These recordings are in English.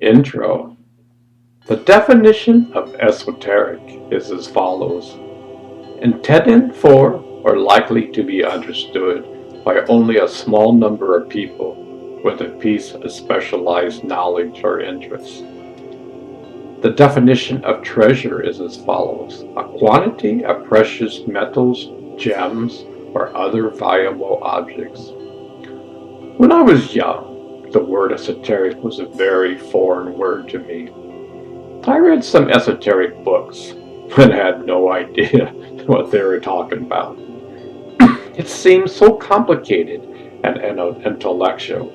Intro. The definition of esoteric is as follows: intended for or likely to be understood by only a small number of people with a piece of specialized knowledge or interest. The definition of treasure is as follows: a quantity of precious metals, gems, or other valuable objects. When I was young, the word esoteric was a very foreign word to me. I read some esoteric books and had no idea what they were talking about. It seemed so complicated and intellectual.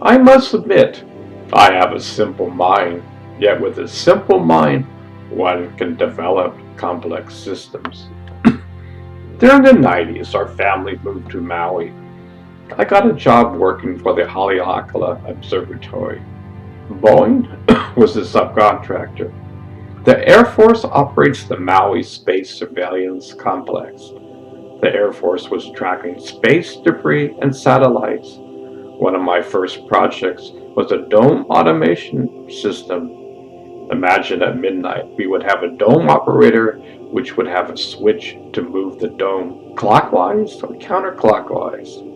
I must admit, I have a simple mind, yet with a simple mind, one can develop complex systems. During the 90s, our family moved to Maui. I got a job working for the Haleakala Observatory. Boeing was the subcontractor. The Air Force operates the Maui Space Surveillance Complex. The Air Force was tracking space debris and satellites. One of my first projects was a dome automation system. Imagine at midnight we would have a dome operator which would have a switch to move the dome clockwise or counterclockwise.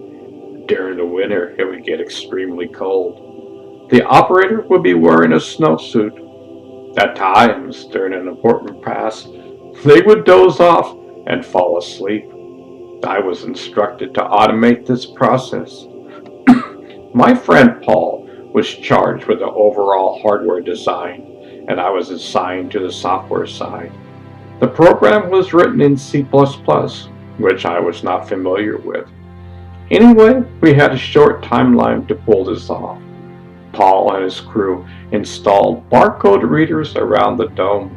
During the winter, it would get extremely cold. The operator would be wearing a snowsuit. At times, during an important pass, they would doze off and fall asleep. I was instructed to automate this process. My friend Paul was charged with the overall hardware design, and I was assigned to the software side. The program was written in C++, which I was not familiar with. Anyway, we had a short timeline to pull this off. Paul and his crew installed barcode readers around the dome.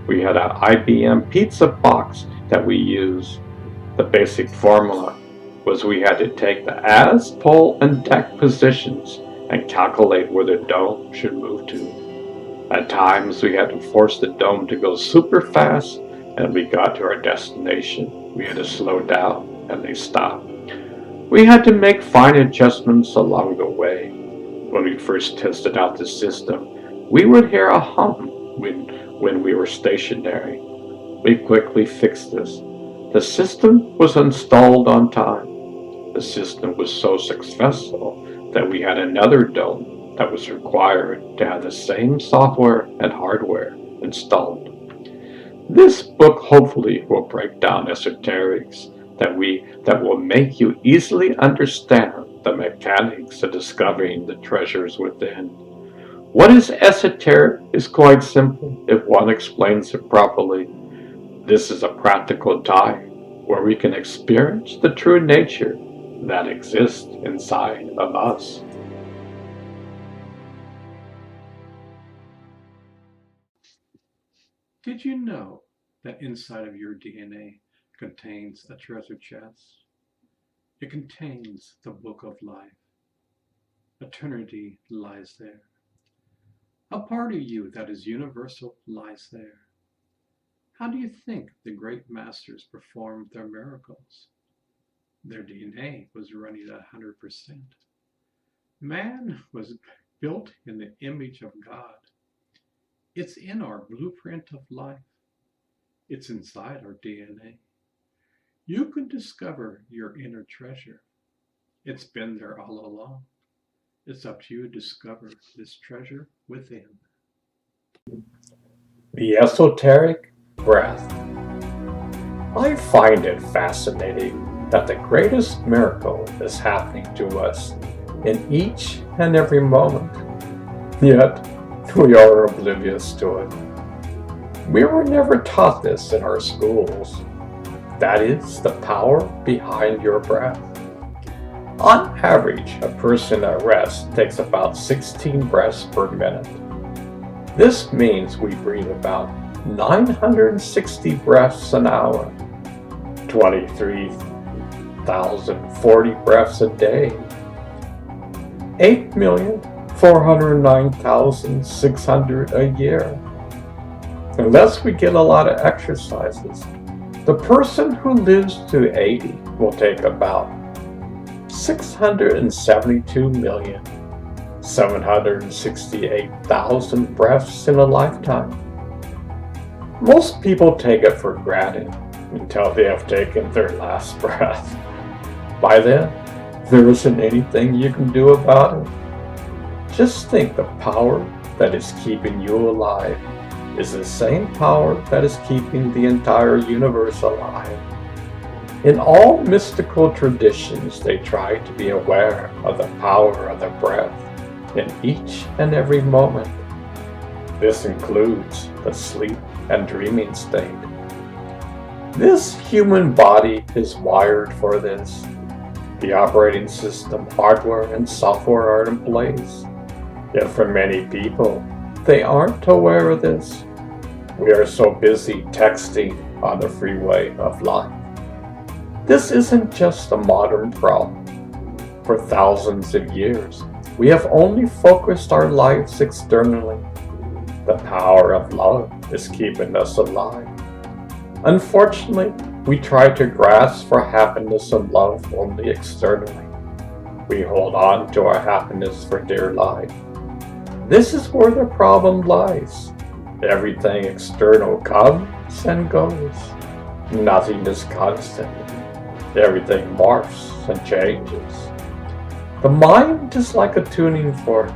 We had an IBM pizza box that we used. The basic formula was we had to take the as, pole, and deck positions and calculate where the dome should move to. At times, we had to force the dome to go super fast, and we got to our destination. We had to slow down, and they stopped. We had to make fine adjustments along the way. When we first tested out the system, we would hear a hum when we were stationary. We quickly fixed this. The system was installed on time. The system was so successful that we had another dome that was required to have the same software and hardware installed. This book hopefully will break down esoterics that will make you easily understand the mechanics of discovering the treasures within. What is esoteric is quite simple if one explains it properly. This is a practical time where we can experience the true nature that exists inside of us. Did you know that inside of your DNA contains a treasure chest? It contains the book of life. Eternity lies there. A part of you that is universal lies there. How do you think the great masters performed their miracles? Their DNA was running at 100%. Man was built in the image of God. It's in our blueprint of life. It's inside our DNA. You can discover your inner treasure. It's been there all along. It's up to you to discover this treasure within. The esoteric breath. I find it fascinating that the greatest miracle is happening to us in each and every moment, yet we are oblivious to it. We were never taught this in our schools. That is the power behind your breath. On average, a person at rest takes about 16 breaths per minute. This means we breathe about 960 breaths an hour, 23,040 breaths a day, 8,409,600 a year. Unless we get a lot of exercises, the person who lives to 80 will take about 672 million 768,000 breaths in a lifetime. Most people take it for granted until they have taken their last breath. By then, there isn't anything you can do about it. Just think the power that is keeping you alive is the same power that is keeping the entire universe alive. In all mystical traditions, they try to be aware of the power of the breath in each and every moment. This includes the sleep and dreaming state. This human body is wired for this. The operating system, hardware, and software are in place. Yet for many people, they aren't aware of this. We are so busy texting on the freeway of life. This isn't just a modern problem. For thousands of years, we have only focused our lives externally. The power of love is keeping us alive. Unfortunately, we try to grasp for happiness and love only externally. We hold on to our happiness for dear life. This is where the problem lies. Everything external comes and goes. Nothing is constant. Everything morphs and changes. The mind is like a tuning fork.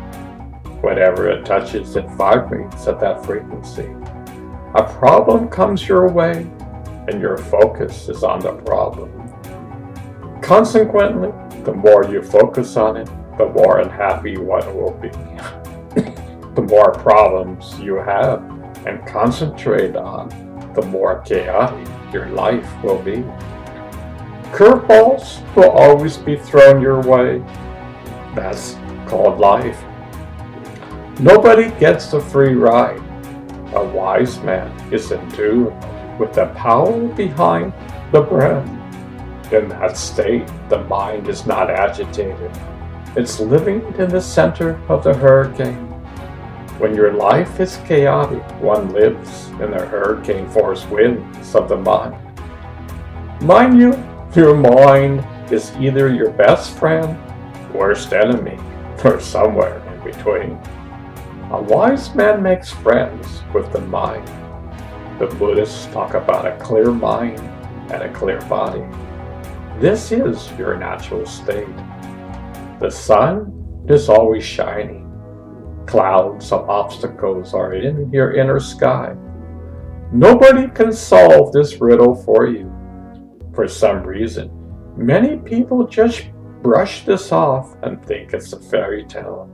Whatever it touches, it vibrates at that frequency. A problem comes your way, and your focus is on the problem. Consequently, the more you focus on it, the more unhappy one will be. The more problems you have and concentrate on, the more chaotic your life will be. Curveballs will always be thrown your way. That's called life. Nobody gets a free ride. A wise man is in tune with the power behind the breath. In that state, the mind is not agitated. It's living in the center of the hurricane. When your life is chaotic, one lives in the hurricane force winds of the mind. Mind you, your mind is either your best friend, worst enemy, or somewhere in between. A wise man makes friends with the mind. The Buddhists talk about a clear mind and a clear body. This is your natural state. The sun is always shining. Clouds of obstacles are in your inner sky. Nobody can solve this riddle for you. For some reason, many people just brush this off and think it's a fairy tale.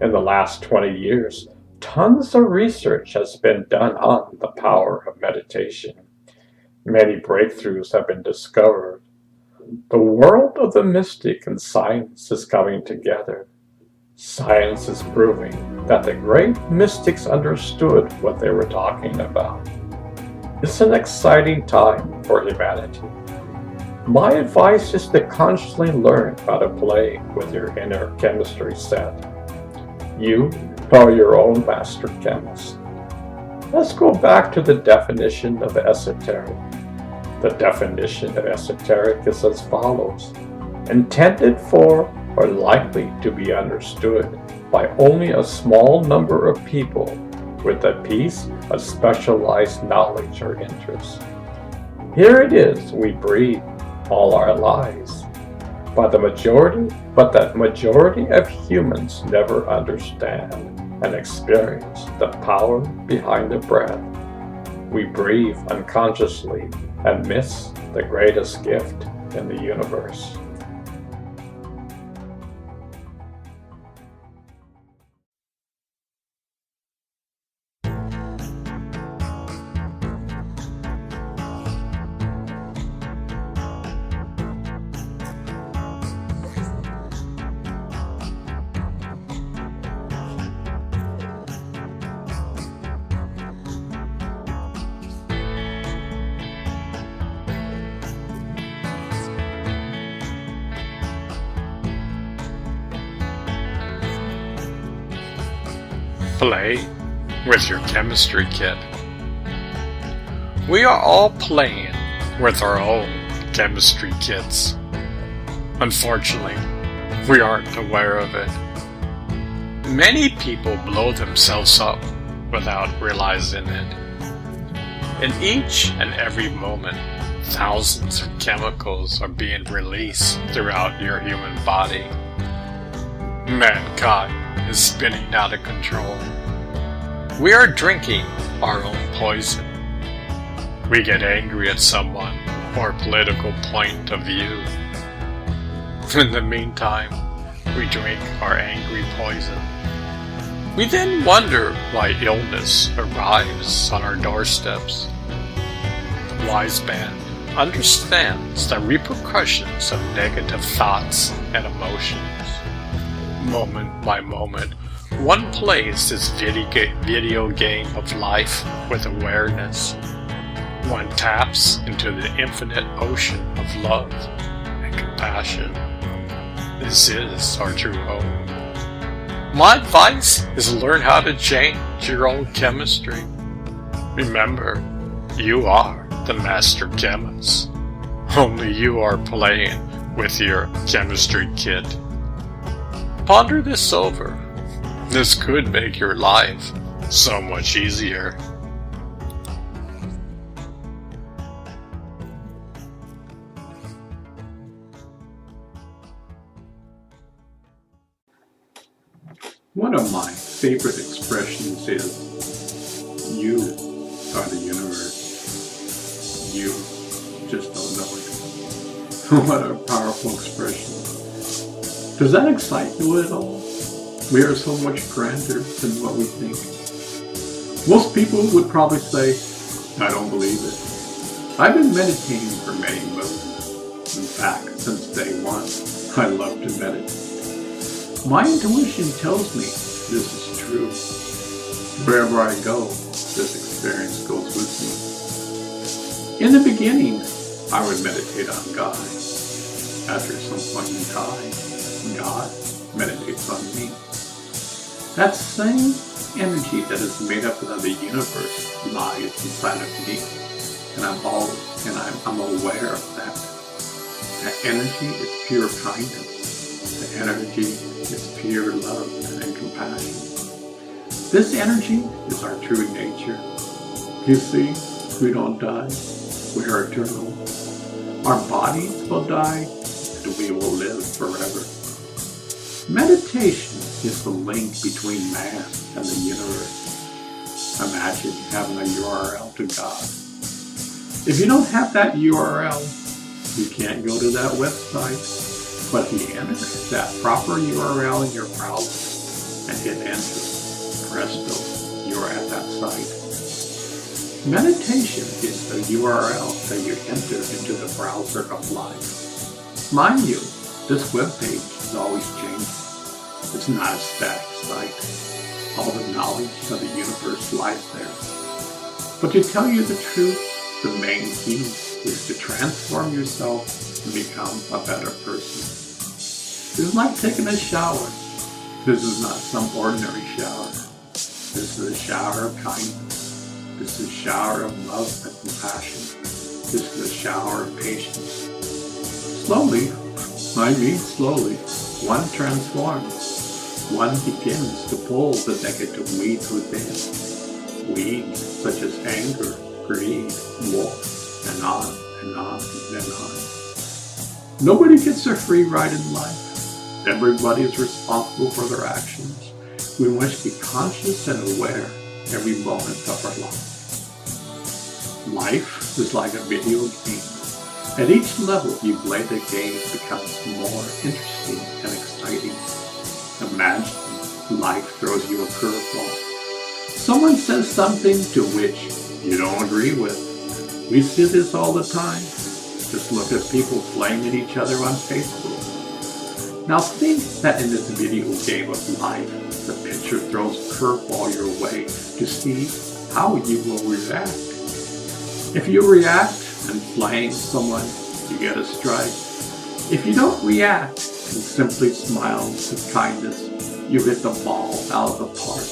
In the last 20 years, tons of research has been done on the power of meditation. Many breakthroughs have been discovered. The world of the mystic and science is coming together. Science is proving that the great mystics understood what they were talking about. It's an exciting time for humanity. My advice is to constantly learn how to play with your inner chemistry set. You are your own master chemist. Let's go back to the definition of esoteric. The definition of esoteric is as follows: intended for or likely to be understood by only a small number of people with a piece of specialized knowledge or interest. Here it is we breathe all our lives, but that majority of humans never understand and experience the power behind the breath. We breathe unconsciously and miss the greatest gift in the universe. Play with your chemistry kit. We are all playing with our own chemistry kits. Unfortunately, we aren't aware of it. Many people blow themselves up without realizing it. In each and every moment, thousands of chemicals are being released throughout your human body. Mankind is spinning out of control. We are drinking our own poison. We get angry at someone or a political point of view. In the meantime, we drink our angry poison. We then wonder why illness arrives on our doorsteps. The wise man understands the repercussions of negative thoughts and emotions. Moment by moment, one plays this video game of life with awareness. One taps into the infinite ocean of love and compassion. This is our true home. My advice is learn how to change your own chemistry. Remember, you are the master chemist. Only you are playing with your chemistry kit. Ponder this over. This could make your life so much easier. One of my favorite expressions is, you are the universe. You just don't know it. What a powerful expression. Does that excite you at all? We are so much grander than what we think. Most people would probably say, I don't believe it. I've been meditating for many moons. In fact, since day one, I love to meditate. My intuition tells me this is true. Wherever I go, this experience goes with me. In the beginning, I would meditate on God. After some point in time, God meditates on me. That same energy that is made up of the universe lies inside of me, and I'm aware of that. That energy is pure kindness. The energy is pure love and compassion. This energy is our true nature. You see, we don't die. We are eternal. Our bodies will die, and we will live forever. Meditation is the link between man and the universe. Imagine having a URL to God. If you don't have that URL, you can't go to that website. But if you enter that proper URL in your browser and hit enter, presto, you're at that site. Meditation is the URL that you enter into the browser of life. Mind you, this webpage is always changing. It's not a static site. All the knowledge of the universe lies there. But to tell you the truth, the main key is to transform yourself and become a better person. It's like taking a shower. This is not some ordinary shower. This is a shower of kindness. This is a shower of love and compassion. This is a shower of patience. Slowly, one transforms. One begins to pull the negative weeds within. Weeds such as anger, greed, war, and on and on and on. Nobody gets a free ride in life. Everybody is responsible for their actions. We must be conscious and aware every moment of our life. Life is like a video game. At each level you play the game becomes more interesting and exciting. Imagine life throws you a curveball. Someone says something to which you don't agree with. We see this all the time. Just look at people flaming each other on Facebook. Now think that in this video game of life, the picture throws a curveball your way to see how you will react. If you react and flame someone, you get a strike. If you don't react and simply smile with kindness, you hit the ball out of the park.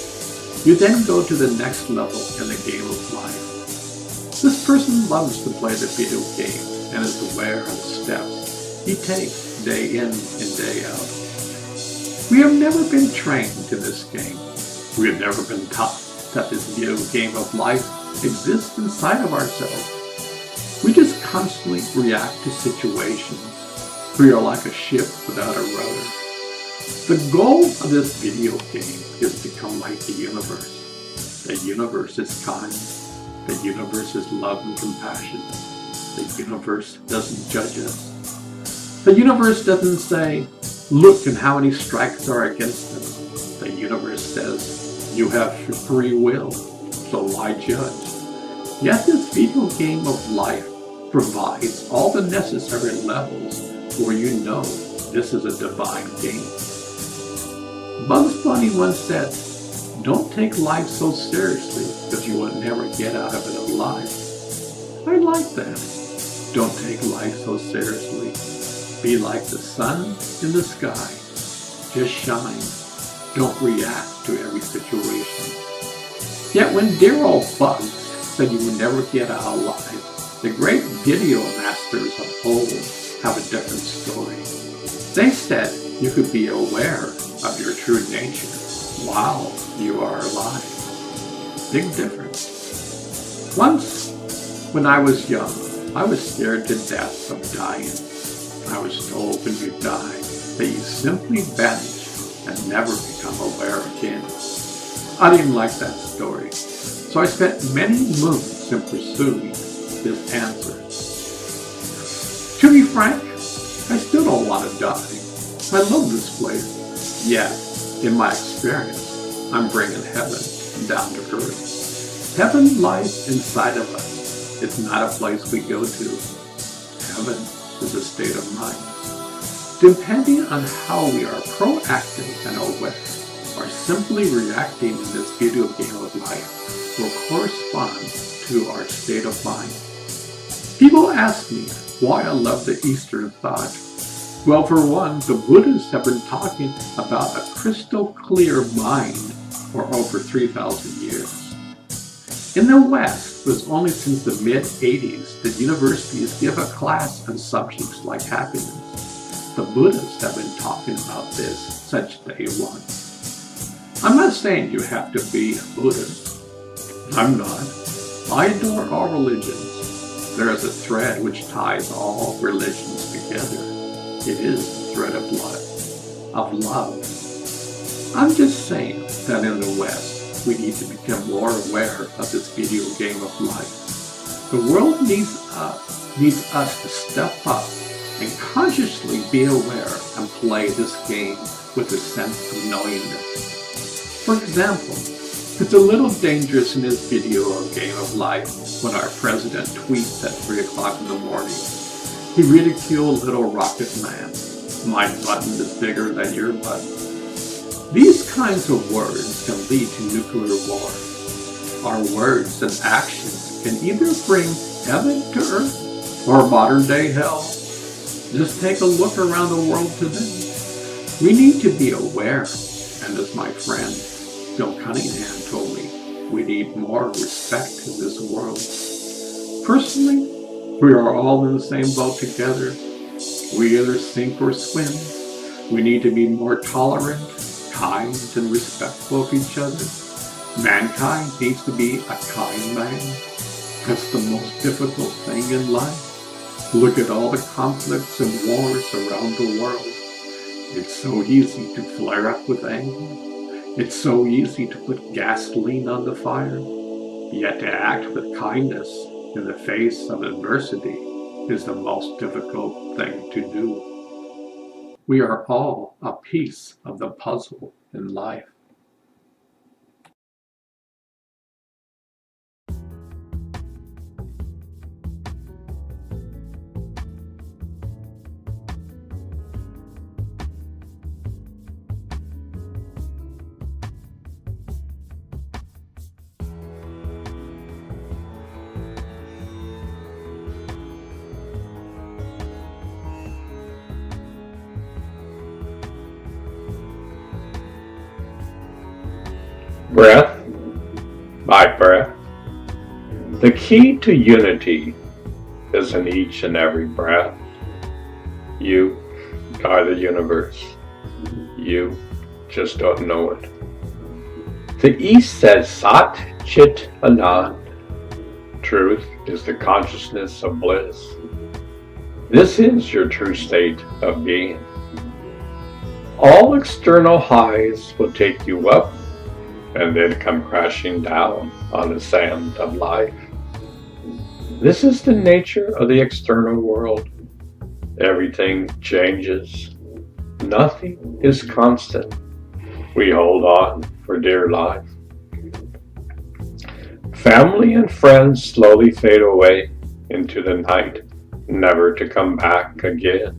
You then go to the next level in the game of life. This person loves to play the video game and is aware of the steps he takes day in and day out. We have never been trained in this game. We have never been taught that this video game of life exists inside of ourselves. We just constantly react to situations. We are like a ship without a rudder. The goal of this video game is to become like the universe. The universe is kind. The universe is love and compassion. The universe doesn't judge us. The universe doesn't say, look at how many strikes are against them. The universe says, you have free will, so why judge? Yet this video game of life provides all the necessary levels where you know this is a divine game. Bugs Bunny once said, don't take life so seriously because you will never get out of it alive. I like that. Don't take life so seriously. Be like the sun in the sky. Just shine. Don't react to every situation. Yet when dear old Bugs said you would never get out alive, the great video masters of old have a different story. They said you could be aware of your true nature while you are alive. Big difference. Once, when I was young, I was scared to death of dying. I was told when you die that you simply vanish and never become aware again. I didn't like that story, so I spent many moons in pursuing this answer. To be frank, I still don't want to die. I love this place. Yet, in my experience, I'm bringing heaven down to earth. Heaven lies inside of us. It's not a place we go to. Heaven is a state of mind. Depending on how we are proactive and aware, or simply reacting in this video game of life, will correspond to our state of mind. People ask me why I love the Eastern thought. Well, for one, the Buddhists have been talking about a crystal clear mind for over 3,000 years. In the West, it was only since the mid-80s that universities give a class on subjects like happiness. The Buddhists have been talking about this since day one. I'm not saying you have to be a Buddhist. I'm not. I adore all religions. There is a thread which ties all religions together. It is the thread of love. I'm just saying that in the West, we need to become more aware of this video game of life. The world needs us to step up and consciously be aware and play this game with a sense of knowingness. For example, it's a little dangerous in this video game of life when our president tweets at 3 o'clock in the morning. He ridiculed little rocket man. My button is bigger than your button. These kinds of words can lead to nuclear war. Our words and actions can either bring heaven to earth or modern day hell. Just take a look around the world today. We need to be aware, and as my friend Bill Cunningham told me, we need more respect in this world. Personally, we are all in the same boat together. We either sink or swim. We need to be more tolerant, kind, and respectful of each other. Mankind needs to be a kind man. That's the most difficult thing in life. Look at all the conflicts and wars around the world. It's so easy to flare up with anger. It's so easy to put gasoline on the fire. Yet to act with kindness in the face of adversity is the most difficult thing to do. We are all a piece of the puzzle in life. Breath by breath. The key to unity is in each and every breath. You are the universe. You just don't know it. The East says Sat Chit Anand. Truth is the consciousness of bliss. This is your true state of being. All external highs will take you up and then come crashing down on the sand of life. This is the nature of the external world. Everything changes. Nothing is constant. We hold on for dear life. Family and friends slowly fade away into the night, never to come back again.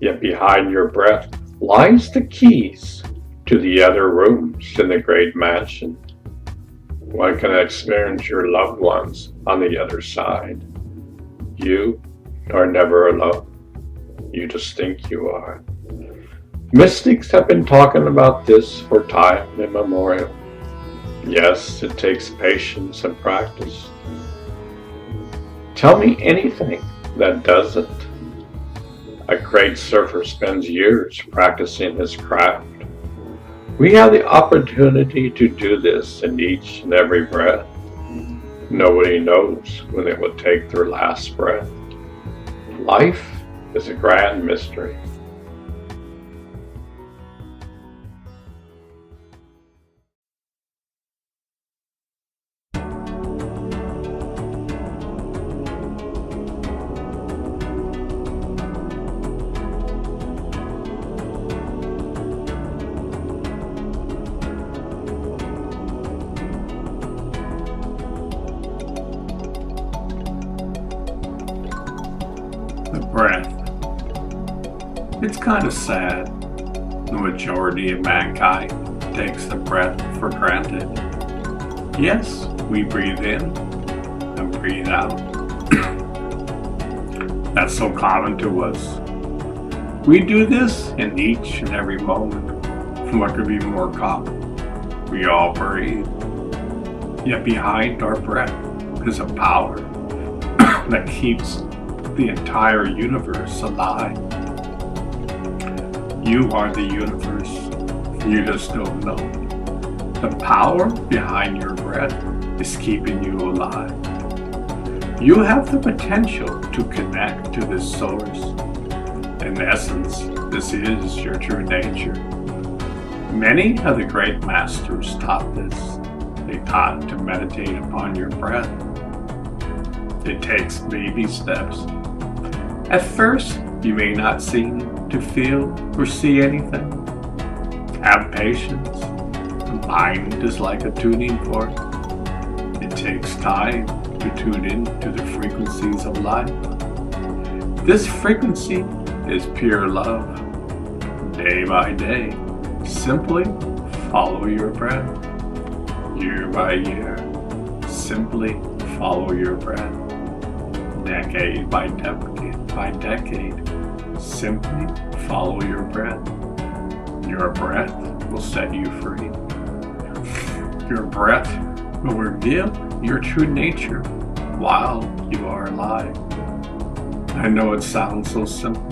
Yet behind your breath lies the keys to the other rooms in the great mansion. One can experience your loved ones on the other side. You are never alone. You just think you are. Mystics have been talking about this for time immemorial. Yes, it takes patience and practice. Tell me anything that doesn't. A great surfer spends years practicing his craft. We have the opportunity to do this in each and every breath. Nobody knows when they will take their last breath. Life is a grand mystery. The breath. It's kind of sad. The majority of mankind takes the breath for granted. Yes, we breathe in and breathe out. That's so common to us. We do this in each and every moment. What could be more common? We all breathe. Yet behind our breath is a power that keeps the entire universe alive. You are the universe. You just don't know. The power behind your breath is keeping you alive. You have the potential to connect to this source. In essence, this is your true nature. Many of the great masters taught this. They taught to meditate upon your breath. It takes baby steps. At first, you may not seem to feel or see anything. Have patience. The mind is like a tuning fork. It takes time to tune in to the frequencies of life. This frequency is pure love. Day by day, simply follow your breath. Year by year, simply follow your breath. Decade by decade, simply follow your breath. Your breath will set you free. Your breath will reveal your true nature while you are alive. I know it sounds so simple.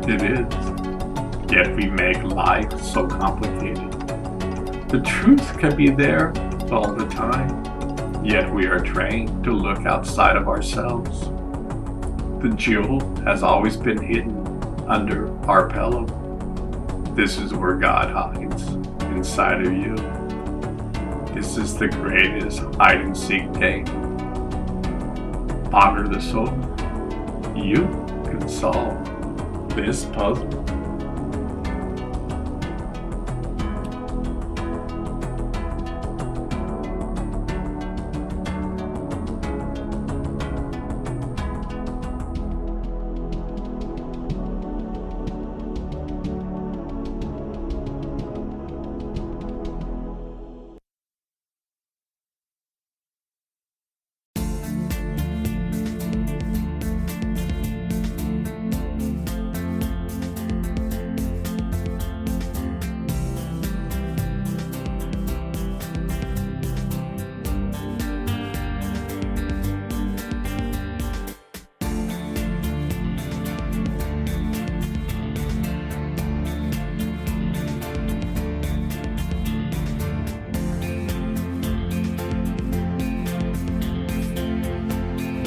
It is. Yet we make life so complicated. The truth can be there all the time. Yet we are trained to look outside of ourselves. The jewel has always been hidden under our pillow. This is where God hides, inside of you. This is the greatest hide-and-seek game. Ponder the soul. You can solve this puzzle.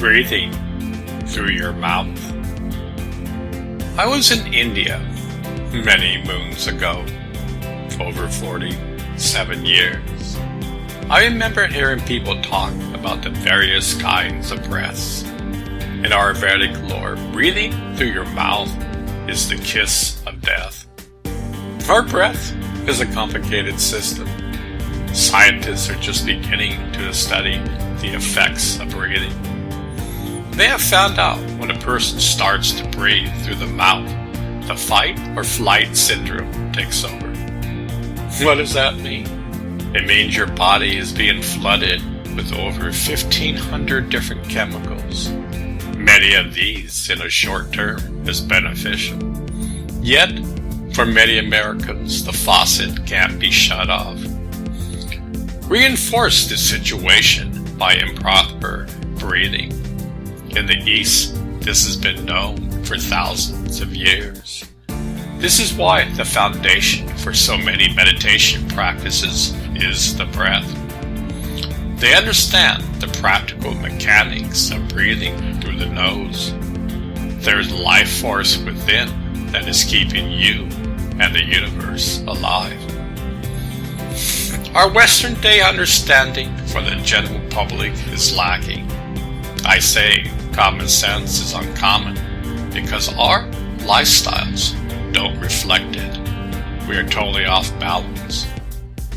breathing through your mouth. I was in India many moons ago, over 47 years. I remember hearing people talk about the various kinds of breaths. In our Vedic lore, breathing through your mouth is the kiss of death. Our breath is a complicated system. Scientists are just beginning to study the effects of breathing. They have found out when a person starts to breathe through the mouth, the fight or flight syndrome takes over. What does that mean? It means your body is being flooded with over 1,500 different chemicals. Many of these in a short term is beneficial. Yet, for many Americans, the faucet can't be shut off. Reinforce this situation by improper breathing. In the East, this has been known for thousands of years. This is why the foundation for so many meditation practices is the breath. They understand the practical mechanics of breathing through the nose. There's life force within that is keeping you and the universe alive. Our Western day understanding for the general public is lacking. I say common sense is uncommon because our lifestyles don't reflect it. We are totally off balance.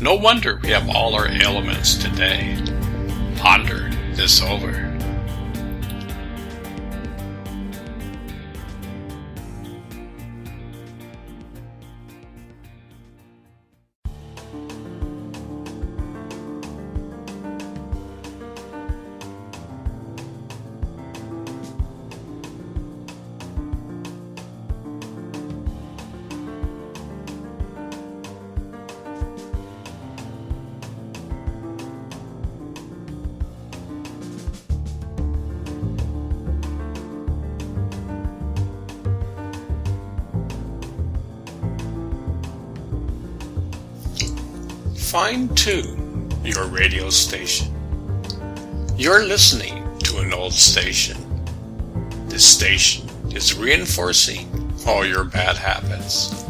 No wonder we have all our ailments today. Ponder this over. Fine-tune your radio station. You're listening to an old station. This station is reinforcing all your bad habits.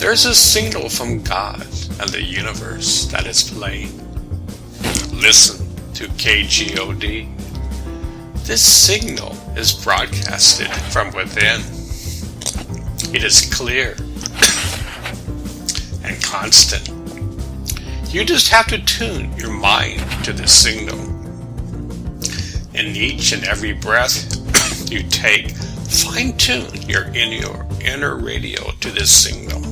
There's a signal from God and the universe that is playing. Listen to KGOD. This signal is broadcasted from within. It is clear and constant. You just have to tune your mind to this signal. In each and every breath you take, fine-tune your inner radio to this signal.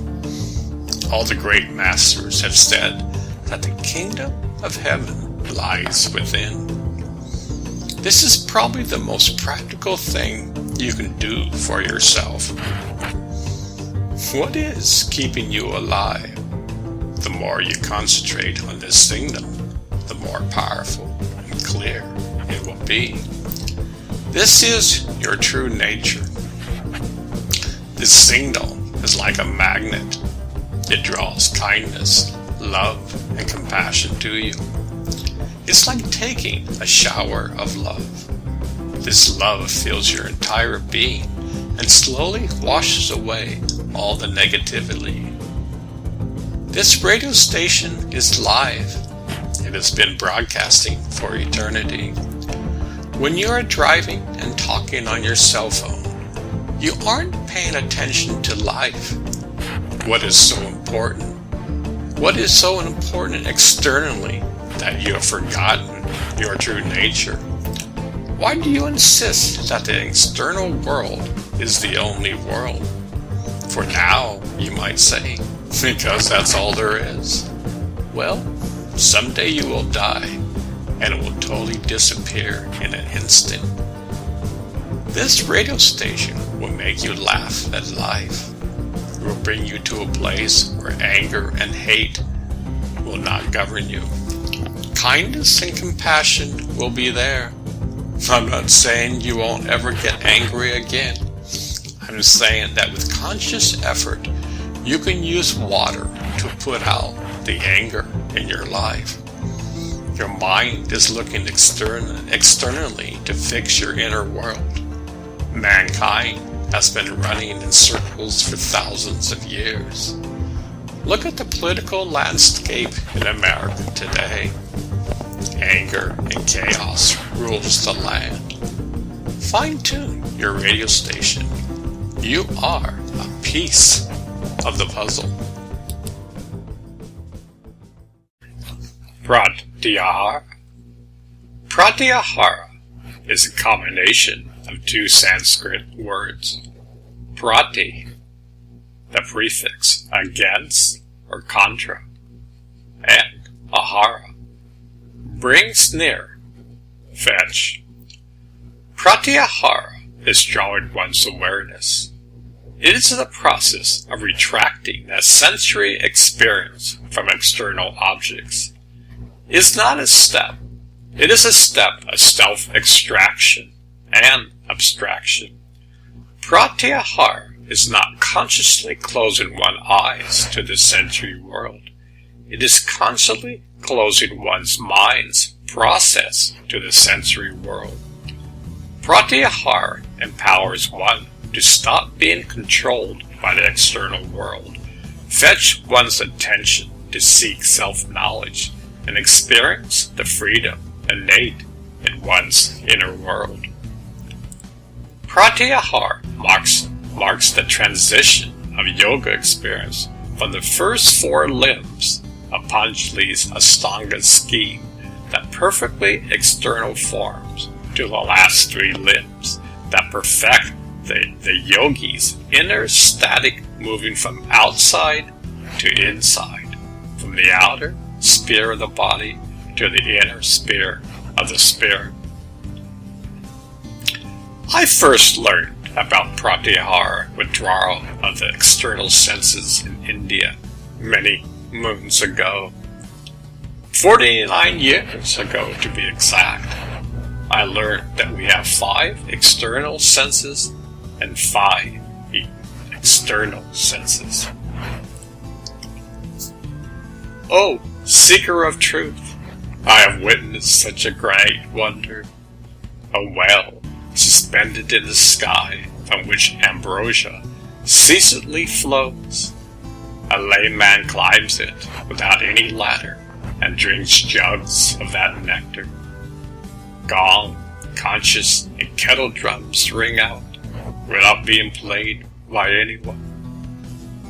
All the great masters have said that the kingdom of heaven lies within. This is probably the most practical thing you can do for yourself. What is keeping you alive? The more you concentrate on this signal, the more powerful and clear it will be. This is your true nature. This signal is like a magnet. It draws kindness, love, and compassion to you. It's like taking a shower of love. This love fills your entire being and slowly washes away all the negativity. This radio station is live. It has been broadcasting for eternity. When you are driving and talking on your cell phone, you aren't paying attention to life. What is so important? What is so important externally that you have forgotten your true nature? Why do you insist that the external world is the only world? For now, you might say, because that's all there is. Well, someday you will die, and it will totally disappear in an instant. This radio station will make you laugh at life. It will bring you to a place where anger and hate will not govern you. Kindness and compassion will be there. I'm not saying you won't ever get angry again. I'm saying that with conscious effort, you can use water to put out the anger in your life. Your mind is looking externally to fix your inner world. Mankind has been running in circles for thousands of years. Look at the political landscape in America today. Anger and chaos rules the land. Fine-tune your radio station. You are a piece of the puzzle. Pratyahara. Pratyahara is a combination of two Sanskrit words. Prati, the prefix against or contra, and ahara, brings near, fetch. Pratyahara is drawing one's awareness. It is the process of retracting that sensory experience from external objects. It is not a step. It is a step of self-extraction and abstraction. Pratyahara is not consciously closing one's eyes to the sensory world. It is consciously closing one's mind's process to the sensory world. Pratyahara empowers one to stop being controlled by the external world, fetch one's attention to seek self-knowledge, and experience the freedom innate in one's inner world. Pratyahara marks the transition of yoga experience from the first four limbs of Patanjali's Ashtanga scheme, that perfectly external forms, to the last three limbs that perfect the yogi's inner static moving from outside to inside, from the outer sphere of the body to the inner sphere of the spirit. I first learned about Pratyahara withdrawal of the external senses in India many moons ago. 49 years ago to be exact. I learned that we have 5 external senses and 5 external senses. Oh, seeker of truth, I have witnessed such a great wonder. A well suspended in the sky from which ambrosia ceaselessly flows. A layman climbs it without any ladder and drinks jugs of that nectar. Gong, conscious, and kettle drums ring out without being played by anyone.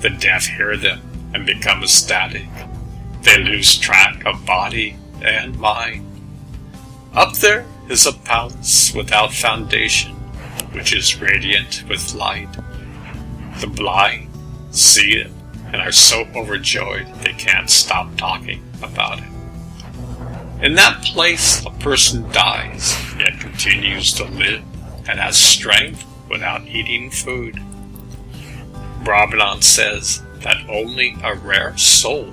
The deaf hear them and become ecstatic. They lose track of body and mind. Up there is a palace without foundation, which is radiant with light. The blind see it and are so overjoyed they can't stop talking about it. In that place, a person dies, yet continues to live and has strength without eating food. Brahmanan says that only a rare soul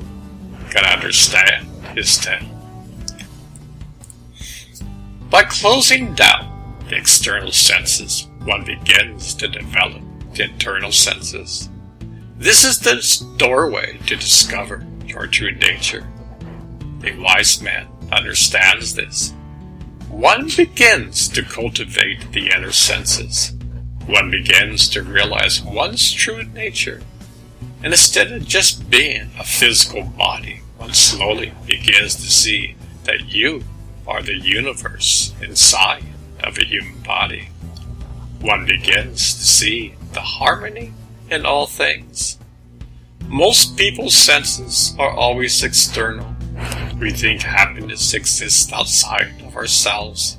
can understand his tale. By closing down the external senses, one begins to develop the internal senses. This is the doorway to discover your true nature. A wise man understands this. One begins to cultivate the inner senses. One begins to realize one's true nature. And instead of just being a physical body, one slowly begins to see that you are the universe inside of a human body. One begins to see the harmony in all things. Most people's senses are always external. We think happiness exists outside of ourselves.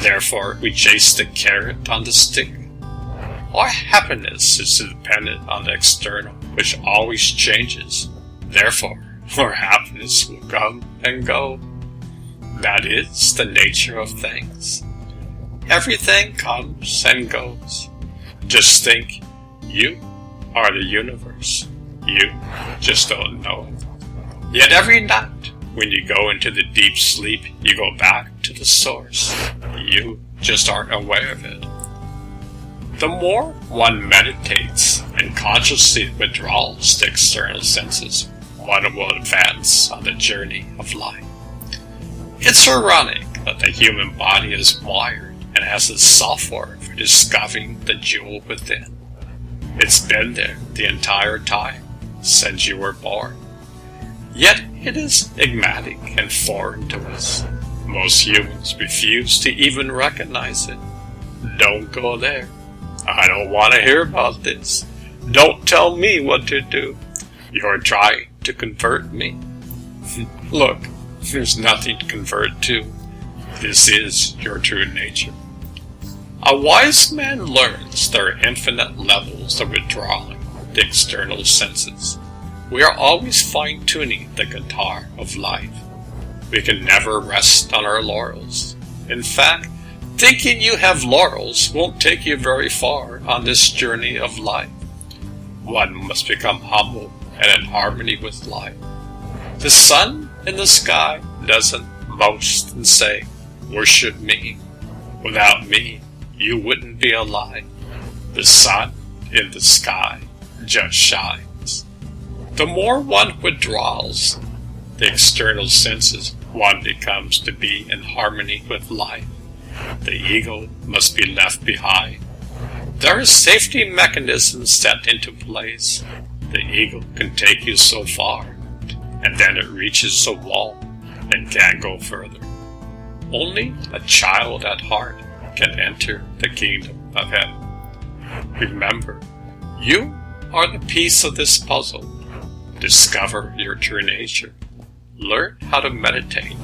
Therefore, we chase the carrot on the stick. Our happiness is dependent on the external, which always changes. Therefore, our happiness will come and go. That is the nature of things. Everything comes and goes. Just think, you are the universe. You just don't know it. Yet every night, when you go into the deep sleep, you go back to the source. You just aren't aware of it. The more one meditates and consciously withdraws the external senses, one will advance on the journey of life. It's ironic that the human body is wired and has a software for discovering the jewel within. It's been there the entire time since you were born. Yet it is enigmatic and foreign to us. Most humans refuse to even recognize it. Don't go there. I don't want to hear about this. Don't tell me what to do. You're trying to convert me. Look, there's nothing to convert to. This is your true nature. A wise man learns there are infinite levels of withdrawing the external senses. We are always fine-tuning the guitar of life. We can never rest on our laurels. In fact, thinking you have laurels won't take you very far on this journey of life. One must become humble and in harmony with life. The sun in the sky doesn't boast and say, "Worship me." Without me, you wouldn't be alive. The sun in the sky just shines. The more one withdraws the external senses, one becomes to be in harmony with life. The ego must be left behind. There are safety mechanisms set into place. The ego can take you so far, and then it reaches a wall and can't go further. Only a child at heart can enter the kingdom of heaven. Remember, you are the piece of this puzzle. Discover your true nature. Learn how to meditate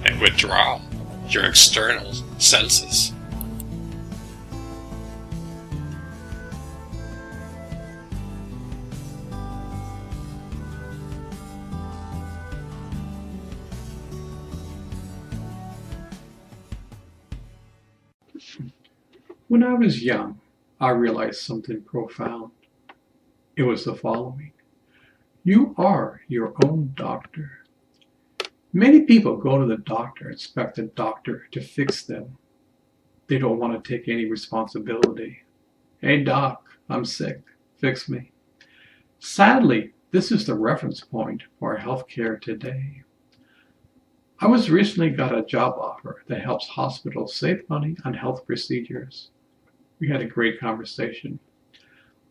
and withdraw your external senses. When I was young, I realized something profound. It was the following. You are your own doctor. Many people go to the doctor and expect the doctor to fix them. They don't want to take any responsibility. Hey doc, I'm sick. Fix me. Sadly, this is the reference point for healthcare today. I was recently got a job offer that helps hospitals save money on health procedures. We had a great conversation.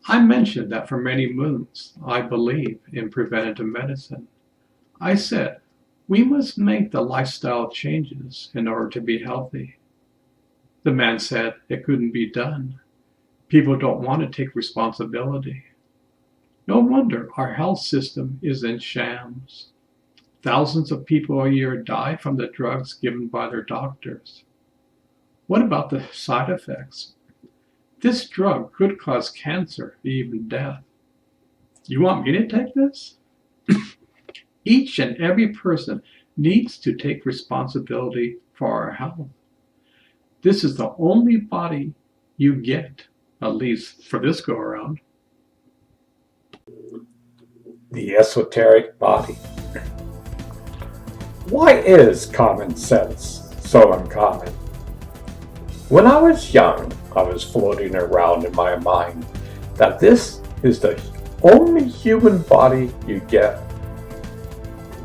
I mentioned that for many moons I believe in preventative medicine. I said, we must make the lifestyle changes in order to be healthy. The man said it couldn't be done. People don't want to take responsibility. No wonder our health system is in shams. Thousands of people a year die from the drugs given by their doctors. What about the side effects? This drug could cause cancer, even death. You want me to take this? Each and every person needs to take responsibility for our health. This is the only body you get, at least for this go-around. The esoteric body. Why is common sense so uncommon? When I was young, I was floating around in my mind that this is the only human body you get,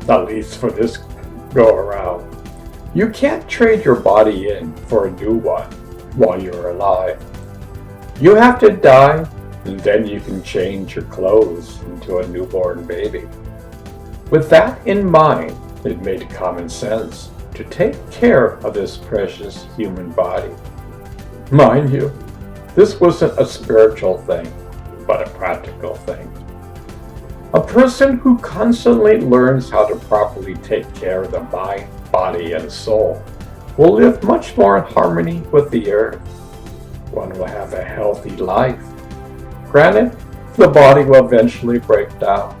at least for this go-around. You can't trade your body in for a new one while you're alive. You have to die, and then you can change your clothes into a newborn baby. With that in mind, it made common sense to take care of this precious human body. Mind you, this wasn't a spiritual thing, but a practical thing. A person who constantly learns how to properly take care of the mind, body, and soul will live much more in harmony with the earth. One will have a healthy life. Granted, the body will eventually break down.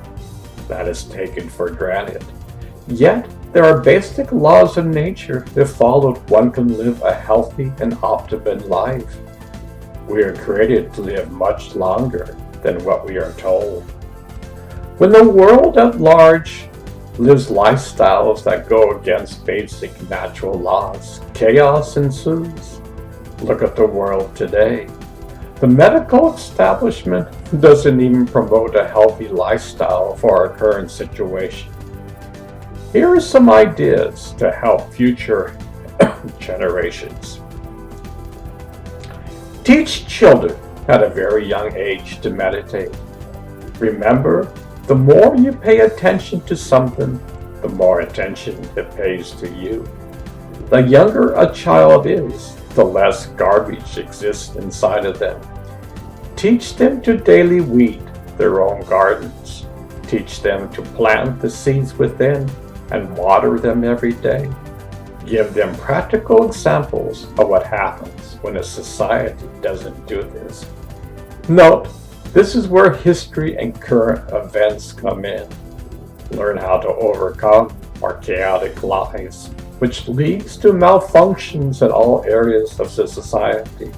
That is taken for granted. Yet, there are basic laws of nature. If followed, one can live a healthy and optimum life. We are created to live much longer than what we are told. When the world at large lives lifestyles that go against basic natural laws, chaos ensues. Look at the world today. The medical establishment doesn't even promote a healthy lifestyle for our current situation. Here are some ideas to help future generations. Teach children at a very young age to meditate. Remember, the more you pay attention to something, the more attention it pays to you. The younger a child is, the less garbage exists inside of them. Teach them to daily weed their own gardens. Teach them to plant the seeds within and water them every day. Give them practical examples of what happens when a society doesn't do this. Note, this is where history and current events come in. Learn how to overcome our chaotic lives, which leads to malfunctions in all areas of the society.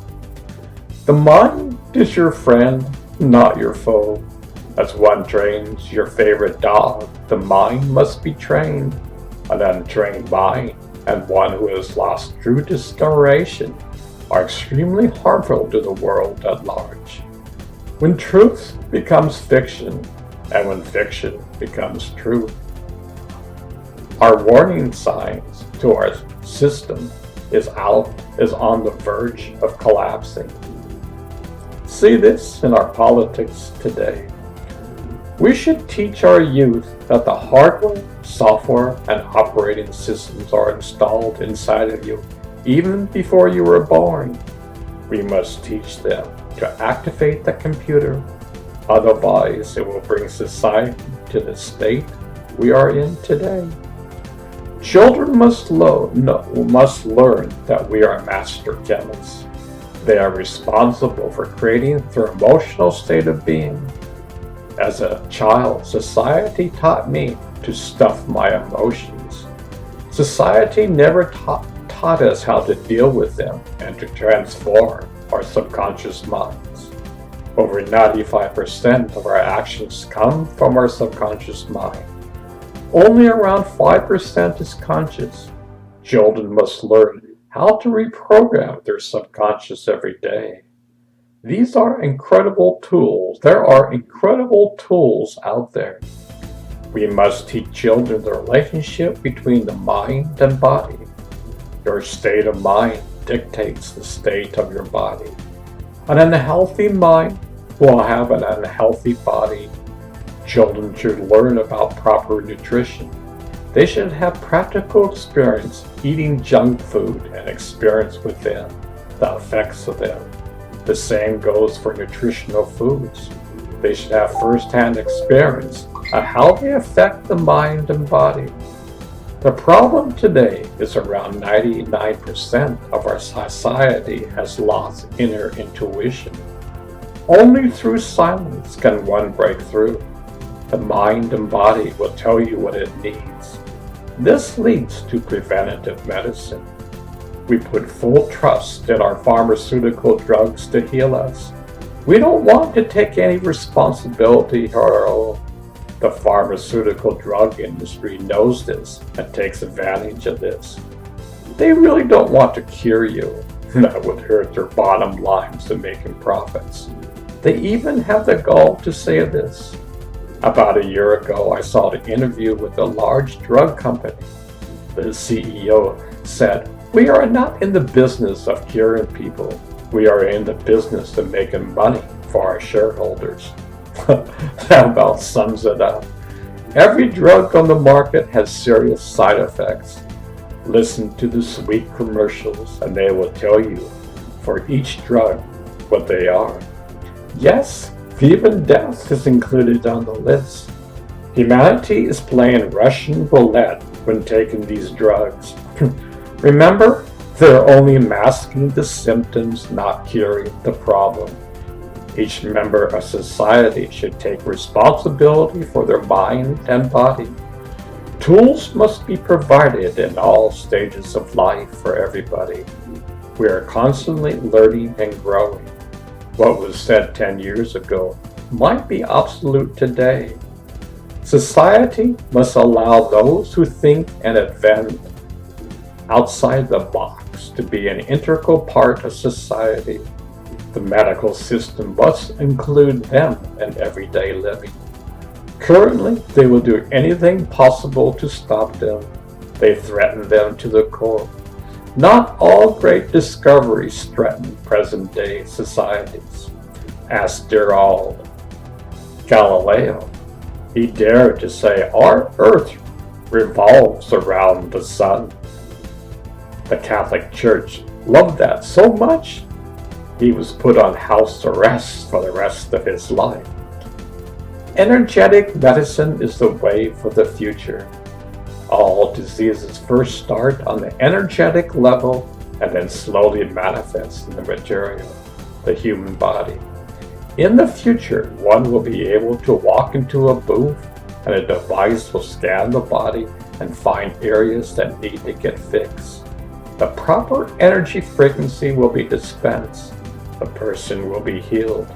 The mind is your friend, not your foe. As one trains your favorite dog, the mind must be trained. An untrained mind and one who has lost true discrimination are extremely harmful to the world at large. When truth becomes fiction, and when fiction becomes truth, our warning signs to our system is on the verge of collapsing. See this in our politics today. We should teach our youth that the hardware, software, and operating systems are installed inside of you even before you were born. We must teach them to activate the computer, otherwise it will bring society to the state we are in today. Children must learn that we are master chemists. They are responsible for creating their emotional state of being. As a child, society taught me to stuff my emotions. Society never taught us how to deal with them and to transform our subconscious minds. Over 95% of our actions come from our subconscious mind. Only around 5% is conscious. Children must learn how to reprogram their subconscious every day. These are incredible tools. There are incredible tools out there. We must teach children the relationship between the mind and body. Your state of mind dictates the state of your body. An unhealthy mind will have an unhealthy body. Children should learn about proper nutrition. They should have practical experience eating junk food and experience within the effects of them. The same goes for nutritional foods. They should have first-hand experience of how they affect the mind and body. The problem today is around 99% of our society has lost inner intuition. Only through silence can one break through. The mind and body will tell you what it needs. This leads to preventative medicine. We put full trust in our pharmaceutical drugs to heal us. We don't want to take any responsibility for our own. The pharmaceutical drug industry knows this and takes advantage of this. They really don't want to cure you. That would hurt their bottom lines to making profits. They even have the gall to say this. About a year ago, I saw an interview with a large drug company. The CEO said, "We are not in the business of curing people. We are in the business of making money for our shareholders." That about sums it up. Every drug on the market has serious side effects. Listen to the sweet commercials and they will tell you for each drug what they are. Yes, even death is included on the list. Humanity is playing Russian roulette when taking these drugs. Remember, they're only masking the symptoms, not curing the problem. Each member of society should take responsibility for their mind and body. Tools must be provided in all stages of life for everybody. We are constantly learning and growing. What was said 10 years ago might be obsolete today. Society must allow those who think and invent outside the box to be an integral part of society. The medical system must include them in everyday living. Currently, they will do anything possible to stop them. They threaten them to the core. Not all great discoveries threaten present-day societies. After all, Galileo, he dared to say our Earth revolves around the sun. The Catholic Church loved that so much, he was put on house arrest for the rest of his life. Energetic medicine is the way for the future. All diseases first start on the energetic level and then slowly manifest in the material, the human body. In the future, one will be able to walk into a booth and a device will scan the body and find areas that need to get fixed. The proper energy frequency will be dispensed. The person will be healed.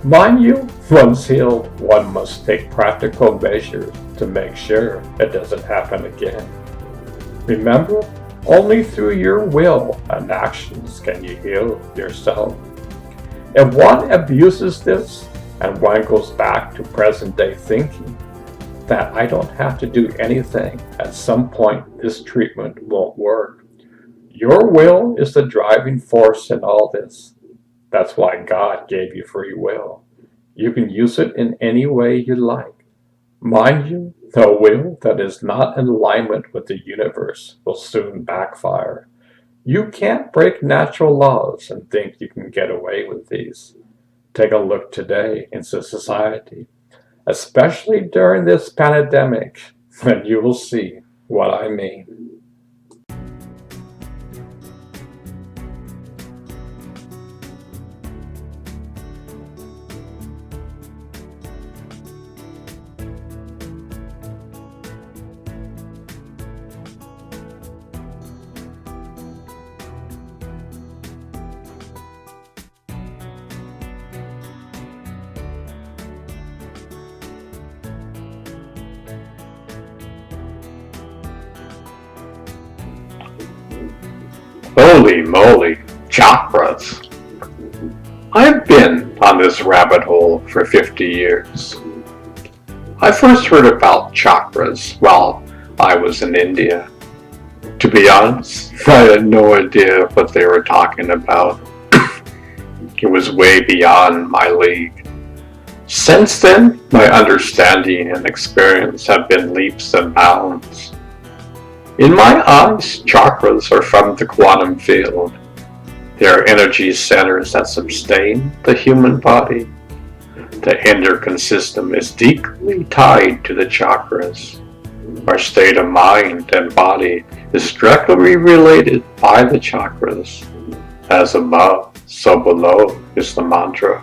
Mind you, once healed, one must take practical measures to make sure it doesn't happen again. Remember, only through your will and actions can you heal yourself. If one abuses this and one goes back to present-day thinking that I don't have to do anything, at some point this treatment won't work. Your will is the driving force in all this. That's why God gave you free will. You can use it in any way you like. Mind you, the will that is not in alignment with the universe will soon backfire. You can't break natural laws and think you can get away with these. Take a look today into society, especially during this pandemic, and you will see what I mean. Holy moly, chakras! I've been on this rabbit hole for 50 years. I first heard about chakras while I was in India. To be honest, I had no idea what they were talking about. It was way beyond my league. Since then, my understanding and experience have been leaps and bounds. In my eyes, chakras are from the quantum field. They are energy centers that sustain the human body. The endocrine system is deeply tied to the chakras. Our state of mind and body is directly related by the chakras. As above, so below is the mantra.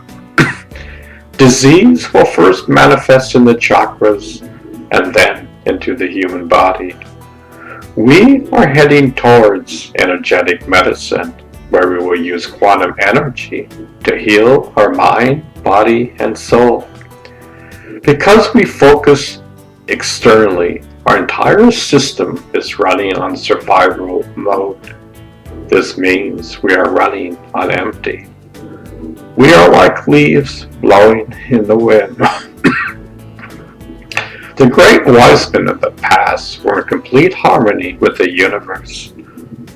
Disease will first manifest in the chakras and then into the human body. We are heading towards energetic medicine, where we will use quantum energy to heal our mind, body, and soul. Because we focus externally, our entire system is running on survival mode. This means we are running on empty. We are like leaves blowing in the wind. The great wise men of the past were in complete harmony with the universe.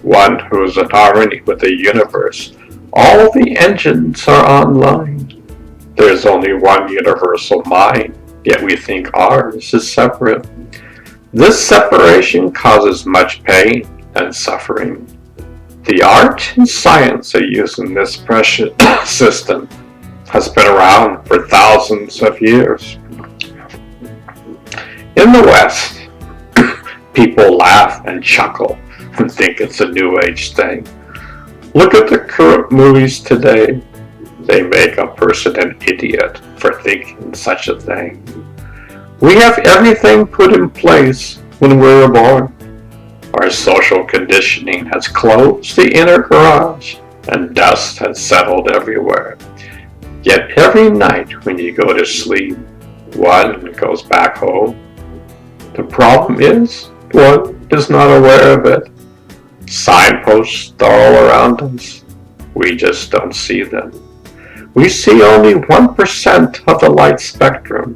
One who is in harmony with the universe, all the engines are online. There is only one universal mind, yet we think ours is separate. This separation causes much pain and suffering. The art and science of using this precious system has been around for thousands of years. In the West, people laugh and chuckle and think it's a new age thing. Look at the current movies today. They make a person an idiot for thinking such a thing. We have everything put in place when we were born. Our social conditioning has closed the inner garage and dust has settled everywhere. Yet every night when you go to sleep, one goes back home. The problem is, one is not aware of it. Signposts are all around us. We just don't see them. We see only 1% of the light spectrum.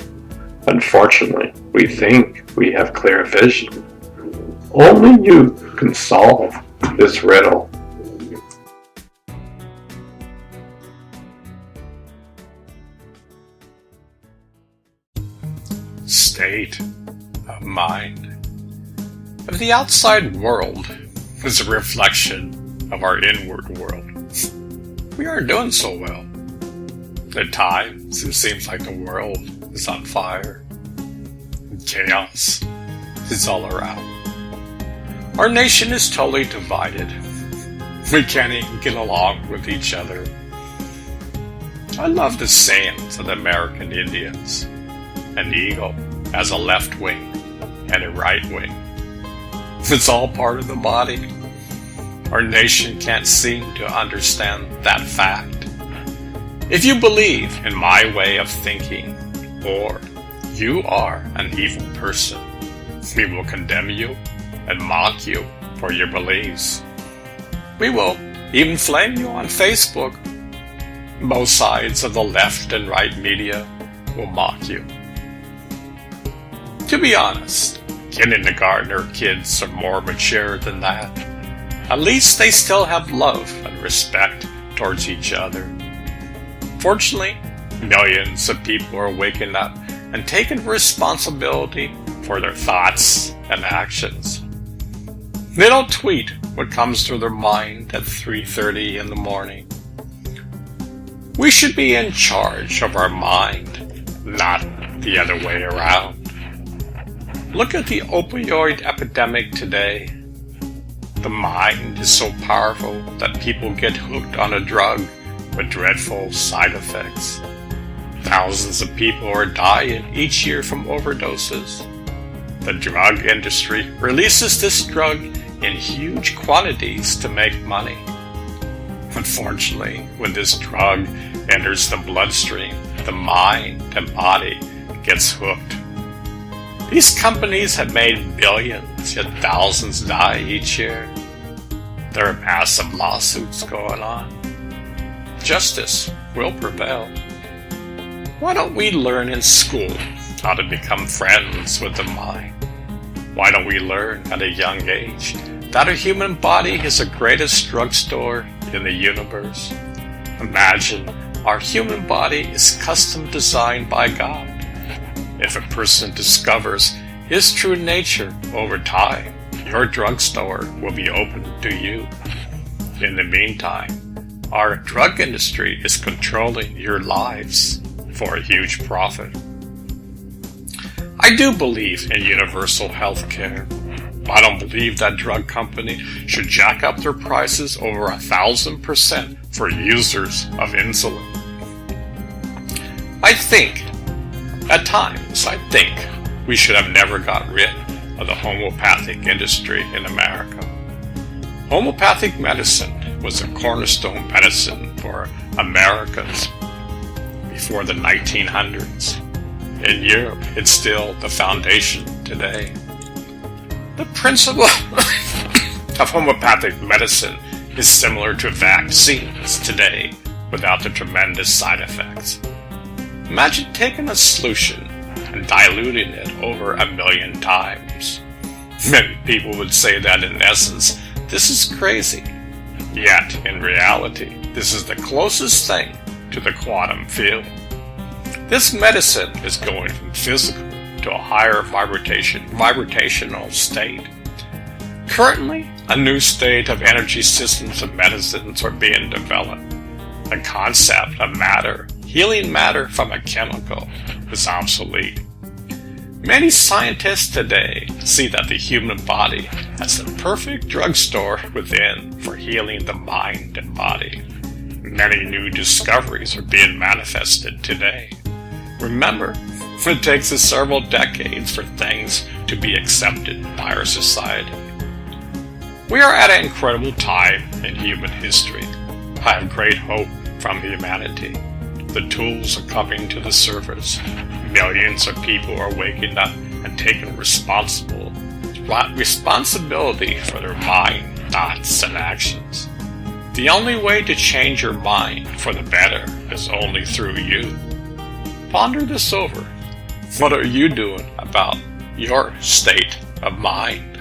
Unfortunately, we think we have clear vision. Only you can solve this riddle. State of mind. If the outside world is a reflection of our inward world, we aren't doing so well. At times, it seems like the world is on fire. Chaos is all around. Our nation is totally divided. We can't even get along with each other. I love the sayings of the American Indians. An eagle has a left wing and a right wing. It's all part of the body. Our nation can't seem to understand that fact. If you believe in my way of thinking, or you are an evil person, we will condemn you and mock you for your beliefs. We will even flame you on Facebook. Both sides of the left and right media will mock you. To be honest, kindergartner kids are more mature than that. At least they still have love and respect towards each other. Fortunately, millions of people are waking up and taking responsibility for their thoughts and actions. They don't tweet what comes through their mind at 3:30 in the morning. We should be in charge of our mind, not the other way around. Look at the opioid epidemic today. The mind is so powerful that people get hooked on a drug with dreadful side effects. Thousands of people are dying each year from overdoses. The drug industry releases this drug in huge quantities to make money. Unfortunately, when this drug enters the bloodstream, the mind and body gets hooked. These companies have made billions, yet thousands die each year. There are massive lawsuits going on. Justice will prevail. Why don't we learn in school how to become friends with the mind? Why don't we learn at a young age that our human body is the greatest drugstore in the universe? Imagine our human body is custom designed by God. If a person discovers his true nature over time, your drugstore will be open to you. In the meantime, our drug industry is controlling your lives for a huge profit. I do believe in universal health care. I don't believe that drug company should jack up their prices over 1,000% for users of insulin. At times, I think we should have never got rid of the homeopathic industry in America. Homeopathic medicine was a cornerstone medicine for Americans before the 1900s. In Europe, it's still the foundation today. The principle of homeopathic medicine is similar to vaccines today without the tremendous side effects. Imagine taking a solution and diluting it over 1,000,000 times. Many people would say that in essence, this is crazy. Yet, in reality, this is the closest thing to the quantum field. This medicine is going from physical to a higher vibrational state. Currently, a new state of energy systems of medicines are being developed. The concept of matter, healing matter from a chemical, is obsolete. Many scientists today see that the human body has the perfect drugstore within for healing the mind and body. Many new discoveries are being manifested today. Remember, it takes us several decades for things to be accepted by our society. We are at an incredible time in human history. I have great hope from humanity. The tools are coming to the surface. Millions of people are waking up and taking responsibility for their mind, thoughts, and actions. The only way to change your mind for the better is only through you. Ponder this over. What are you doing about your state of mind?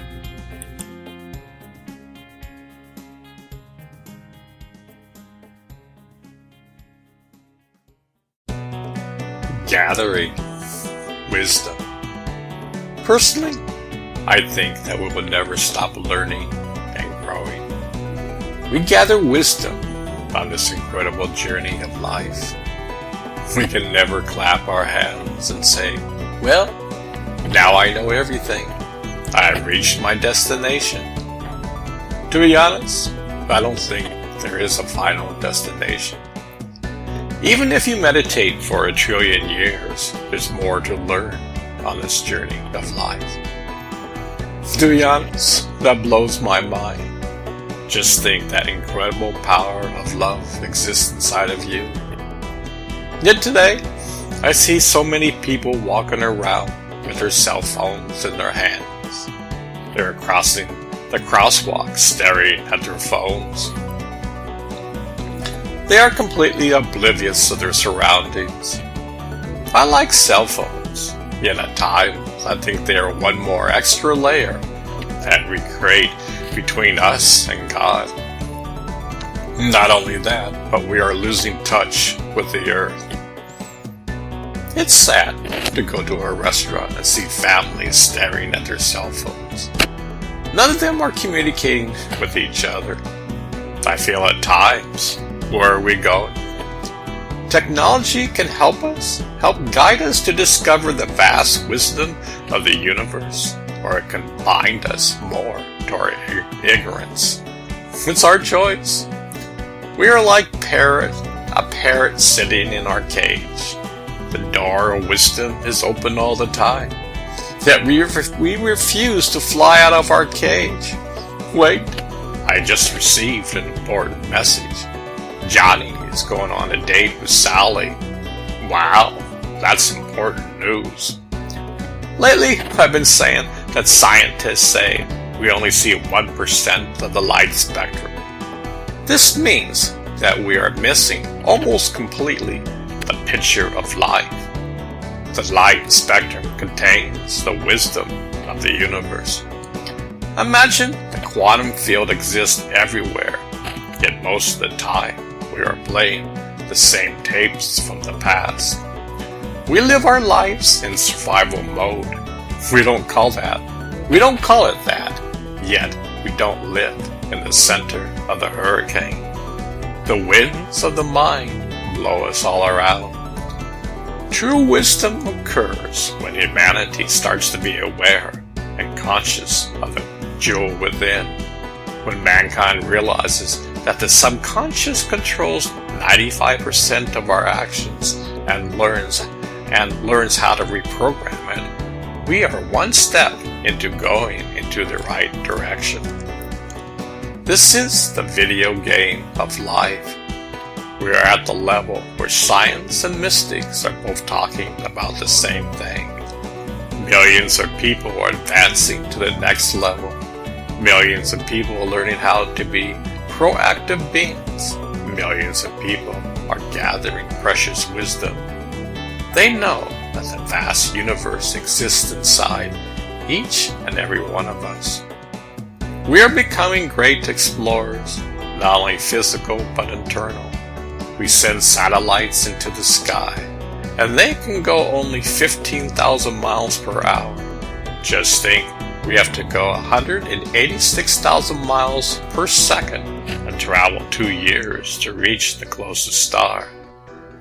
Gathering wisdom. Personally, I think that we will never stop learning and growing. We gather wisdom on this incredible journey of life. We can never clap our hands and say, well, now I know everything. I have reached my destination. To be honest, I don't think there is a final destination. Even if you meditate for 1 trillion years, there's more to learn on this journey of life. To be honest, that blows my mind. Just think that incredible power of love exists inside of you. Yet today, I see so many people walking around with their cell phones in their hands. They're crossing the crosswalk staring at their phones. They are completely oblivious of their surroundings. I like cell phones, yet at times I think they are one more extra layer that we create between us and God. Not only that, but we are losing touch with the earth. It's sad to go to a restaurant and see families staring at their cell phones. None of them are communicating with each other. I feel at times, where are we going? Technology can help guide us to discover the vast wisdom of the universe, or it can bind us more to our ignorance. It's our choice. We are like a parrot sitting in our cage. The door of wisdom is open all the time, yet we refuse to fly out of our cage. Wait, I just received an important message. Johnny is going on a date with Sally. Wow, that's important news. Lately, I've been saying that scientists say we only see 1% of the light spectrum. This means that we are missing almost completely the picture of life. The light spectrum contains the wisdom of the universe. Imagine the quantum field exists everywhere, yet most of the time we are playing the same tapes from the past. We live our lives in survival mode. We don't call it that, yet we don't live in the center of the hurricane. The winds of the mind blow us all around. True wisdom occurs when humanity starts to be aware and conscious of the jewel within. When mankind realizes that the subconscious controls 95% of our actions and learns how to reprogram it, we are one step into going into the right direction. This is the video game of life. We are at the level where science and mystics are both talking about the same thing. Millions of people are advancing to the next level. Millions of people are learning how to be proactive beings. Millions of people are gathering precious wisdom. They know that the vast universe exists inside each and every one of us. We are becoming great explorers, not only physical but internal. We send satellites into the sky, and they can go only 15,000 miles per hour. Just think, we have to go 186,000 miles per second and travel 2 years to reach the closest star.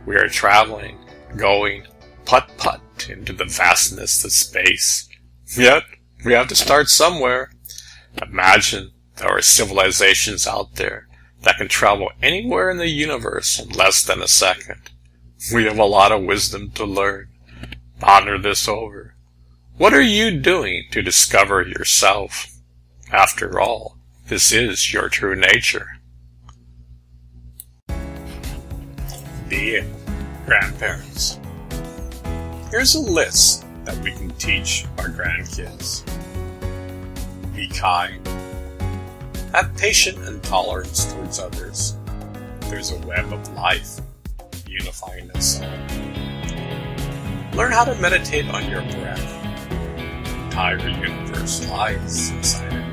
We are traveling, going putt-putt into the vastness of space. Yet, we have to start somewhere. Imagine there are civilizations out there that can travel anywhere in the universe in less than a second. We have a lot of wisdom to learn. Ponder this over. What are you doing to discover yourself? After all, this is your true nature. Being grandparents. Here's a list that we can teach our grandkids. Be kind. Have patience and tolerance towards others. There's a web of life unifying us all. Learn how to meditate on your breath. The entire universe lies inside of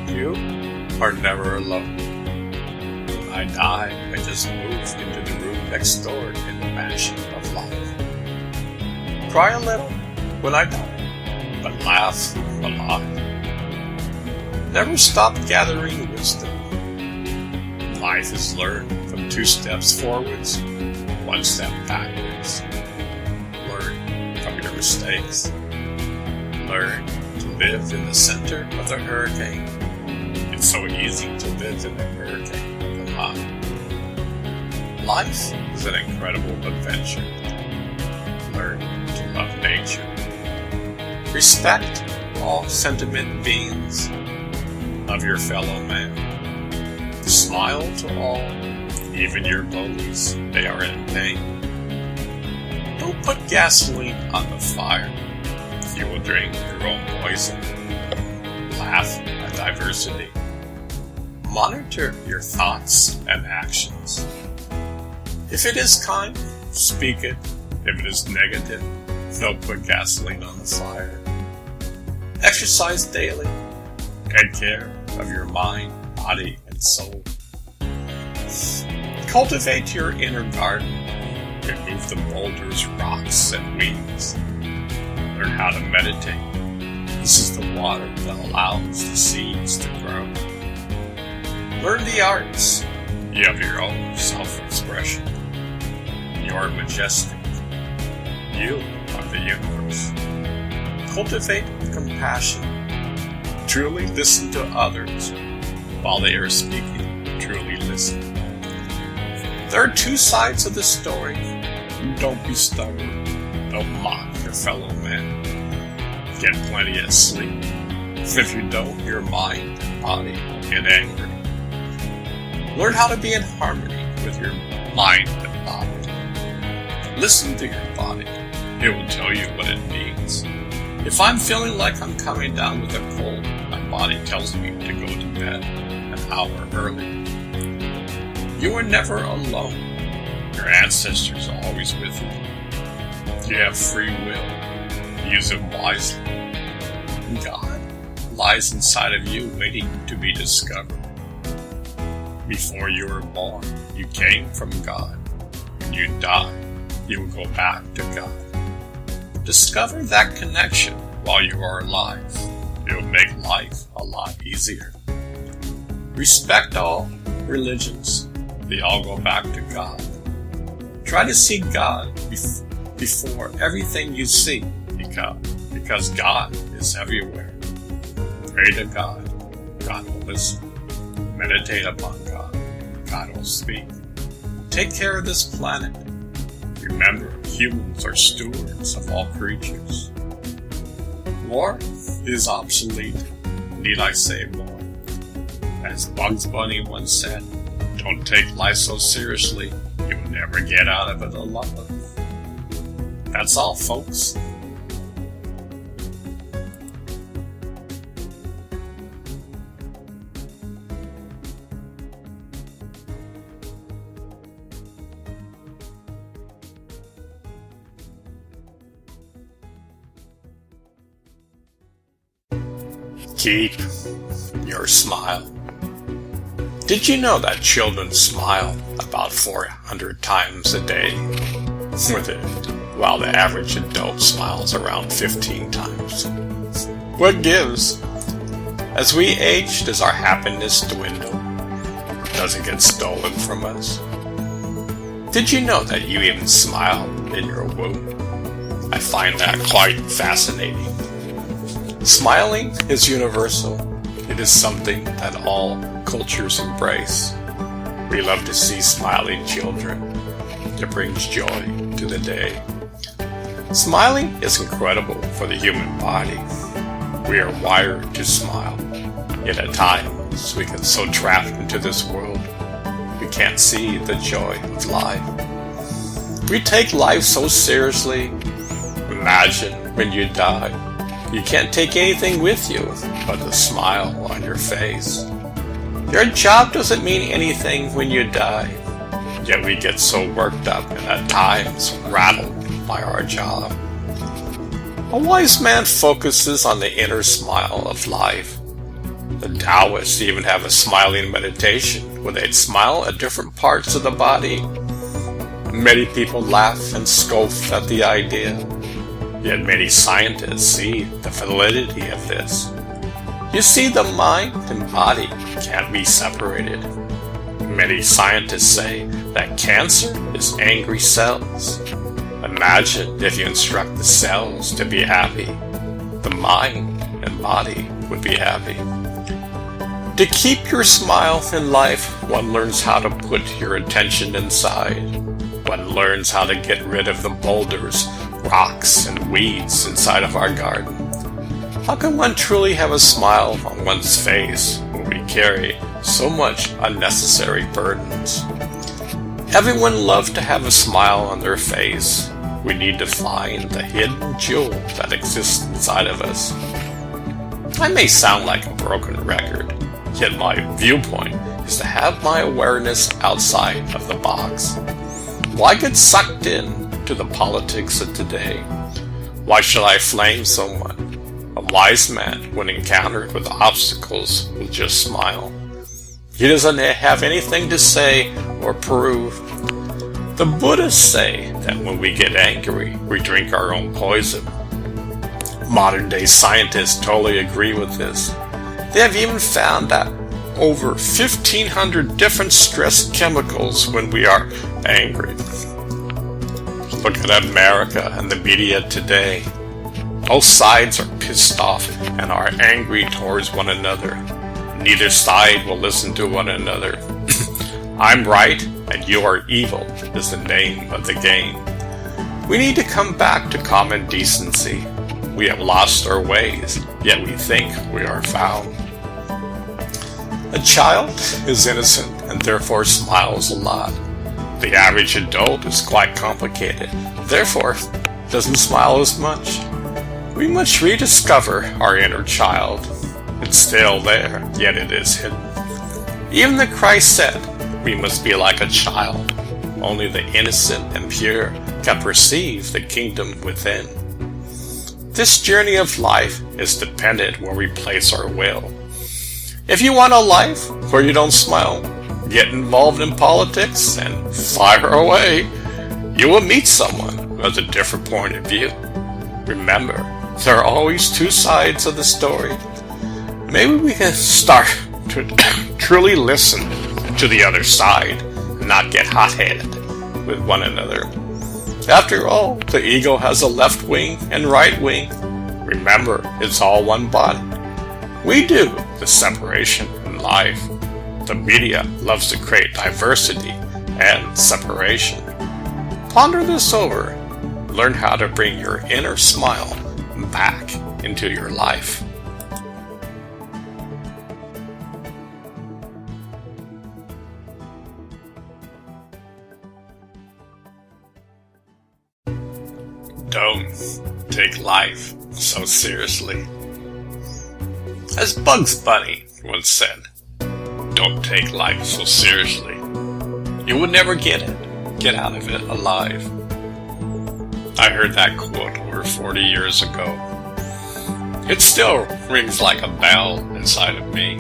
you. You are never alone. When I die, I just move into the room next door in the mansion of life. Cry a little when I die, but laugh a lot. Never stop gathering wisdom. Life is learned from 2 steps forwards, 1 step backwards. Learn from your mistakes. Learn to live in the center of the hurricane. It's so easy to live in a hurricane of the mind. Life is an incredible adventure. Learn to love nature. Respect all sentient beings. Love your fellow man. Smile to all, even your bullies, they are in pain. Don't put gasoline on the fire. You will drink your own poison. Laugh at diversity. Monitor your thoughts and actions. If it is kind, speak it. If it is negative, don't put gasoline on the fire. Exercise daily. Take care of your mind, body, and soul. Cultivate your inner garden. Remove the boulders, rocks, and weeds. Learn how to meditate. This is the water that allows the seeds to grow. Learn the arts. You have your own self-expression. You are majestic. You are the universe. Cultivate compassion. Truly listen to others. While they are speaking, truly listen. There are 2 sides of the story. Don't be stubborn. Don't mock your fellow man. Get plenty of sleep. If you don't, your mind and body will get angry. Learn how to be in harmony with your mind and body. Listen to your body. It will tell you what it needs. If I'm feeling like I'm coming down with a cold, my body tells me to go to bed an hour early. You are never alone. Your ancestors are always with you. You have free will. Use it wisely. God lies inside of you waiting to be discovered. Before you were born, you came from God. When you die, you will go back to God. Discover that connection while you are alive. It will make life a lot easier. Respect all religions. They all go back to God. Try to see God before everything you see, because God is everywhere. Pray to God. God will listen. Meditate upon God. God will speak. Take care of this planet. Remember, humans are stewards of all creatures. War is obsolete. Need I say more? As Bugs Bunny once said, don't take life so seriously, you will never get out of it alive. That's all, folks. Keep your smile. Did you know that children smile about 400 times a day, while the average adult smiles around 15 times? What gives? As we age, does our happiness dwindle? Does it get stolen from us? Did you know that you even smile in your womb? I find that quite fascinating. Smiling is universal. It is something that all cultures embrace. We love to see smiling children. It brings joy to the day. Smiling is incredible for the human body. We are wired to smile. Yet at times we get so trapped into this world, we can't see the joy of life. We take life so seriously. Imagine when you die. You can't take anything with you but the smile on your face. Your job doesn't mean anything when you die. Yet we get so worked up and at times rattled by our job. A wise man focuses on the inner smile of life. The Taoists even have a smiling meditation where they smile at different parts of the body. Many people laugh and scoff at the idea, yet many scientists see the validity of this. You see, the mind and body can't be separated. Many scientists say that cancer is angry cells. Imagine if you instruct the cells to be happy. The mind and body would be happy. To keep your smile in life, one learns how to put your attention inside. One learns how to get rid of the boulders, rocks, and weeds inside of our garden. How can one truly have a smile on one's face when we carry so much unnecessary burdens? Everyone loves to have a smile on their face. We need to find the hidden jewel that exists inside of us. I may sound like a broken record, yet my viewpoint is to have my awareness outside of the box. Why get sucked in to the politics of today? Why should I flame someone? A wise man, when encountered with obstacles, will just smile. He doesn't have anything to say or prove. The Buddhists say that when we get angry, we drink our own poison. Modern day scientists totally agree with this. They have even found that over 1,500 different stress chemicals when we are angry. Look at America and the media today. Both sides are pissed off and are angry towards one another. Neither side will listen to one another. I'm right and you are evil is the name of the game. We need to come back to common decency. We have lost our ways, yet we think we are found. A child is innocent and therefore smiles a lot. The average adult is quite complicated, therefore doesn't smile as much. We must rediscover our inner child. It's still there, yet it is hidden. Even the Christ said, we must be like a child. Only the innocent and pure can perceive the kingdom within. This journey of life is dependent where we place our will. If you want a life where you don't smile, get involved in politics and fire away. You will meet someone who has a different point of view. Remember, there are always two sides of the story. Maybe we can start to truly listen to the other side and not get hot-headed with one another. After all, the ego has a left wing and right wing. Remember, it's all one body. We do the separation in life. The media loves to create diversity and separation. Ponder this over. Learn how to bring your inner smile back into your life. Don't take life so seriously. As Bugs Bunny once said, don't take life so seriously. You would never get out of it alive. I heard that quote over 40 years ago. It still rings like a bell inside of me.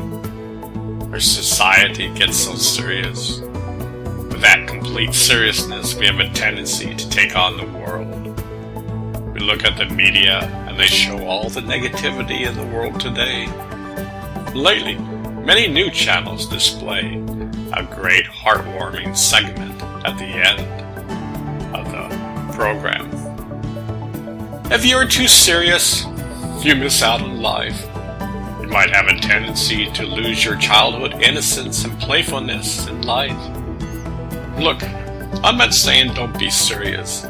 Our society gets so serious. With that complete seriousness, we have a tendency to take on the world. We look at the media and they show all the negativity in the world today. Lately, many new channels display a great heartwarming segment at the end of the program. If you are too serious, you miss out on life. You might have a tendency to lose your childhood innocence and playfulness in life. Look, I'm not saying don't be serious.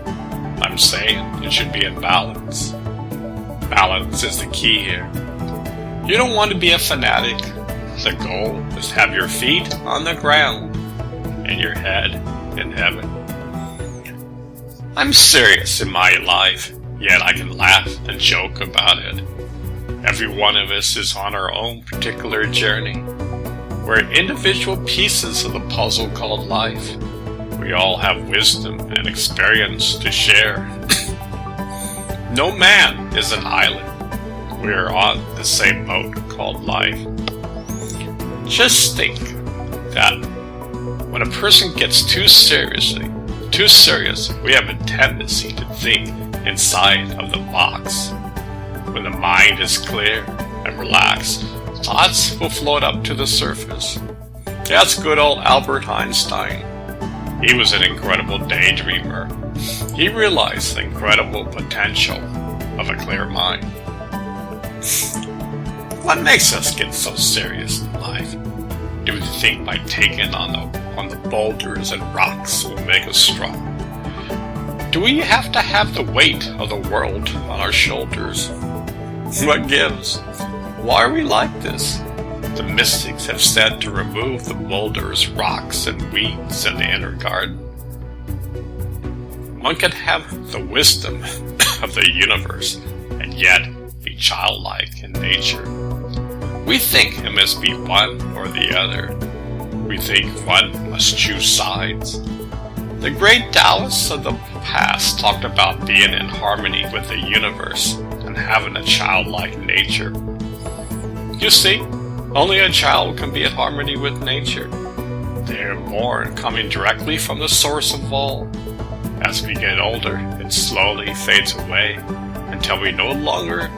I'm saying it should be in balance. Balance is the key here. You don't want to be a fanatic. The goal is to have your feet on the ground and your head in heaven. I'm serious in my life, yet I can laugh and joke about it. Every one of us is on our own particular journey. We're individual pieces of the puzzle called life. We all have wisdom and experience to share. No man is an island. We are on the same boat called life. Just think that when a person gets too serious, we have a tendency to think inside of the box. When the mind is clear and relaxed, thoughts will float up to the surface. That's good old Albert Einstein. He was an incredible daydreamer. He realized the incredible potential of a clear mind. What makes us get so serious in life? Do we think by taking on the boulders and rocks will make us strong? Do we have to have the weight of the world on our shoulders? What gives? Why are we like this? The mystics have said to remove the boulders, rocks, and weeds in the inner garden. One can have the wisdom of the universe and yet be childlike in nature. We think it must be one or the other. We think one must choose sides. The great Taoists of the past talked about being in harmony with the universe and having a childlike nature. You see, only a child can be in harmony with nature. They are born coming directly from the source of all. As we get older, it slowly fades away until we no longer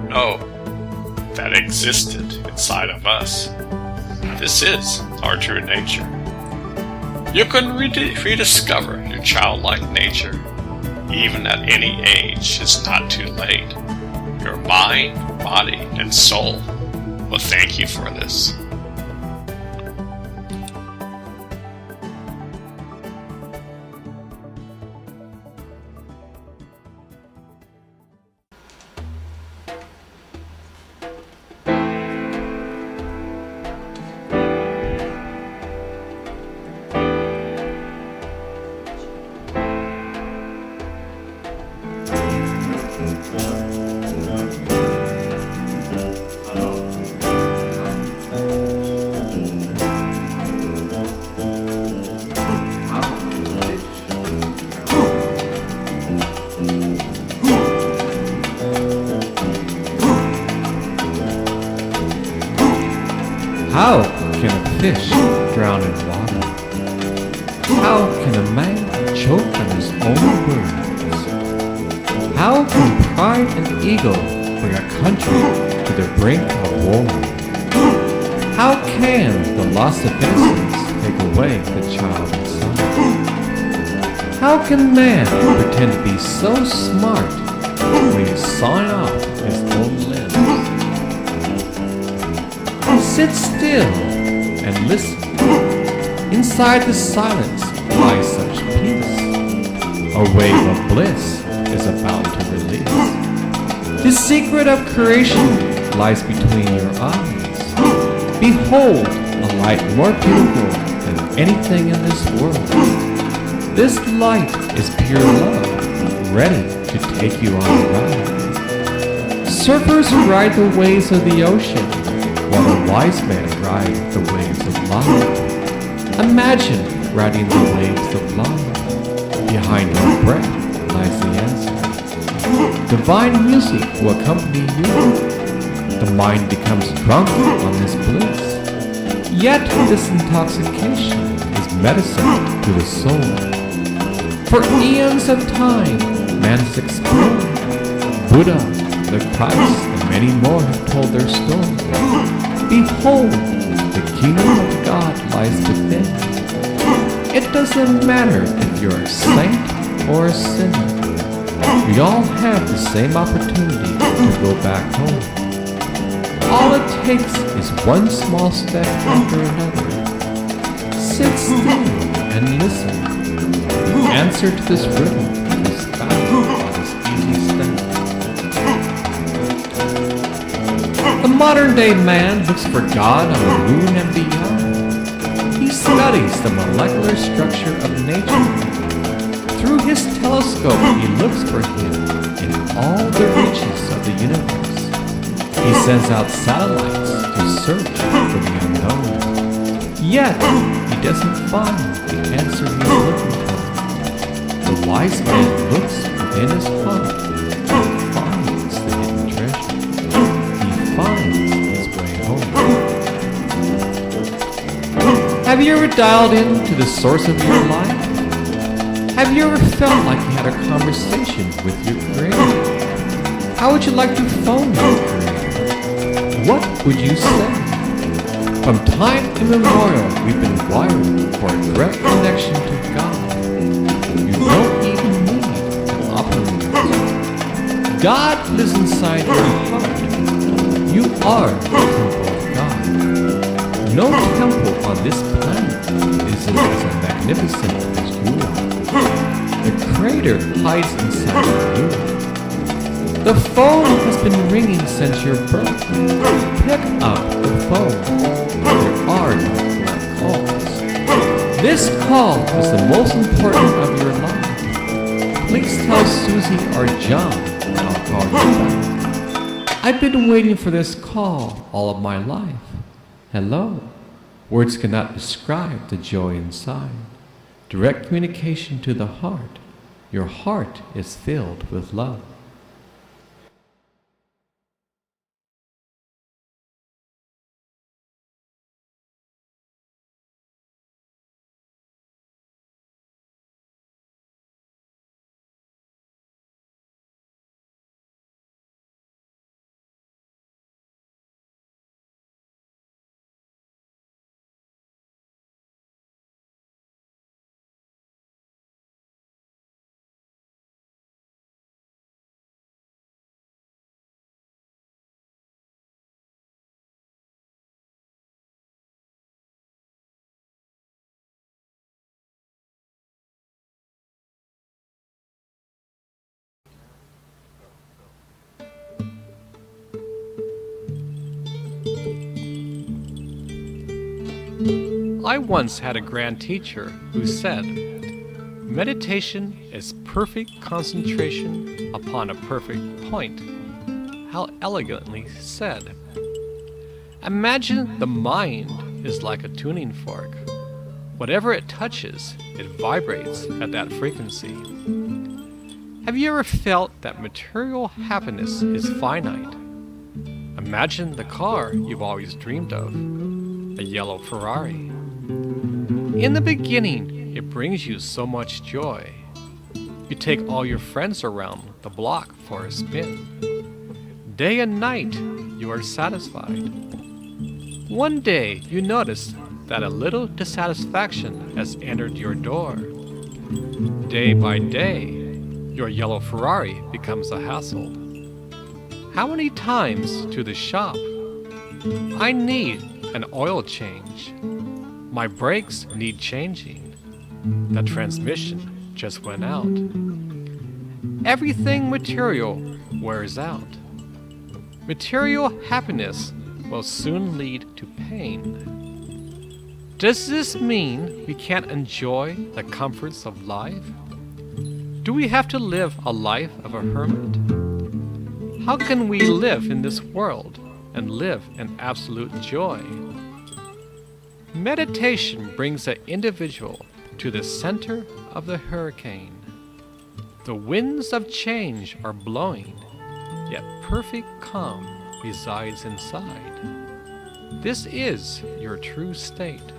know that it existed inside of us. This is our true nature. You can rediscover your childlike nature. Even at any age, it's not too late. Your mind, body, and soul will thank you for this. How can a fish drown in water? How can a man choke on his own words? How can pride and ego bring a country to the brink of war? How can the loss of innocence take away the child inside? How can man pretend to be so smart when he's sawing off his own limbs? Sit still and listen. Inside the silence lies such peace. A wave of bliss is about to release. The secret of creation lies between your eyes. Behold a light more beautiful than anything in this world. This light is pure love, ready to take you on a ride. Surfers ride the waves of the ocean, while a wise man rides the waves of love. Imagine riding the waves of love. Behind your breath lies the answer. Divine music will accompany you. The mind becomes drunk on this bliss. Yet this intoxication is medicine to the soul. For eons of time, man has explored. Buddha, the Christ, and many more have told their story. Behold, the kingdom of God lies within. It doesn't matter if you're a saint or a sinner. We all have the same opportunity to go back home. All it takes is one small step after another. Sit still and listen. The answer to this riddle is found on this easy step. The modern-day man looks for God on the moon and beyond. He studies the molecular structure of nature. Through his telescope, he looks for him in all the reaches of the universe. He sends out satellites to search for the unknown. Yet, he doesn't find the answer he's looking for. The wise man looks within his heart. Have you ever dialed in to the source of your life? Have you ever felt like you had a conversation with your Creator? How would you like to phone your Creator? What would you say? From time immemorial, we've been wired for a direct connection to God. You don't even need an operator. God lives inside your heart. You are the temple of God. No temple on this planet is as magnificent as you are. The Creator hides inside of you. The phone has been ringing since your birth. Pick up the phone. There are no blank calls. This call is the most important of your life. Please tell Susie or John and I'll call you back. I've been waiting for this call all of my life. Hello. Words cannot describe the joy inside. Direct communication to the heart. Your heart is filled with love. I once had a grand teacher who said, meditation is perfect concentration upon a perfect point. How elegantly said. Imagine the mind is like a tuning fork. Whatever it touches, it vibrates at that frequency. Have you ever felt that material happiness is finite? Imagine the car you've always dreamed of, a yellow Ferrari. In the beginning, it brings you so much joy. You take all your friends around the block for a spin. Day and night, you are satisfied. One day, you notice that a little dissatisfaction has entered your door. Day by day, your yellow Ferrari becomes a hassle. How many times to the shop? I need an oil change. My brakes need changing. The transmission just went out. Everything material wears out. Material happiness will soon lead to pain. Does this mean we can't enjoy the comforts of life? Do we have to live a life of a hermit? How can we live in this world and live in absolute joy? Meditation brings the individual to the center of the hurricane. The winds of change are blowing, yet perfect calm resides inside. This is your true state.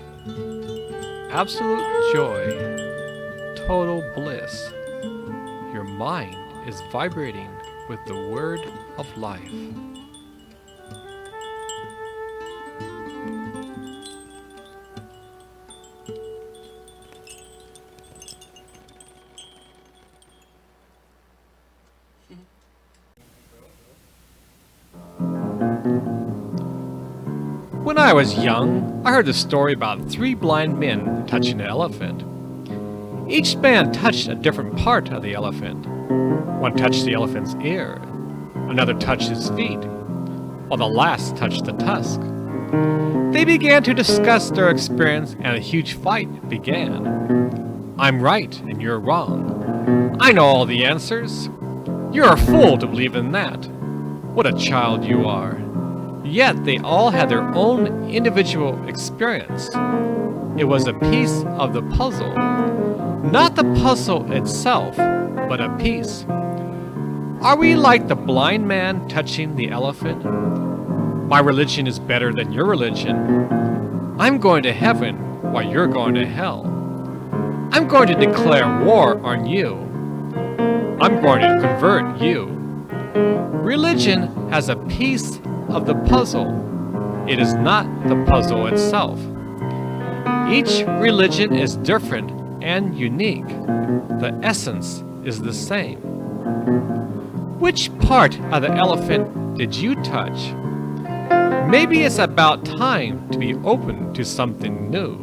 Absolute joy, total bliss. Your mind is vibrating with the word of life. When I was young, I heard the story about 3 blind men touching an elephant. Each man touched a different part of the elephant. One touched the elephant's ear, another touched his feet, while the last touched the tusk. They began to discuss their experience and a huge fight began. I'm right and you're wrong. I know all the answers. You're a fool to believe in that. What a child you are. Yet they all had their own individual experience. It was a piece of the puzzle. Not the puzzle itself, but a piece. Are we like the blind man touching the elephant? My religion is better than your religion. I'm going to heaven. why you're going to hell. I'm going to declare war on you. I'm going to convert you. Religion has a piece of the puzzle. It is not the puzzle itself. Each religion is different and unique. The essence is the same. Which part of the elephant did you touch? Maybe it's about time to be open to something new.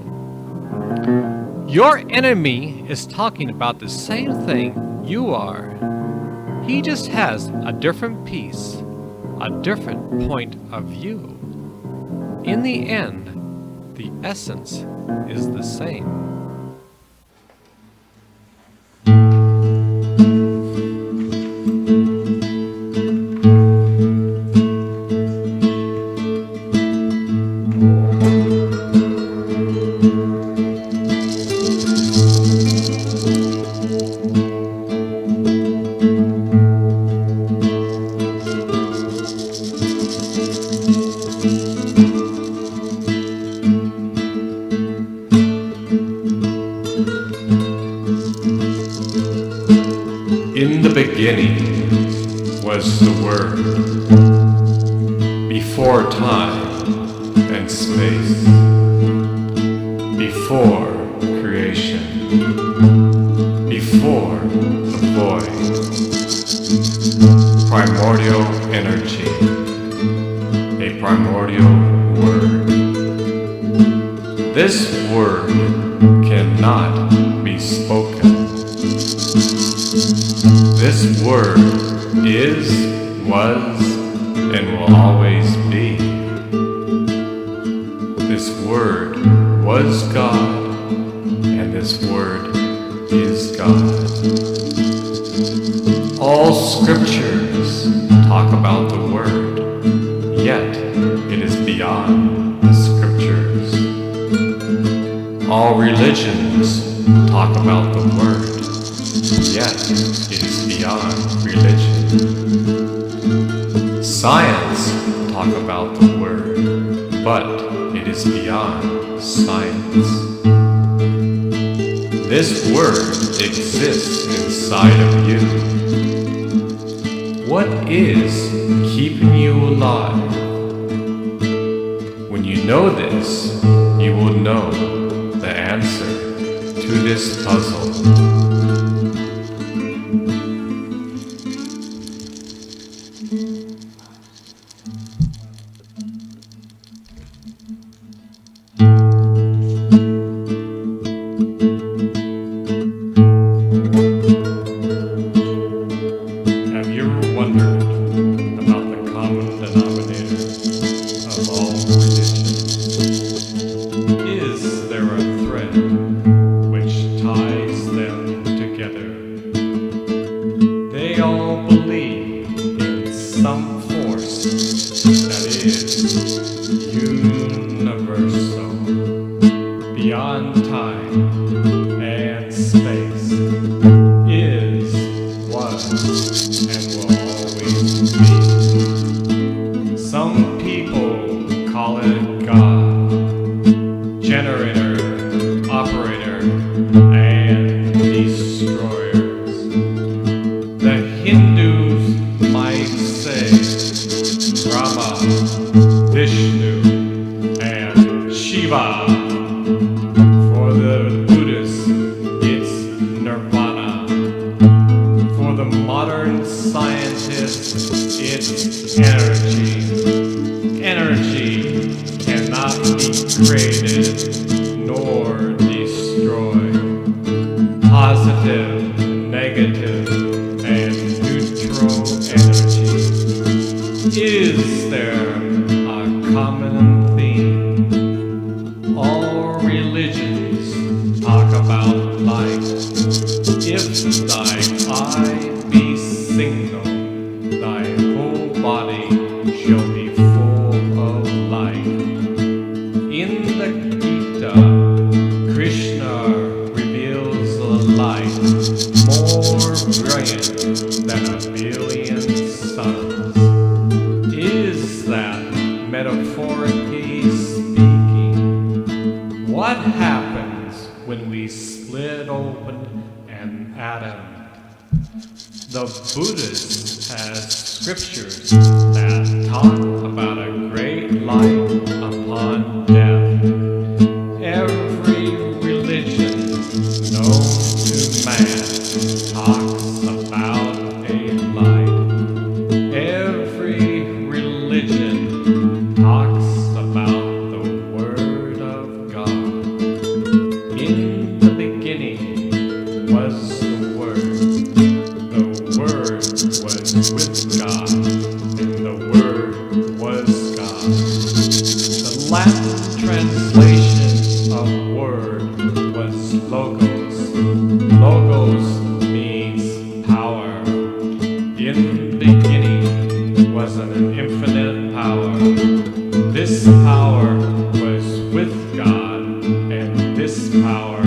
Your enemy is talking about the same thing you are. He just has a different piece, a different point of view. In the end, the essence is the same. In the beginning was the Word, before time and space, before creation, before the void, primordial energy, a primordial Word. This Word cannot be spoken. This Word is, was, and will always be. This Word was God, and this Word is God. All scriptures talk about the Word, yet it is beyond the scriptures. All religions talk about the Word, yet it is beyond religion. Science talk about the Word, but it is beyond science. This Word exists inside of you. What is keeping you alive? When you know this, you will know the answer to this puzzle. Have you ever wondered about the common denominator of all religions? Is there a thread which ties them together? They all believe in some force that is universal, beyond time and space, is, was, and will always be. Some people call it God, generator, operator, and destroyers. The Hindus might say Rama, Vishnu, and Shiva. For the Buddhists, it's Nirvana. For the modern scientist, it's energy. Energy cannot be created nor destroyed. Positive, negative, and neutral energy. Is there a common theme? All religions talk about light. If thy eye be single, thy whole body shall be full of light. In the Gita, Krishna reveals a light more brilliant than a billion suns. Is that metaphorically speaking? What happens when we split open an atom? The Buddhist has scriptures that talk about a great light upon death. Every religion known to man talks about a light. Every religion talks about the Word of God. In the beginning was the Word. The Word was with God, and the Word was God. The Latin translation of word was logos. Logos means power. In the beginning was an infinite power. This power was with God, and this power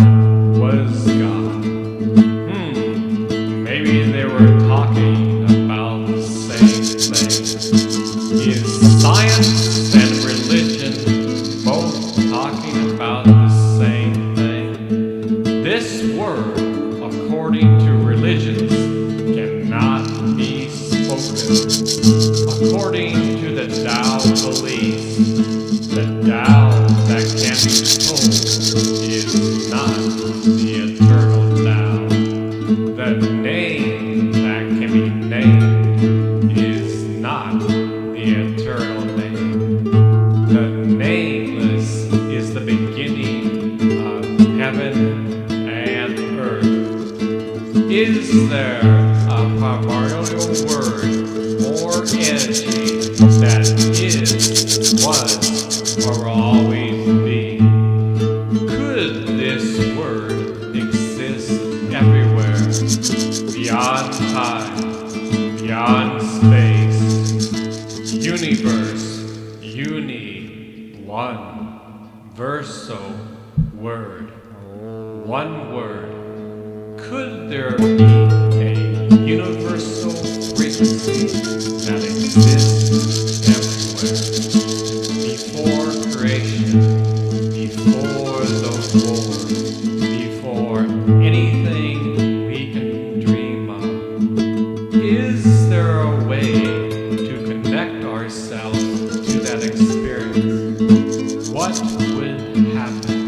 was God. Maybe they were talking about the same thing. Is science and religion both talking about the same thing? This word, according to religions, cannot be spoken. According to the Tao beliefs, the Tao that can be told is not the eternal Tao. The name that can be named is not the eternal name. The nameless is the beginning of heaven and earth. Is there a primordial word or energy that is, was, or will always be? Could this word exist everywhere, beyond time, beyond space, universe, one, verso, word, one word? Could there be a universal frequency that exists everywhere? Before creation, before the war, before anything we can dream of, is there a way to connect ourselves to that experience? What would happen?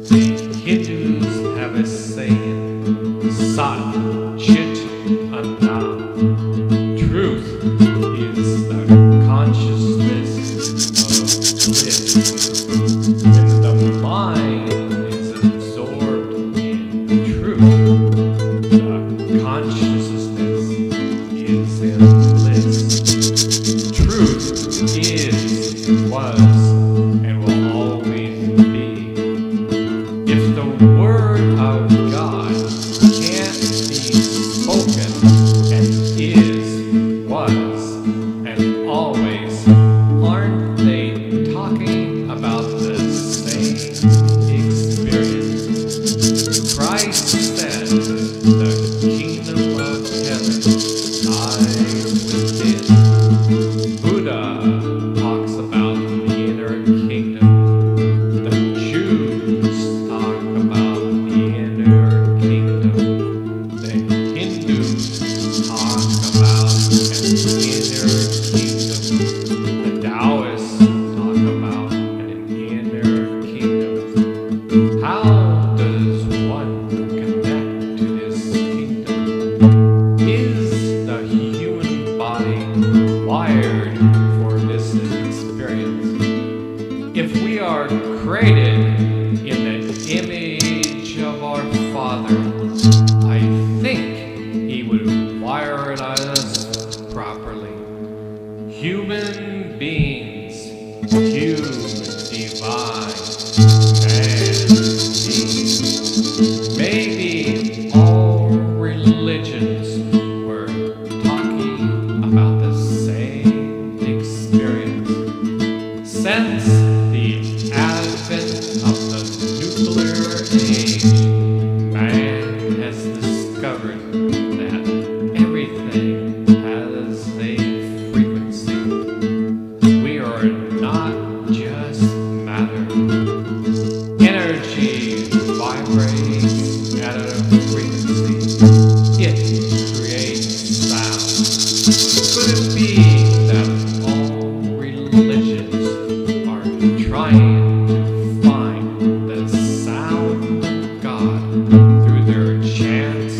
The Hindus have a saying, Sat Chit Anand. Truth is the consciousness of bliss. When the mind is absorbed in truth, the consciousness is in bliss. Truth is, was, and will always be. If the Word of God can't be spoken and is, was, and always, aren't they talking about the same experience? Christ said, the kingdom of heaven lies within. Buddha talks about the inner kingdom. The Jews talk about the inner kingdom. The Hindus talk about an inner kingdom. The Taoists talk about an inner kingdom. How does one connect to this kingdom? Is the human body wired for this experience? If we are created in the image of our Father, I think He would wire us properly. Human beings, huge, divine, man beings. Maybe all religions were talking about the same experience. Since the advent of the nuclear trying to find the sound of God through their chants,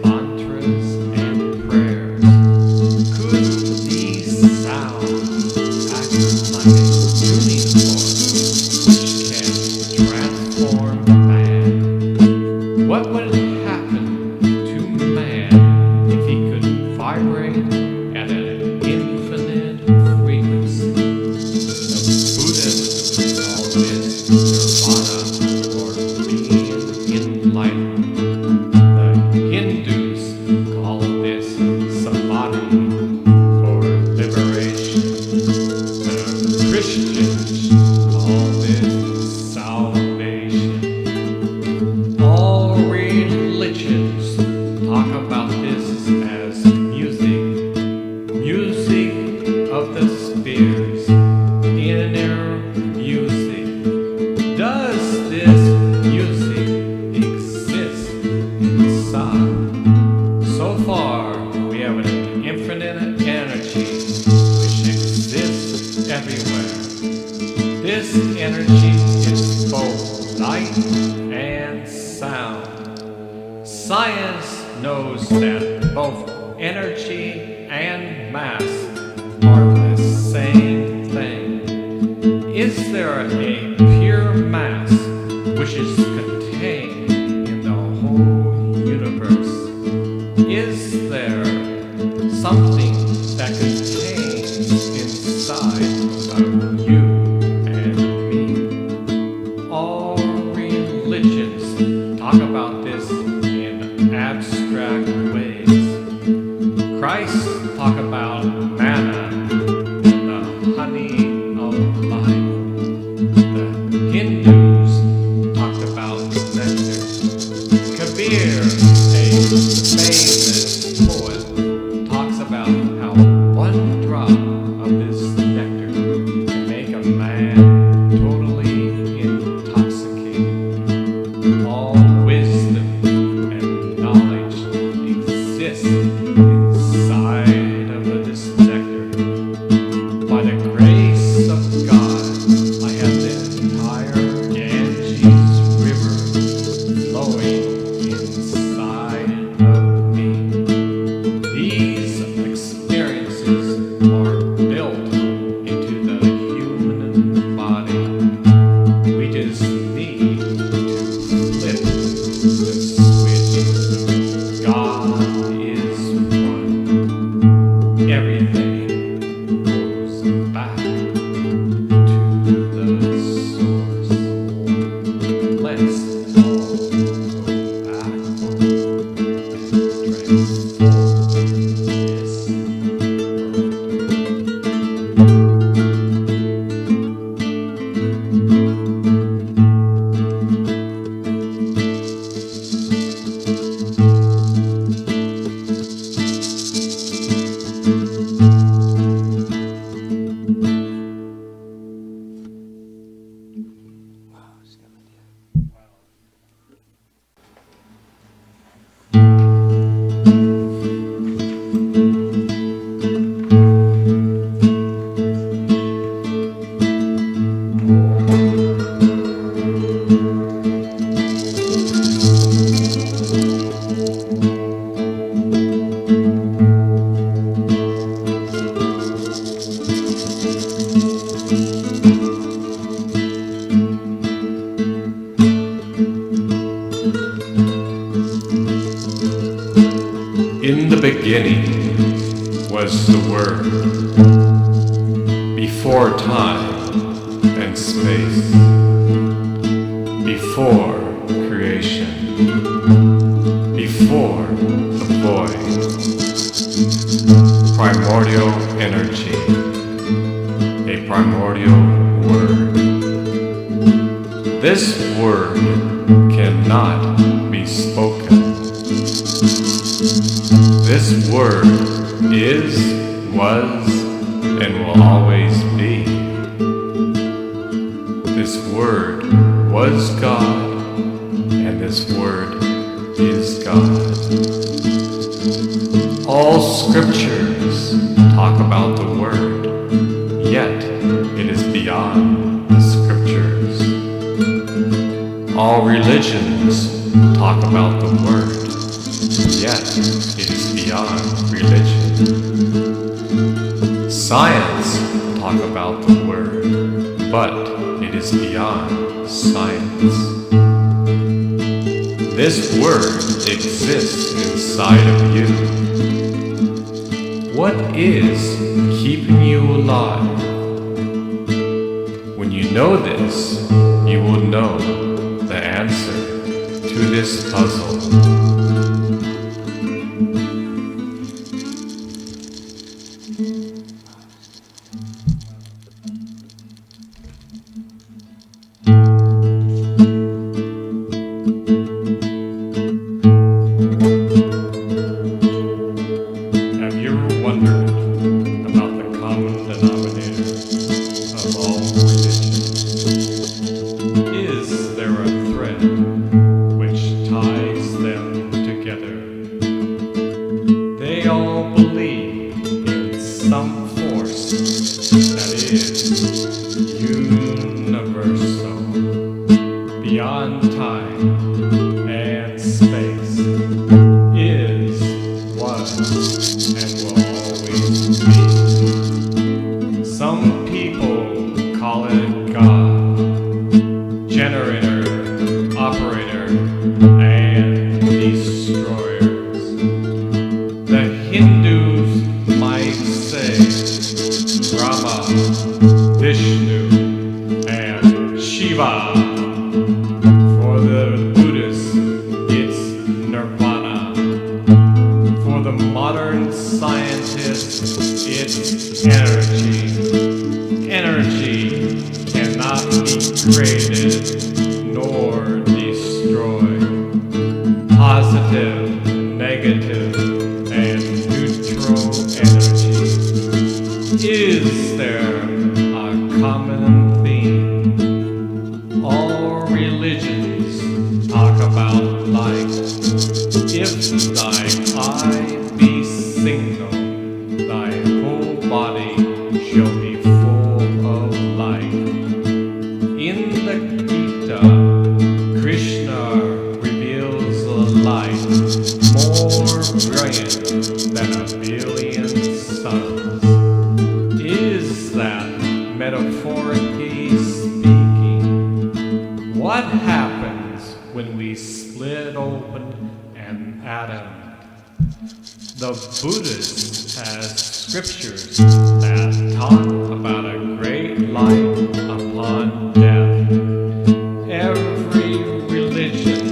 mantras, and prayers. Could these sounds act like a tuning fork which can transform man? What would happen to man if he could vibrate at an infinite frequency? The Buddhists call this nirvana, or being enlightened. The Hindus call this samadhi, or liberation. The Christians call this salvation. All religions talk about this as music, music of the spheres, inner music. Does this music exist inside? So far, we have an infinite energy which exists everywhere. This energy is both light and sound. Science knows that both energy and mass are the same thing. Is there a pure mass which is contained in the whole universe? Is there something that contains inside of you and me? All religions talk about this in abstract ways. Christ talked about manna, the honey of life. The Hindus talked about nectar. Kabir, a famous poet, talks about how one drop of this nectar can make a man totally intoxicated. All wisdom and knowledge exists inside of this nectar. By the grace of God, I have the entire Ganges River flowing inside of me. These experiences are built into the human body. We just need to flip the switch. God is one. Everything goes back to the source. Let's all go back home and transform this world. In the beginning was the Word, before time and space, before creation, before the void, primordial energy, a primordial Word. This Word cannot be spoken. This Word is, was, and will always be. This Word was God, and this Word is God. All scriptures talk about the Word, yet it is beyond the scriptures. All religions talk about the Word, yet it is beyond religion. Science talk about the Word, but it is beyond science. This Word exists inside of you. What is keeping you alive? When you know this, you will know the answer to this puzzle. Have you ever wondered about the common denominator of all religions? Is there a thread which ties them together? They all believe in some force that is universal, beyond time and space, is, was, and will always be. Some people call it God, generator, operator, and destroyers. The Hindus might say Rama, Vishnu, and Shiva. For the Buddhists, it's Nirvana. For the modern scientist, it's energy. Energy cannot be created nor destroyed. Positive, negative, and neutral energy. Is there a common theme? All religions talk about light. If thine eye be single, thy whole body shall be full of light. In the Gita, Krishna reveals a light more brilliant than a billion suns. Is that metaphorically speaking? What happens when we split open an atom? The Buddhist has scriptures that talk about a great light upon death. Every religion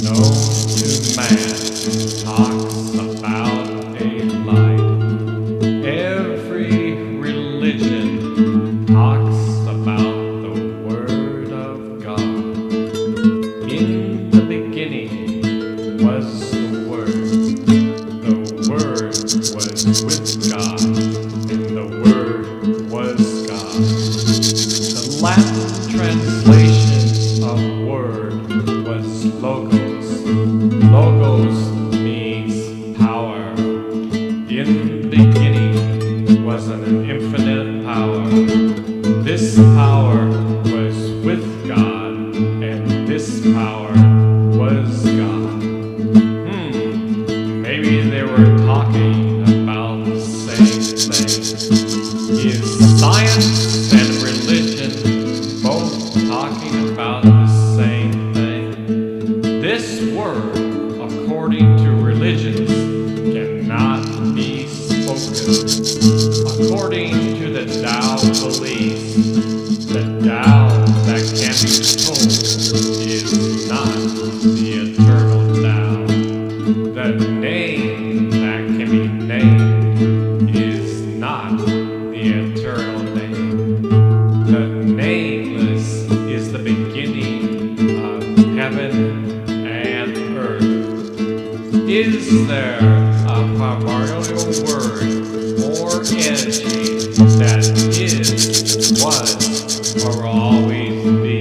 known to man talks about a light. Every religion talks about the Word of God. In the beginning was the Word. The Word was with God, and the Word was God. The Latin translation of word was logos. Logos means power. In the beginning was an infinite power. This power was with God, and this power was God. Maybe they were talking about the same thing. Is science and religion both talking about the same thing? This word, according to religions, cannot be spoken. According to the Tao beliefs, the Tao that can be told is not the eternal Tao. The name that can be named is not the eternal name. The nameless is the beginning of heaven and earth. Is there a primordial word or energy that is, was, or will always be?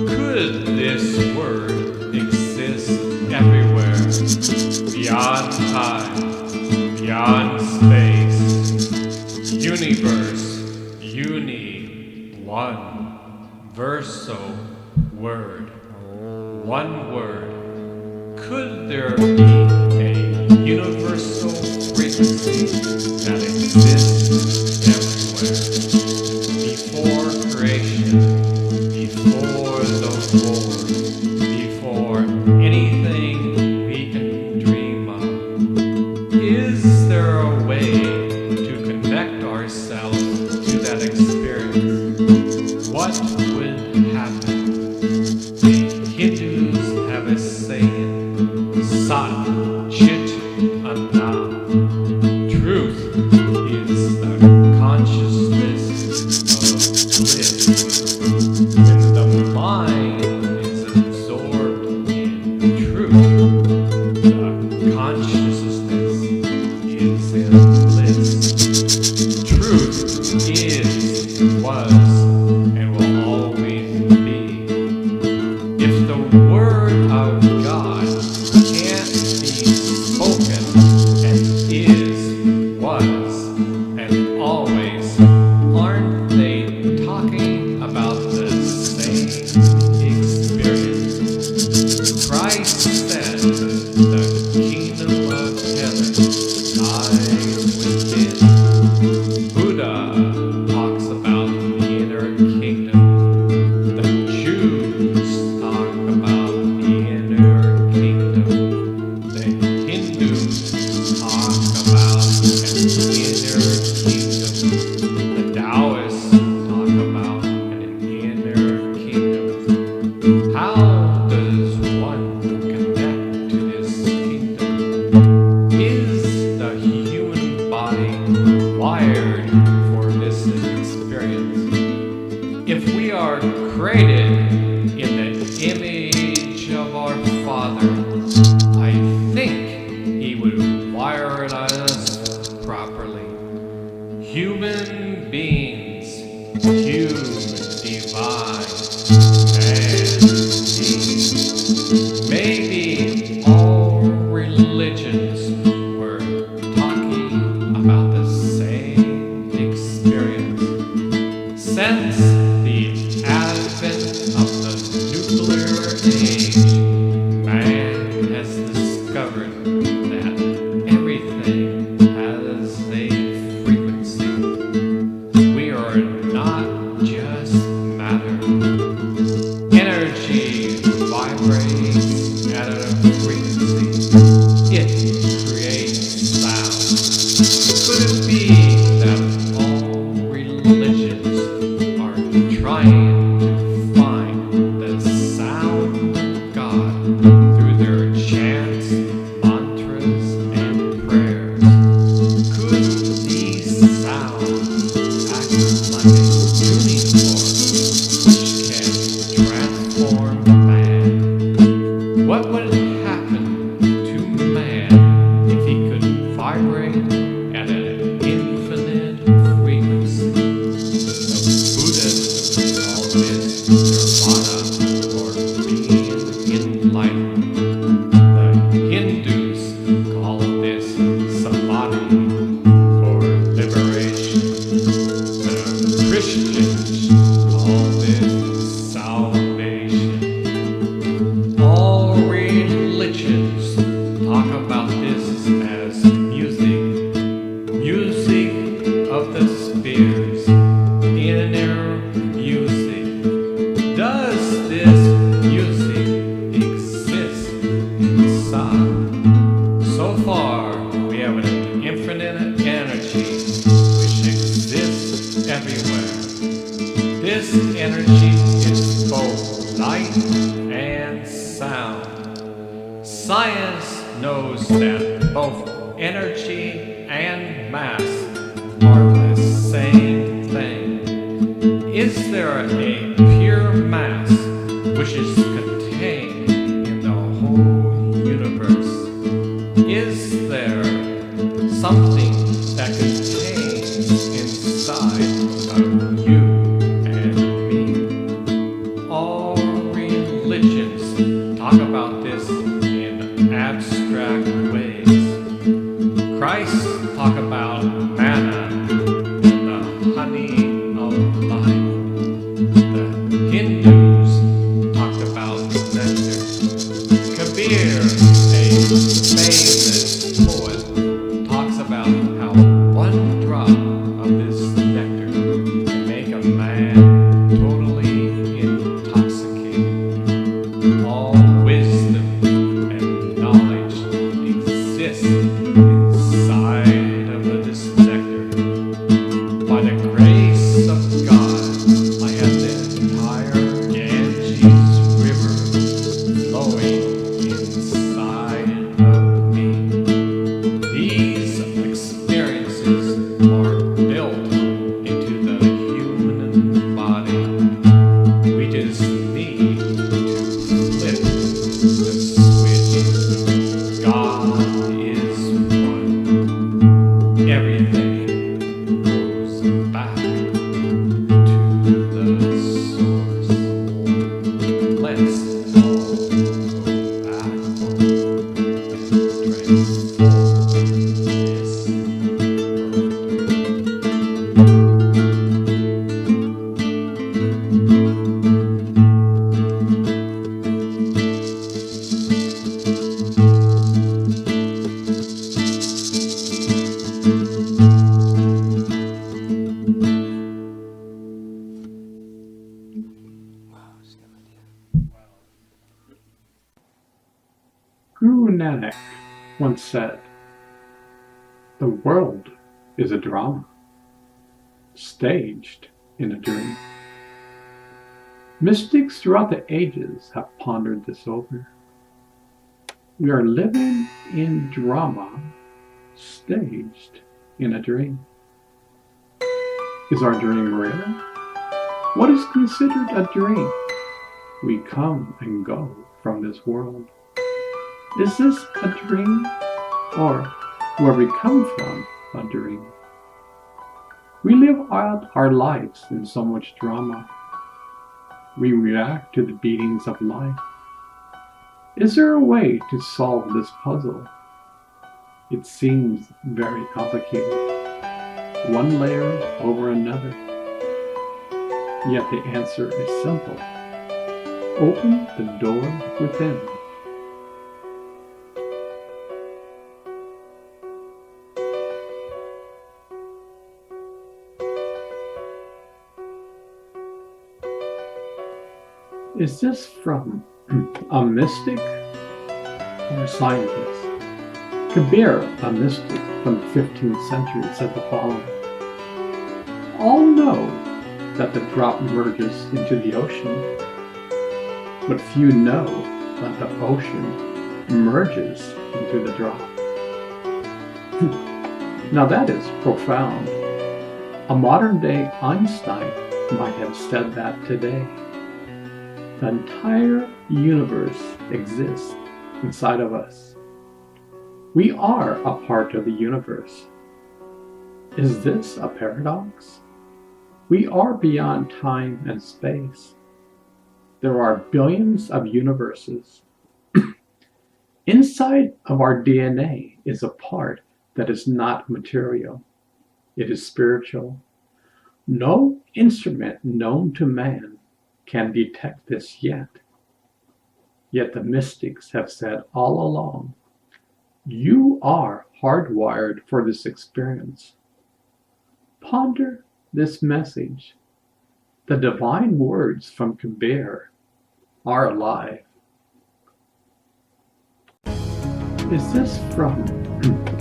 Could this word exist everywhere, beyond time, beyond space, universe, uni, one, verso, word. One word. Could there be a universal frequency that exists everywhere? Before creation, before the war, before anything we can dream of, is there a way to connect ourselves to that experience? What would happen? The Hindus have a saying, Sat Chit Anand. Truth is the consciousness of bliss. When the mind is absorbed in truth, the consciousness is in bliss. Truth is, was, and will always be. If the Word of God can't be spoken and is, was, and always, aren't they talking about the same experience? Christ said the kingdom of heaven lies within. Buddha talks about the inner kingdom. The Jews talk about the inner kingdom. The Hindus talk about an inner kingdom. The Taoists talk about an inner kingdom. How does one connect to this kingdom? Is the human body wired for this experience? If we are created in the image of our Father, I think He would wire us properly. Human beings, human, divine, man, beings. Maybe all religions were talking about the same experience. Since the advent of the nuclear age, man has discovered that everything has a frequency. We are not just matter. Energy vibrates at a frequency. It creates sound. Could it be that all religions are trying to find the sound of God through their chants, mantras, and prayers? Could these sounds act like a tuning fork which can transform man? What would happen to man if he could vibrate at an infinite frequency? The Buddhists call this nirvana, or being enlightened. The Hindus call this samadhi, or liberation. The Christians call this salvation. All religions talk about this as music, music of the spheres, inner music. Does this music exist inside? So far, we have an infinite energy which exists everywhere. This energy is both light and sound. Science knows that both energy and mass are the same thing. Is there a pure mass which is contained in the whole universe? Is there something that contains inside of you and me? All religions talk about this in abstract ways. Christ talk about manna and the honey of life. The Hindus talk Guru Nanak once said, "The world is a drama, staged in a dream." Mystics throughout the ages have pondered this over. We are living in drama, staged in a dream. Is our dream real? What is considered a dream? We come and go from this world. Is this a dream, or where we come from a dream? We live out our lives in so much drama. We react to the beatings of life. Is there a way to solve this puzzle? It seems very complicated, one layer over another. Yet the answer is simple. Open the door within. Is this from a mystic or a scientist? Kabir, a mystic from the 15th century, said the following: "All know that the drop merges into the ocean, but few know that the ocean merges into the drop." Now that is profound. A modern-day Einstein might have said that today. The entire universe exists inside of us. We are a part of the universe. Is this a paradox? We are beyond time and space. There are billions of universes. Inside of our DNA is a part that is not material. It is spiritual. No instrument known to man can detect this yet. Yet the mystics have said all along, you are hardwired for this experience. Ponder this message. The divine words from Kabir are alive. Is this from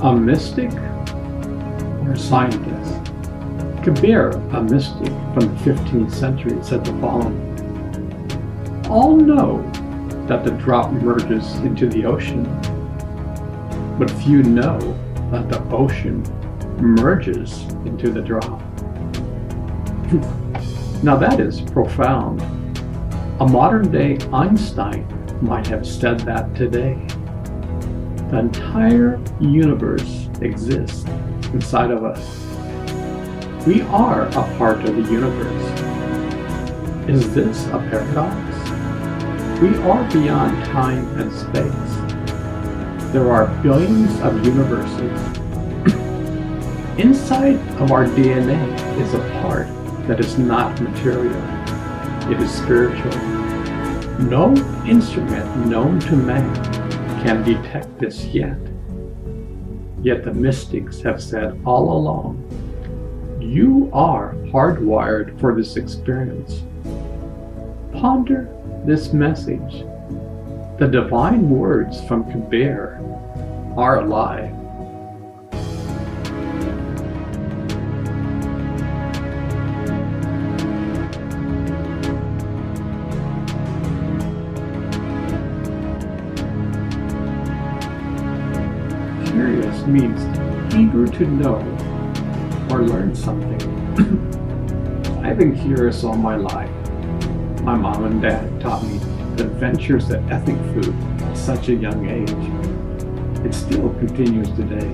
a mystic or a scientist? Kabir, a mystic from the 15th century, said the following: "All know that the drop merges into the ocean, but few know that the ocean merges into the drop." Now that is profound. A modern-day Einstein might have said that today. The entire universe exists inside of us. We are a part of the universe. Is this a paradox? We are beyond time and space. There are billions of universes. Inside of our DNA is a part that is not material. It is spiritual. No instrument known to man can detect this yet. Yet the mystics have said all along, you are hardwired for this experience. Ponder this message. The divine words from Kabir are alive. Curious means eager to know or learn something. I've been curious all my life. My mom and dad taught me the adventures that ethnic food at such a young age. It still continues today.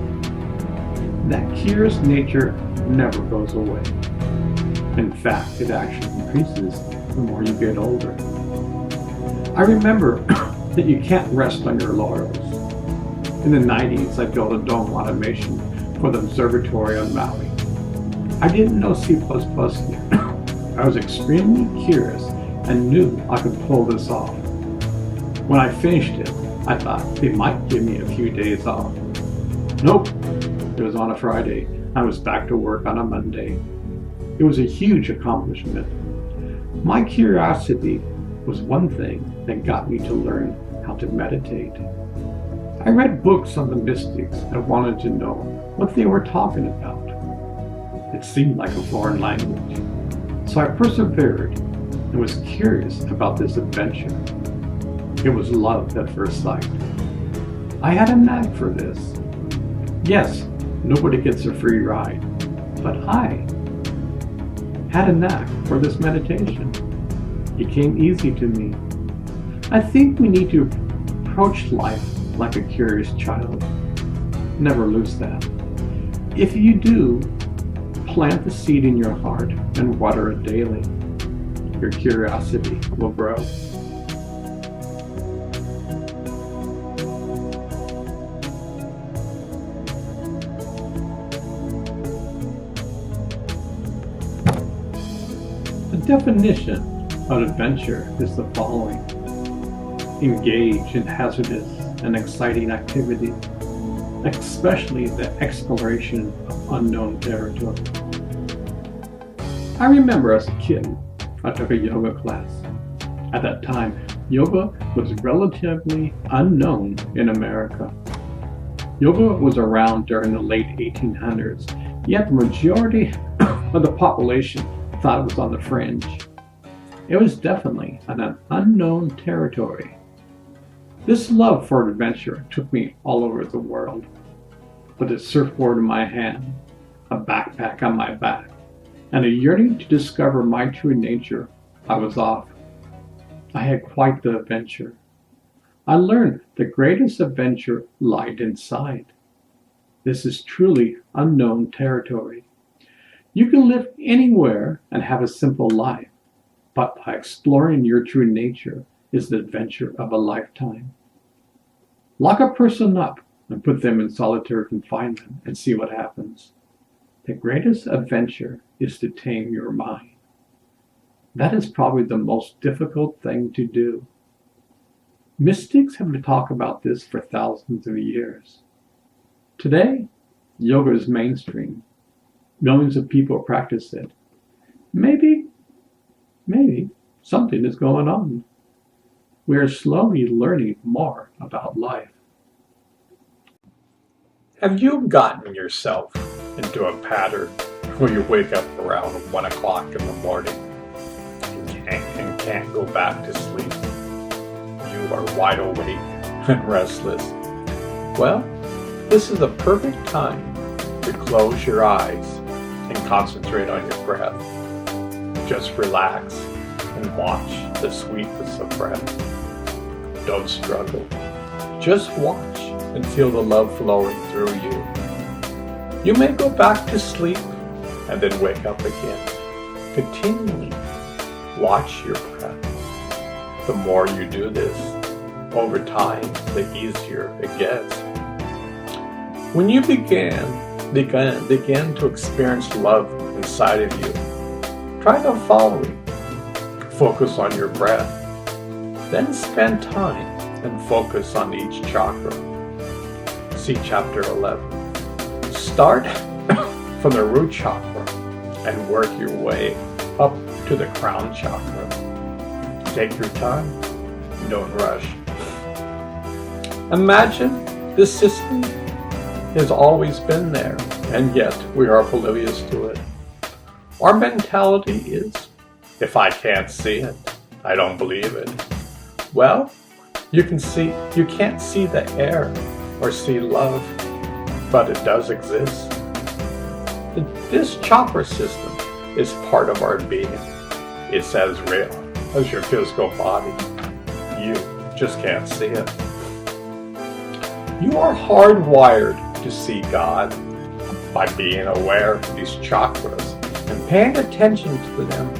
That curious nature never goes away. In fact, it actually increases the more you get older. I remember that you can't rest on your laurels. In the 90s, I built a dome automation for the observatory on Maui. I didn't know C++ yet. I was extremely curious and knew I could pull this off. When I finished it, I thought they might give me a few days off. Nope, it was on a Friday. I was back to work on a Monday. It was a huge accomplishment. My curiosity was one thing that got me to learn how to meditate. I read books on the mystics and wanted to know what they were talking about. It seemed like a foreign language, so I persevered and was curious about this adventure. It was love at first sight. I had a knack for this. Yes, nobody gets a free ride, but I had a knack for this meditation. It came easy to me. I think we need to approach life like a curious child. Never lose that. If you do, plant the seed in your heart and water it daily. Your curiosity will grow. The definition of adventure is the following: engage in hazardous and exciting activity, especially the exploration of unknown territory. I remember as a kid, I took a yoga class. At that time, yoga was relatively unknown in America. Yoga was around during the late 1800s, yet the majority of the population thought it was on the fringe. It was definitely an unknown territory. This love for adventure took me all over the world. With a surfboard in my hand, a backpack on my back, and a yearning to discover my true nature, I was off. I had quite the adventure. I learned the greatest adventure lied inside. This is truly unknown territory. You can live anywhere and have a simple life, but by exploring your true nature is the adventure of a lifetime. Lock a person up and put them in solitary confinement and see what happens. The greatest adventure is to tame your mind. That is probably the most difficult thing to do. Mystics have been talking about this for thousands of years. Today, yoga is mainstream. Millions of people practice it. Maybe something is going on. We are slowly learning more about life. Have you gotten yourself into a pattern where you wake up around 1 o'clock in the morning and can't go back to sleep? You are wide awake and restless. Well, this is a perfect time to close your eyes and concentrate on your breath. Just relax and watch the sweetness of breath. Don't struggle. Just watch and feel the love flowing through you. You may go back to sleep and then wake up again. Continually watch your breath. The more you do this, over time, the easier it gets. When you begin to experience love inside of you, try the following. Focus on your breath. Then spend time and focus on each chakra. See chapter 11. Start from the root chakra and work your way up to the crown chakra. Take your time. Don't rush. Imagine this system has always been there, and yet we are oblivious to it. Our mentality is, if I can't see it, I don't believe it. Well, you can't see the air or see love, but it does exist. This chakra system is part of our being. It's as real as your physical body. You just can't see it. You are hardwired to see God by being aware of these chakras and paying attention to them.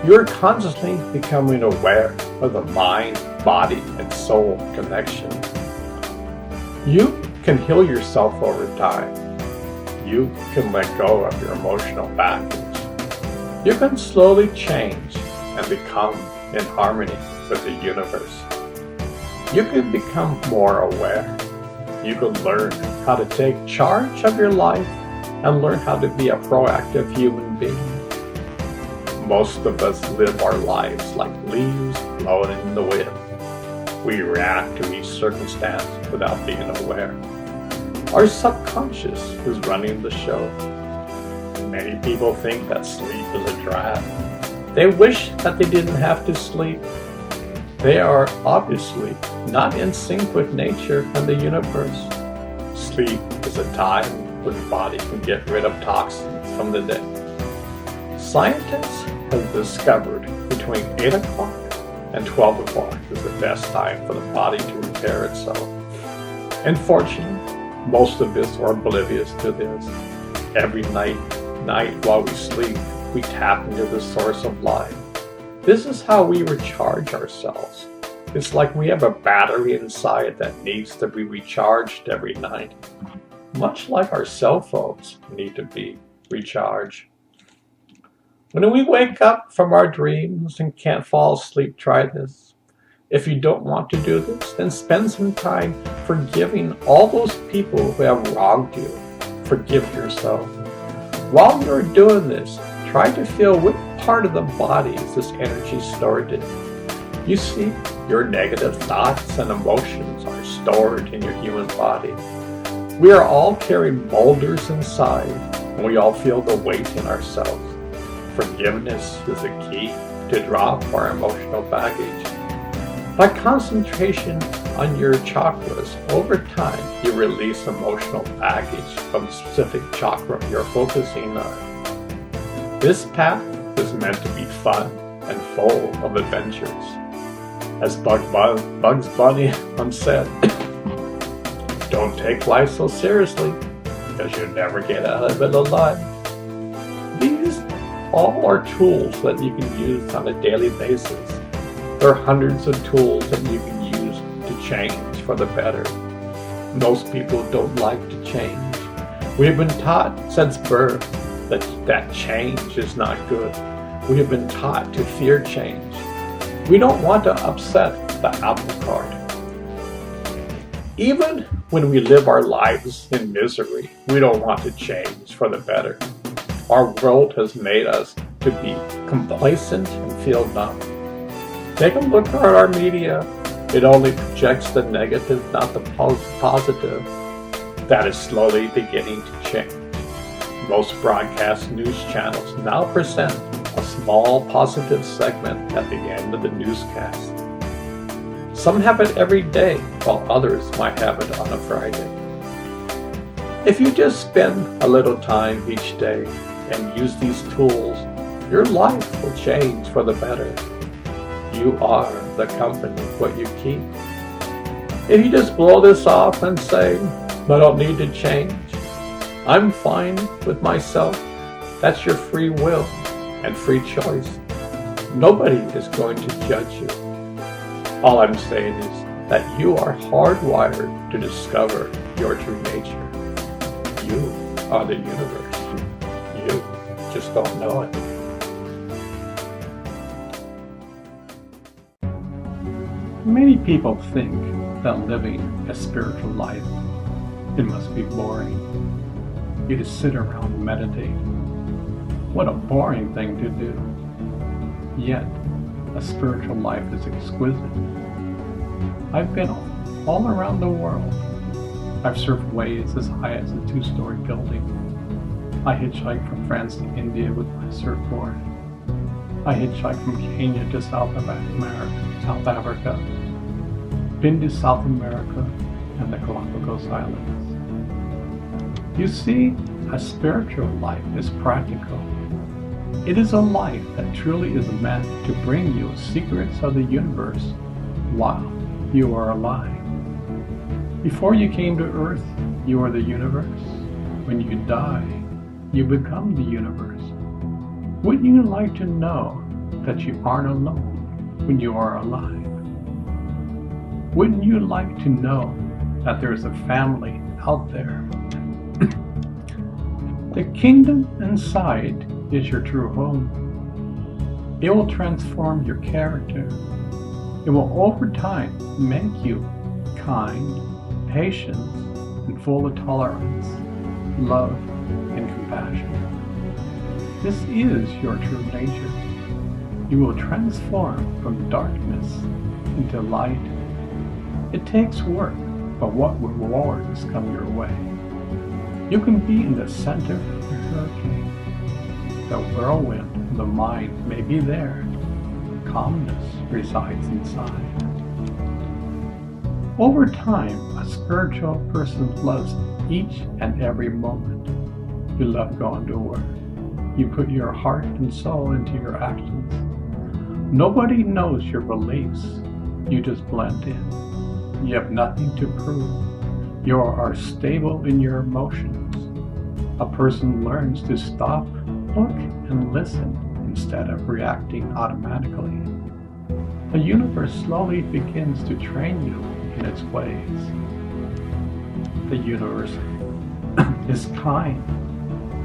You're constantly becoming aware of the mind, body, and soul connection. You can heal yourself over time. You can let go of your emotional baggage. You can slowly change and become in harmony with the universe. You can become more aware. You can learn how to take charge of your life and learn how to be a proactive human being. Most of us live our lives like leaves blowing in the wind. We react to each circumstance without being aware. Our subconscious is running the show. Many people think that sleep is a drag. They wish that they didn't have to sleep. They are obviously not in sync with nature and the universe. Sleep is a time when the body can get rid of toxins from the day. Scientists have discovered between 8 o'clock and 12 o'clock is the best time for the body to repair itself. Unfortunately, most of us are oblivious to this. Every night while we sleep, we tap into the source of life. This is how we recharge ourselves. It's like we have a battery inside that needs to be recharged every night, much like our cell phones need to be recharged. When we wake up from our dreams and can't fall asleep, try this. If you don't want to do this, then spend some time forgiving all those people who have wronged you. Forgive yourself. While you're doing this, try to feel what part of the body is this energy stored in. You see, your negative thoughts and emotions are stored in your human body. We are all carrying boulders inside, and we all feel the weight in ourselves. Forgiveness is the key to drop our emotional baggage. By concentration on your chakras, over time you release emotional baggage from the specific chakra you're focusing on. This path is meant to be fun and full of adventures. As Bugs Bunny once said, don't take life so seriously, because you'll never get out of it alive. These all are tools that you can use on a daily basis. There are hundreds of tools that you can use to change for the better. Most people don't like to change. We have been taught since birth that change is not good. We have been taught to fear change. We don't want to upset the apple cart. Even when we live our lives in misery, we don't want to change for the better. Our world has made us to be complacent and feel numb. Take a look at our media. It only projects the negative, not the positive. That is slowly beginning to change. Most broadcast news channels now present a small positive segment at the end of the newscast. Some have it every day, while others might have it on a Friday. If you just spend a little time each day and use these tools, your life will change for the better. You are the company what you keep. If you just blow this off and say, I don't need to change, I'm fine with myself, that's your free will and free choice. Nobody is going to judge you. All I'm saying is that you are hardwired to discover your true nature. You are the universe. You just don't know it. Many people think that living a spiritual life, it must be boring. You just sit around and meditate. What a boring thing to do. Yet, a spiritual life is exquisite. I've been all around the world. I've surfed waves as high as a 2-story building. I hitchhiked from France to India with my surfboard. I hitchhiked from Kenya to South Africa. Been to South America and the Galapagos Islands. You see, a spiritual life is practical. It is a life that truly is meant to bring you secrets of the universe while you are alive. Before you came to Earth, you are the universe. When you die, you become the universe. Wouldn't you like to know that you aren't alone when you are alive? Wouldn't you like to know that there is a family out there? The kingdom inside is your true home. It will transform your character. It will over time make you kind, patient, and full of tolerance, love, and compassion. This is your true nature. You will transform from darkness into light It takes work, but what rewards come your way? You can be in the center of the hurricane. The whirlwind of the mind may be there. Calmness resides inside. Over time, a spiritual person loves each and every moment. You love going to work. You put your heart and soul into your actions. Nobody knows your beliefs. You just blend in. You have nothing to prove. You are stable in your emotions. A person learns to stop, look, and listen instead of reacting automatically. The universe slowly begins to train you in its ways. The universe is kind.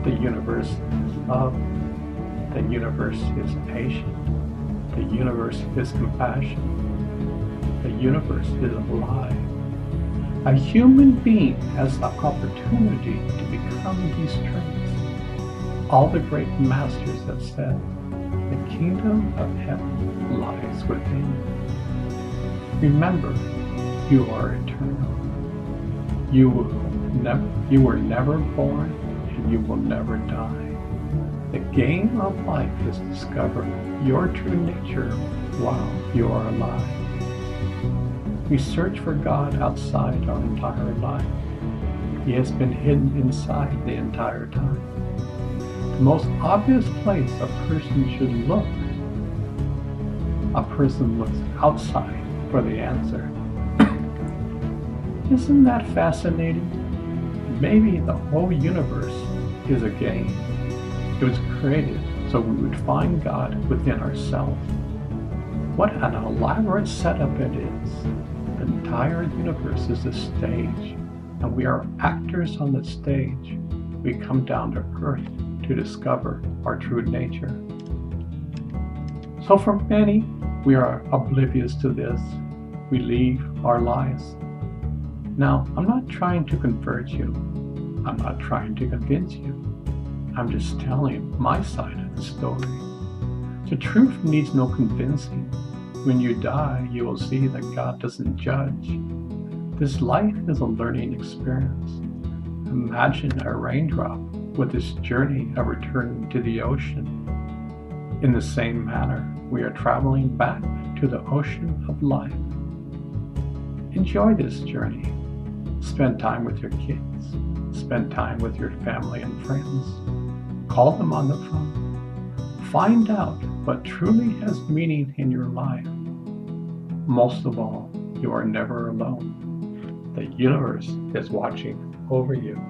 The universe is love. The universe is patient. The universe is compassion. The universe is alive. A human being has the opportunity to become these traits. All the great masters have said, the kingdom of heaven lies within you. Remember, you are eternal. You were never born, and you will never die. The game of life is discovering your true nature while you are alive. We search for God outside our entire life. He has been hidden inside the entire time. The most obvious place a person should look. A person looks outside for the answer. Isn't that fascinating? Maybe the whole universe is a game. It was created so we would find God within ourselves. What an elaborate setup it is. The entire universe is a stage, and we are actors on the stage. We come down to earth to discover our true nature. So for many, we are oblivious to this. We leave our lives. Now, I'm not trying to convert you. I'm not trying to convince you. I'm just telling my side of the story. The truth needs no convincing. When you die, you will see that God doesn't judge. This life is a learning experience. Imagine a raindrop with this journey of returning to the ocean. In the same manner, we are traveling back to the ocean of life. Enjoy this journey. Spend time with your kids. Spend time with your family and friends. Call them on the phone. Find out what truly has meaning in your life. Most of all, you are never alone. The universe is watching over you.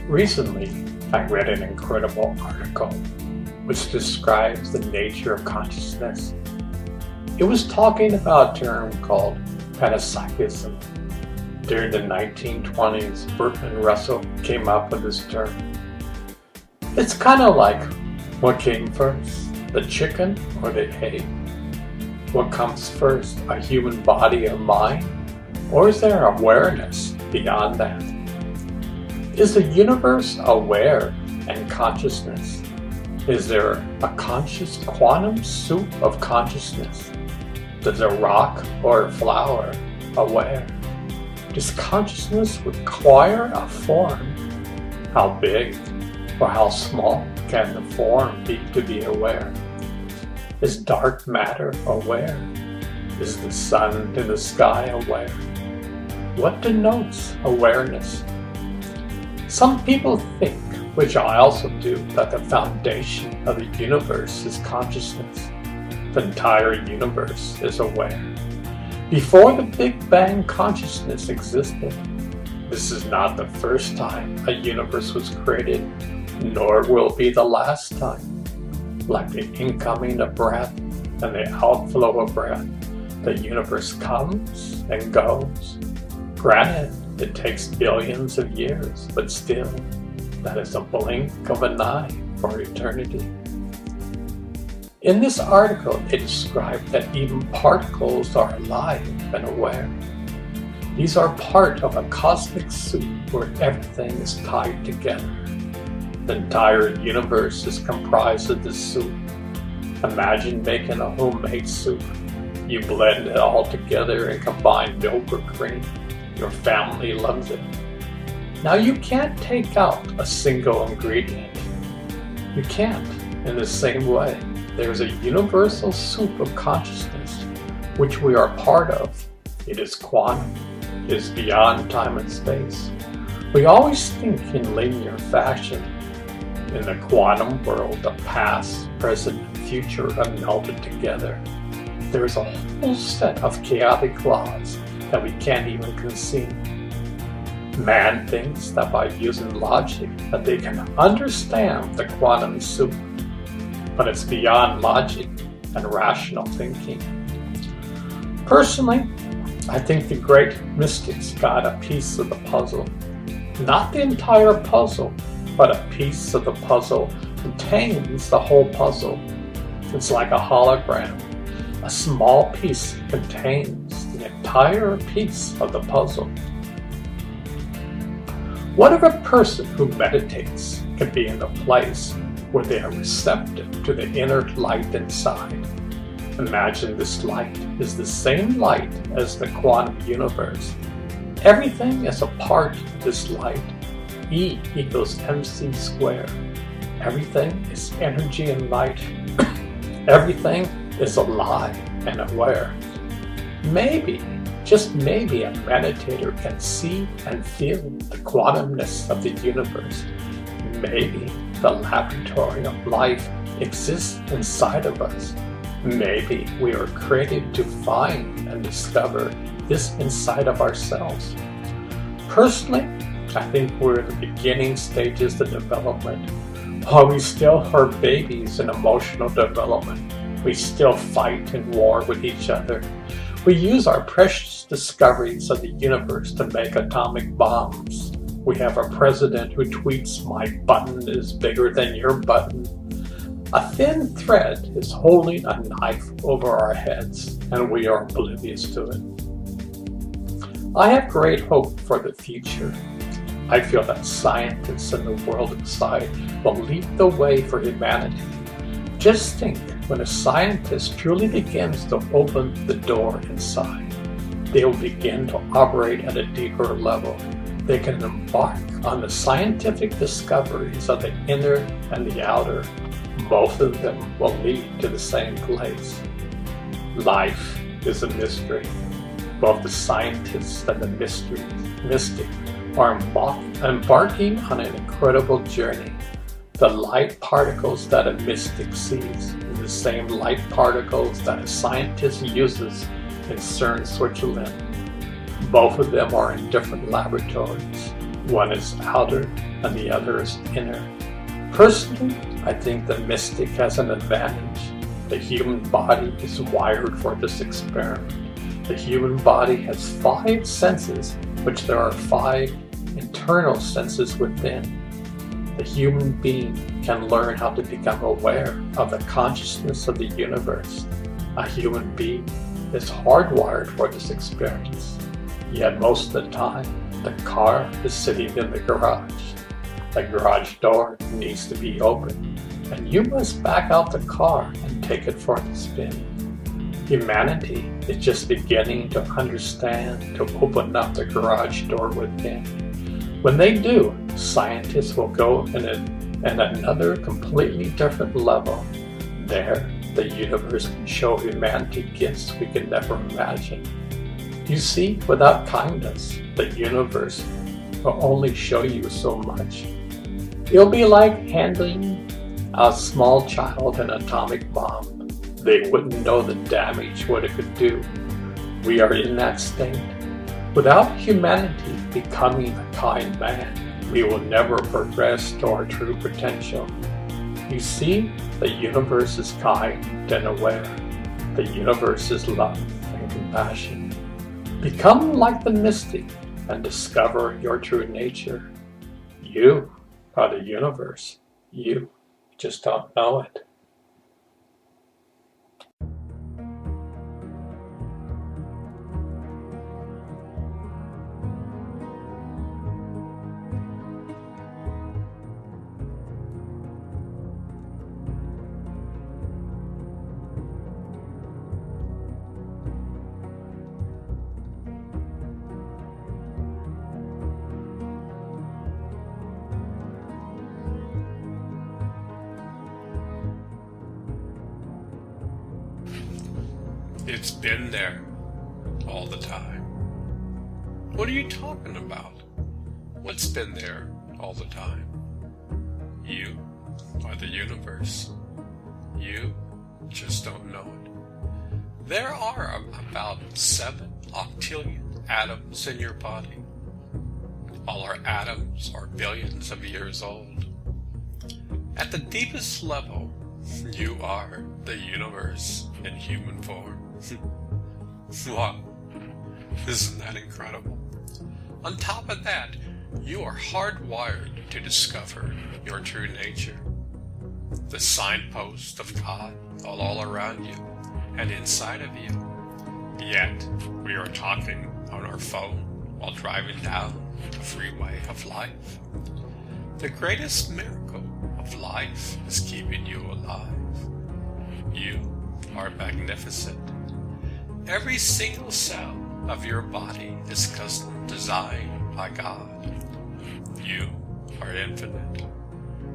Recently, I read an incredible article which describes the nature of consciousness. It was talking about a term called panpsychism. During the 1920s, Bertrand Russell came up with this term. It's kind of like, what came first, the chicken or the egg? What comes first, a human body or mind? Or is there awareness beyond that? Is the universe aware and consciousness? Is there a conscious quantum soup of consciousness? Does a rock or a flower aware? Does consciousness require a form? How big or how small can the form be to be aware? Is dark matter aware? Is the sun in the sky aware? What denotes awareness? Some people think, which I also do, that the foundation of the universe is consciousness. The entire universe is aware. Before the Big Bang, consciousness existed. This is not the first time a universe was created, nor will be the last time. Like the incoming of breath and the outflow of breath, the universe comes and goes. Granted, it takes billions of years, but still, that is a blink of an eye for eternity. In this article, they describe that even particles are alive and aware. These are part of a cosmic soup where everything is tied together. The entire universe is comprised of this soup. Imagine making a homemade soup. You blend it all together and combine milk or cream. Your family loves it. Now you can't take out a single ingredient. You can't. In the same way, there's a universal soup of consciousness which we are part of. It is quantum. It is beyond time and space. We always think in linear fashion. In the quantum world, the past, present, and future are melded together. There is a whole set of chaotic laws that we can't even conceive. Man thinks that by using logic that they can understand the quantum soup, but it's beyond logic and rational thinking. Personally, I think the great mystics got a piece of the puzzle. Not the entire puzzle, but a piece of the puzzle contains the whole puzzle. It's like a hologram. A small piece contains the entire piece of the puzzle. What if a person who meditates can be in a place where they are receptive to the inner light inside? Imagine this light is the same light as the quantum universe. Everything is a part of this light. E equals mc squared. Everything is energy and light. Everything is alive and aware. Maybe, just maybe, a meditator can see and feel the quantumness of the universe. Maybe the laboratory of life exists inside of us. Maybe we are created to find and discover this inside of ourselves. Personally, I think we're in the beginning stages of development. While we still are babies in emotional development, we still fight and war with each other. We use our precious discoveries of the universe to make atomic bombs. We have a president who tweets, "My button is bigger than your button." A thin thread is holding a knife over our heads, and we are oblivious to it. I have great hope for the future. I feel that scientists in the world inside will lead the way for humanity. Just think, when a scientist truly begins to open the door inside, they will begin to operate at a deeper level. They can embark on the scientific discoveries of the inner and the outer. Both of them will lead to the same place. Life is a mystery. Both the scientists and the mystic are embarking on an incredible journey. The light particles that a mystic sees are the same light particles that a scientist uses in CERN, Switzerland. Both of them are in different laboratories. One is outer and the other is inner. Personally, I think the mystic has an advantage. The human body is wired for this experiment. The human body has 5 senses, which there are 5 internal senses within. The human being can learn how to become aware of the consciousness of the universe. A human being is hardwired for this experience. Yet most of the time, the car is sitting in the garage. The garage door needs to be opened, and you must back out the car and take it for the spin. Humanity is just beginning to understand to open up the garage door within. When they do, scientists will go in another completely different level. There, the universe can show humanity gifts we could never imagine. You see, without kindness, the universe will only show you so much. It'll be like handing a small child an atomic bomb. They wouldn't know the damage what it could do. We are in that state. Without humanity becoming a kind man, we will never progress to our true potential. You see, the universe is kind and aware. The universe is love and compassion. Become like the mystic and discover your true nature. You are the universe. You just don't know it. It's been there all the time. What are you talking about? What's been there all the time? You are the universe. You just don't know it. There are about 7 octillion atoms in your body. All our atoms are billions of years old. At the deepest level, you are the universe in human form. Wow, isn't that incredible? On top of that, you are hardwired to discover your true nature. The signpost of God all around you and inside of you. Yet, we are talking on our phone while driving down the freeway of life. The greatest miracle of life is keeping you alive. You are magnificent. Every single cell of your body is custom designed by God. You are infinite.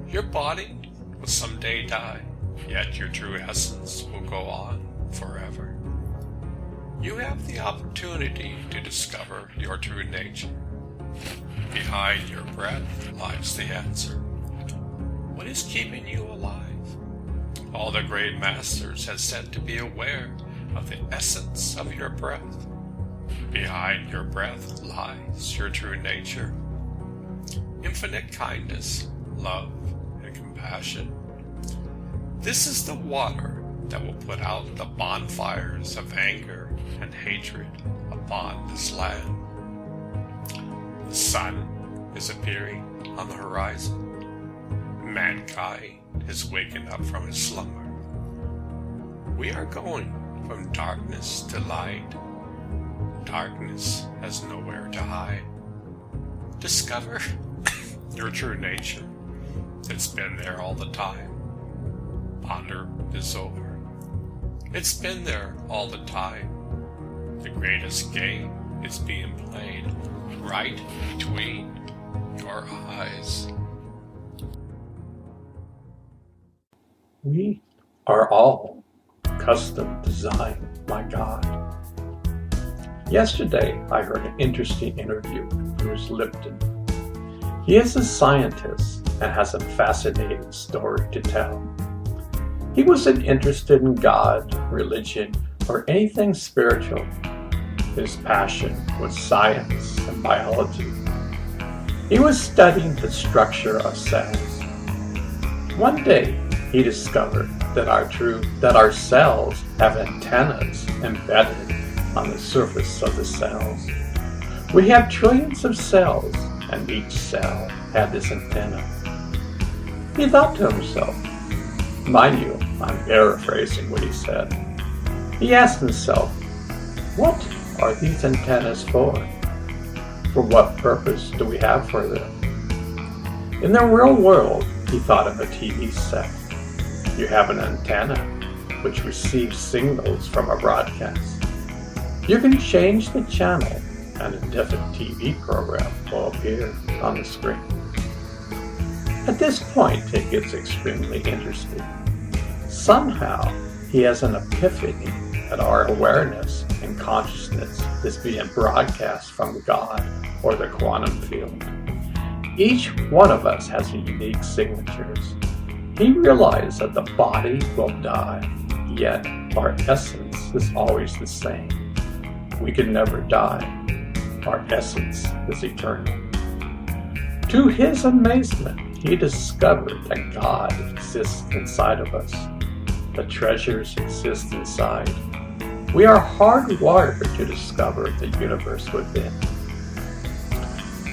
Your body will someday die, yet your true essence will go on forever. You have the opportunity to discover your true nature. Behind your breath lies the answer. What is keeping you alive? All the great masters have said to be aware of the essence of your breath. Behind your breath lies your true nature. Infinite kindness, love, and compassion. This is the water that will put out the bonfires of anger and hatred upon this land. The sun is appearing on the horizon. Mankind is waking up from his slumber. We are going from darkness to light. Darkness has nowhere to hide. Discover your true nature. It's been there all the time. Ponder this over. It's been there all the time. The greatest game is being played right between your eyes. We are all custom designed by God. Yesterday, I heard an interesting interview with Bruce Lipton. He is a scientist and has a fascinating story to tell. He wasn't interested in God, religion, or anything spiritual. His passion was science and biology. He was studying the structure of cells. One day, he discovered that our cells have antennas embedded on the surface of the cells. We have trillions of cells, and each cell had this antenna. He thought to himself, mind you, I'm paraphrasing what he said. He asked himself, what are these antennas for? For what purpose do we have for them? In the real world, he thought of a TV set. You have an antenna which receives signals from a broadcast. You can change the channel and a different TV program will appear on the screen. At this point, it gets extremely interesting. Somehow, he has an epiphany that our awareness and consciousness is being broadcast from God or the quantum field. Each one of us has unique signatures. He realized that the body will die, yet our essence is always the same. We can never die. Our essence is eternal. To his amazement, he discovered that God exists inside of us. The treasures exist inside. We are hardwired to discover the universe within.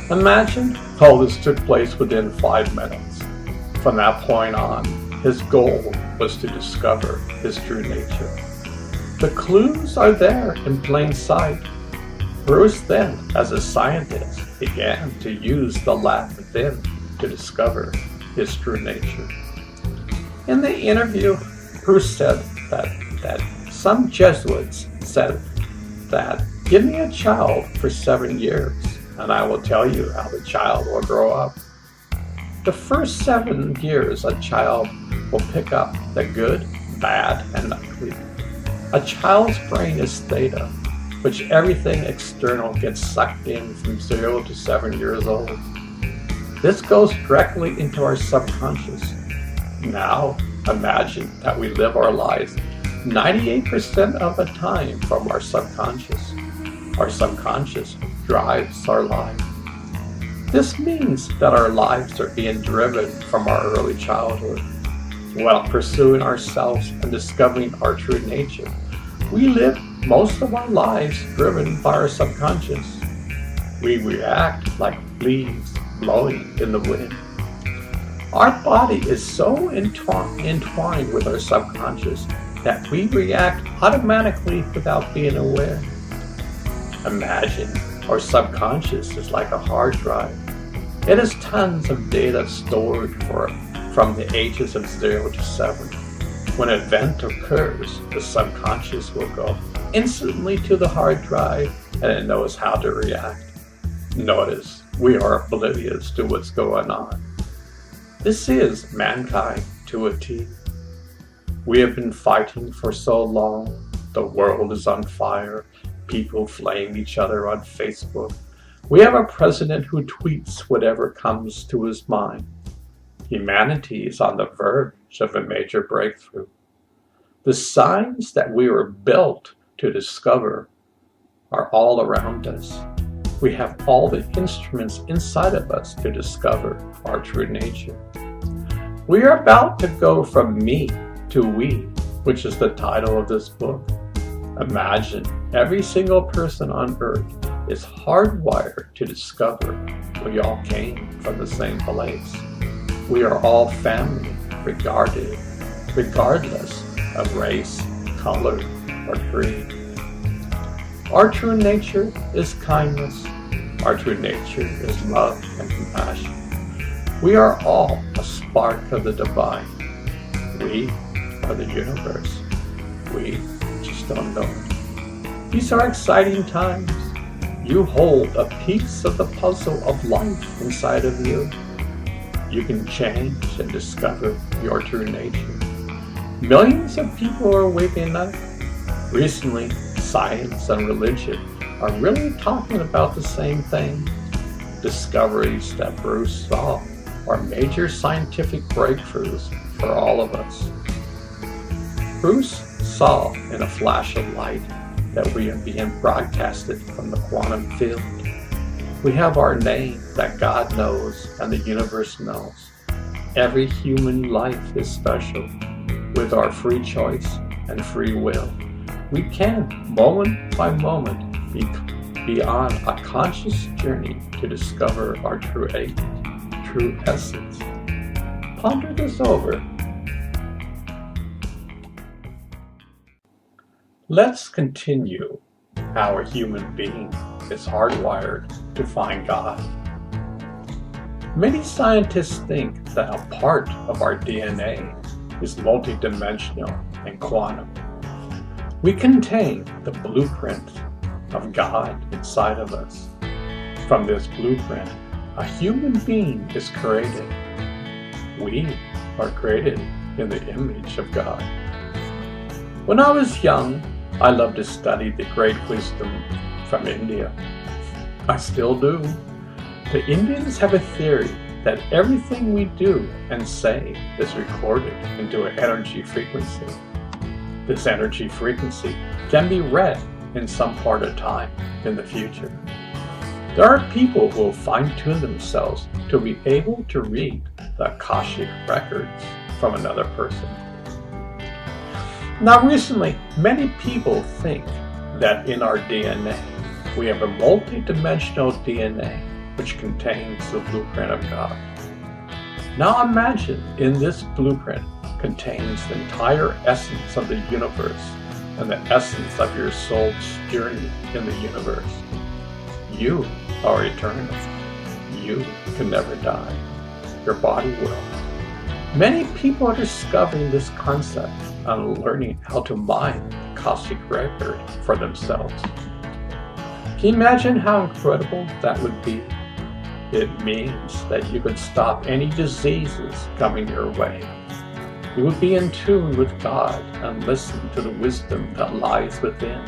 Imagine All this took place within 5 minutes. From that point on, his goal was to discover his true nature. The clues are there in plain sight. Bruce then, as a scientist, began to use the lab within to discover his true nature. In the interview, Bruce said that some Jesuits said that, "Give me a child for 7 years, and I will tell you how the child will grow up." The first 7 years, a child will pick up the good, bad, and ugly. A child's brain is theta, which everything external gets sucked in from 0 to 7 years old. This goes directly into our subconscious. Now, imagine that we live our lives 98% of the time from our subconscious. Our subconscious drives our life. This means that our lives are being driven from our early childhood. While pursuing ourselves and discovering our true nature, we live most of our lives driven by our subconscious. We react like leaves blowing in the wind. Our body is so entwined with our subconscious that we react automatically without being aware. Imagine our subconscious is like a hard drive. It has tons of data stored from the ages of 0 to 7. When an event occurs, the subconscious will go instantly to the hard drive and it knows how to react. Notice, we are oblivious to what's going on. This is mankind to a T. We have been fighting for so long. The world is on fire. People flame each other on Facebook. We have a president who tweets whatever comes to his mind. Humanity is on the verge of a major breakthrough. The signs that we were built to discover are all around us. We have all the instruments inside of us to discover our true nature. We are about to go from me to we, which is the title of this book. Imagine every single person on earth is hardwired to discover we all came from the same place. We are all family, regardless of race, color, or creed. Our true nature is kindness. Our true nature is love and compassion. We are all a spark of the divine. We are the universe. We just don't know it. These are exciting times. You hold a piece of the puzzle of life inside of you. You can change and discover your true nature. Millions of people are waking up. Recently, science and religion are really talking about the same thing. Discoveries that Bruce saw are major scientific breakthroughs for all of us. Bruce saw in a flash of light that we are being broadcasted from the quantum field. We have our name that God knows and the universe knows. Every human life is special. With our free choice and free will, we can, moment by moment, be on a conscious journey to discover our true essence. Ponder this over. Let's continue how a human being is hardwired to find God. Many scientists think that a part of our DNA is multidimensional and quantum. We contain the blueprint of God inside of us. From this blueprint, a human being is created. We are created in the image of God. When I was young, I loved to study the great wisdom from India. I still do. The Indians have a theory that everything we do and say is recorded into an energy frequency. This energy frequency can be read in some part of time in the future. There are people who will fine-tune themselves to be able to read the Akashic records from another person. Now recently, many people think that in our DNA, we have a multi-dimensional DNA which contains the blueprint of God. Now imagine in this blueprint contains the entire essence of the universe and the essence of your soul's journey in the universe. You are eternal. You can never die. Your body will. Many people are discovering this concept and learning how to mine the Akashic record for themselves. Can you imagine how incredible that would be? It means that you could stop any diseases coming your way. You would be in tune with God and listen to the wisdom that lies within.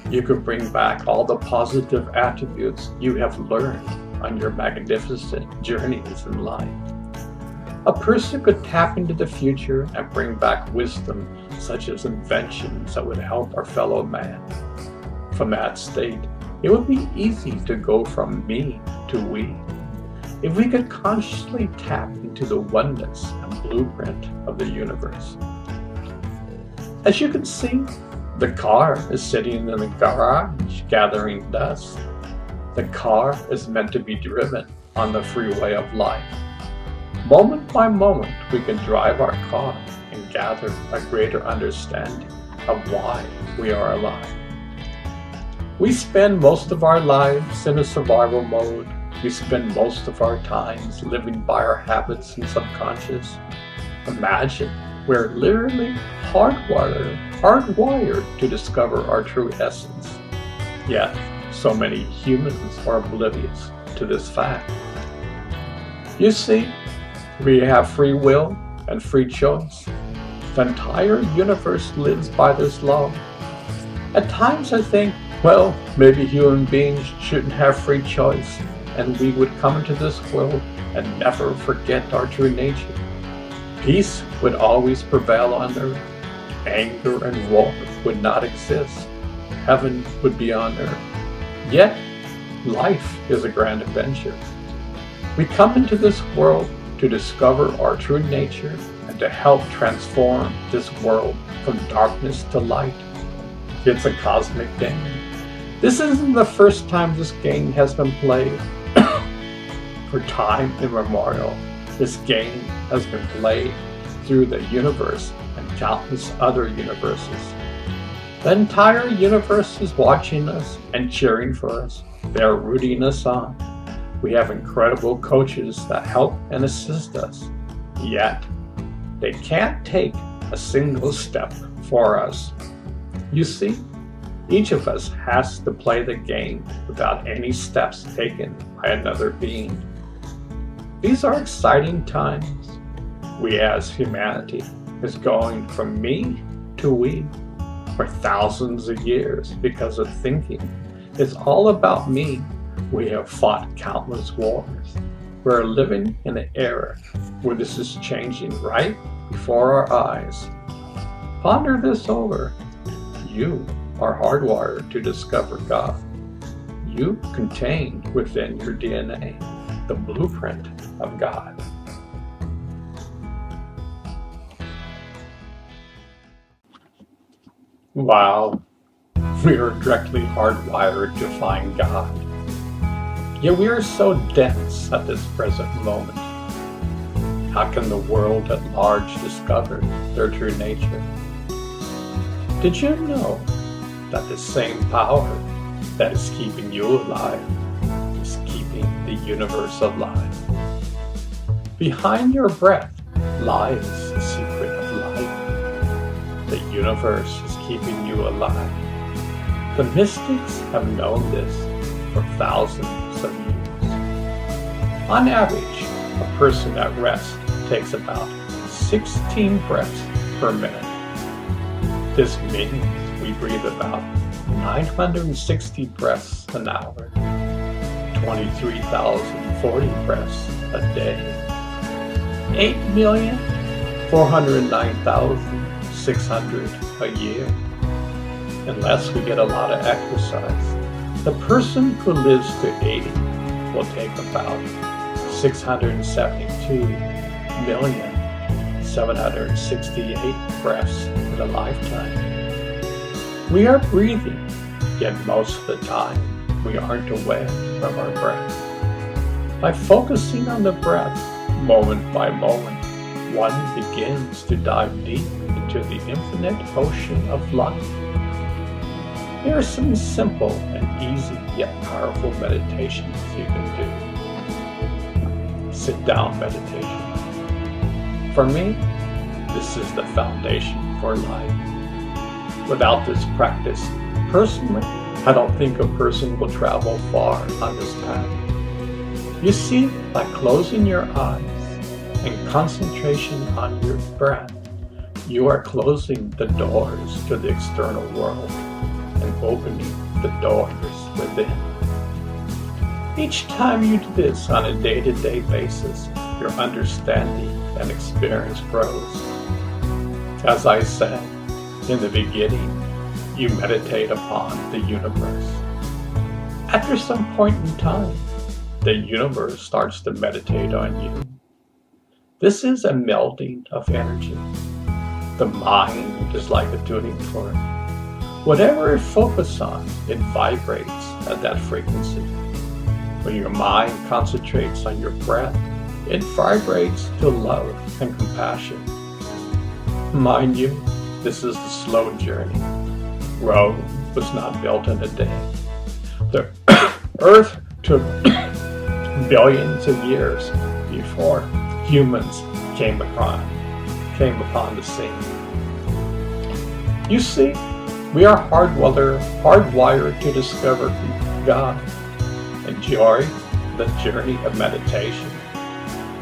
You could bring back all the positive attributes you have learned on your magnificent journeys in life. A person could tap into the future and bring back wisdom such as inventions that would help our fellow man. From that state, it would be easy to go from me to we. If we could consciously tap into the oneness and blueprint of the universe. As you can see, the car is sitting in the garage gathering dust. The car is meant to be driven on the freeway of life. Moment by moment, we can drive our car and gather a greater understanding of why we are alive. We spend most of our lives in a survival mode. We spend most of our times living by our habits and subconscious. Imagine we're literally hardwired to discover our true essence. Yet, so many humans are oblivious to this fact. You see, we have free will and free choice. The entire universe lives by this law. At times I think, well, maybe human beings shouldn't have free choice and we would come into this world and never forget our true nature. Peace would always prevail on earth. Anger and war would not exist. Heaven would be on earth. Yet, life is a grand adventure. We come into this world to discover our true nature and to help transform this world from darkness to light. It's a cosmic game. This isn't the first time this game has been played. For time immemorial, this game has been played through the universe and countless other universes. The entire universe is watching us and cheering for us. They are rooting us on. We have incredible coaches that help and assist us. Yet, they can't take a single step for us. You see, each of us has to play the game without any steps taken by another being. These are exciting times. We as humanity is going from me to we for thousands of years because of thinking. It's all about me. We have fought countless wars. We're living in an era where this is changing right before our eyes. Ponder this over. You are hardwired to discover God. You contain within your DNA the blueprint of God. Wow, we are directly hardwired to find God. Yet we are so dense at this present moment. How can the world at large discover their true nature? Did you know that the same power that is keeping you alive is keeping the universe alive? Behind your breath lies the secret of life. The universe is keeping you alive. The mystics have known this for thousands of years. On average, a person at rest takes about 16 breaths per minute. This means we breathe about 960 breaths an hour, 23,040 breaths a day, 8,409,600 a year, unless we get a lot of exercise. The person who lives to 80 will take about 672,768 breaths in a lifetime. We are breathing, yet most of the time we aren't aware of our breath. By focusing on the breath, moment by moment, one begins to dive deep into the infinite ocean of life. Here are some simple and easy yet powerful meditations you can do. Sit down meditation. For me, this is the foundation for life. Without this practice, personally, I don't think a person will travel far on this path. You see, by closing your eyes and concentration on your breath, you are closing the doors to the external world and opening the doors within. Each time you do this on a day-to-day basis, your understanding and experience grows. As I said in the beginning, you meditate upon the universe. After some point in time, the universe starts to meditate on you. This is a melding of energy. The mind is like a tuning fork. Whatever it focuses on, it vibrates at that frequency. When your mind concentrates on your breath, it vibrates to love and compassion. Mind you, this is the slow journey. Rome was not built in a day. The earth took billions of years before humans came upon the scene. You see, we are hardwired to discover God. Enjoy the journey of meditation.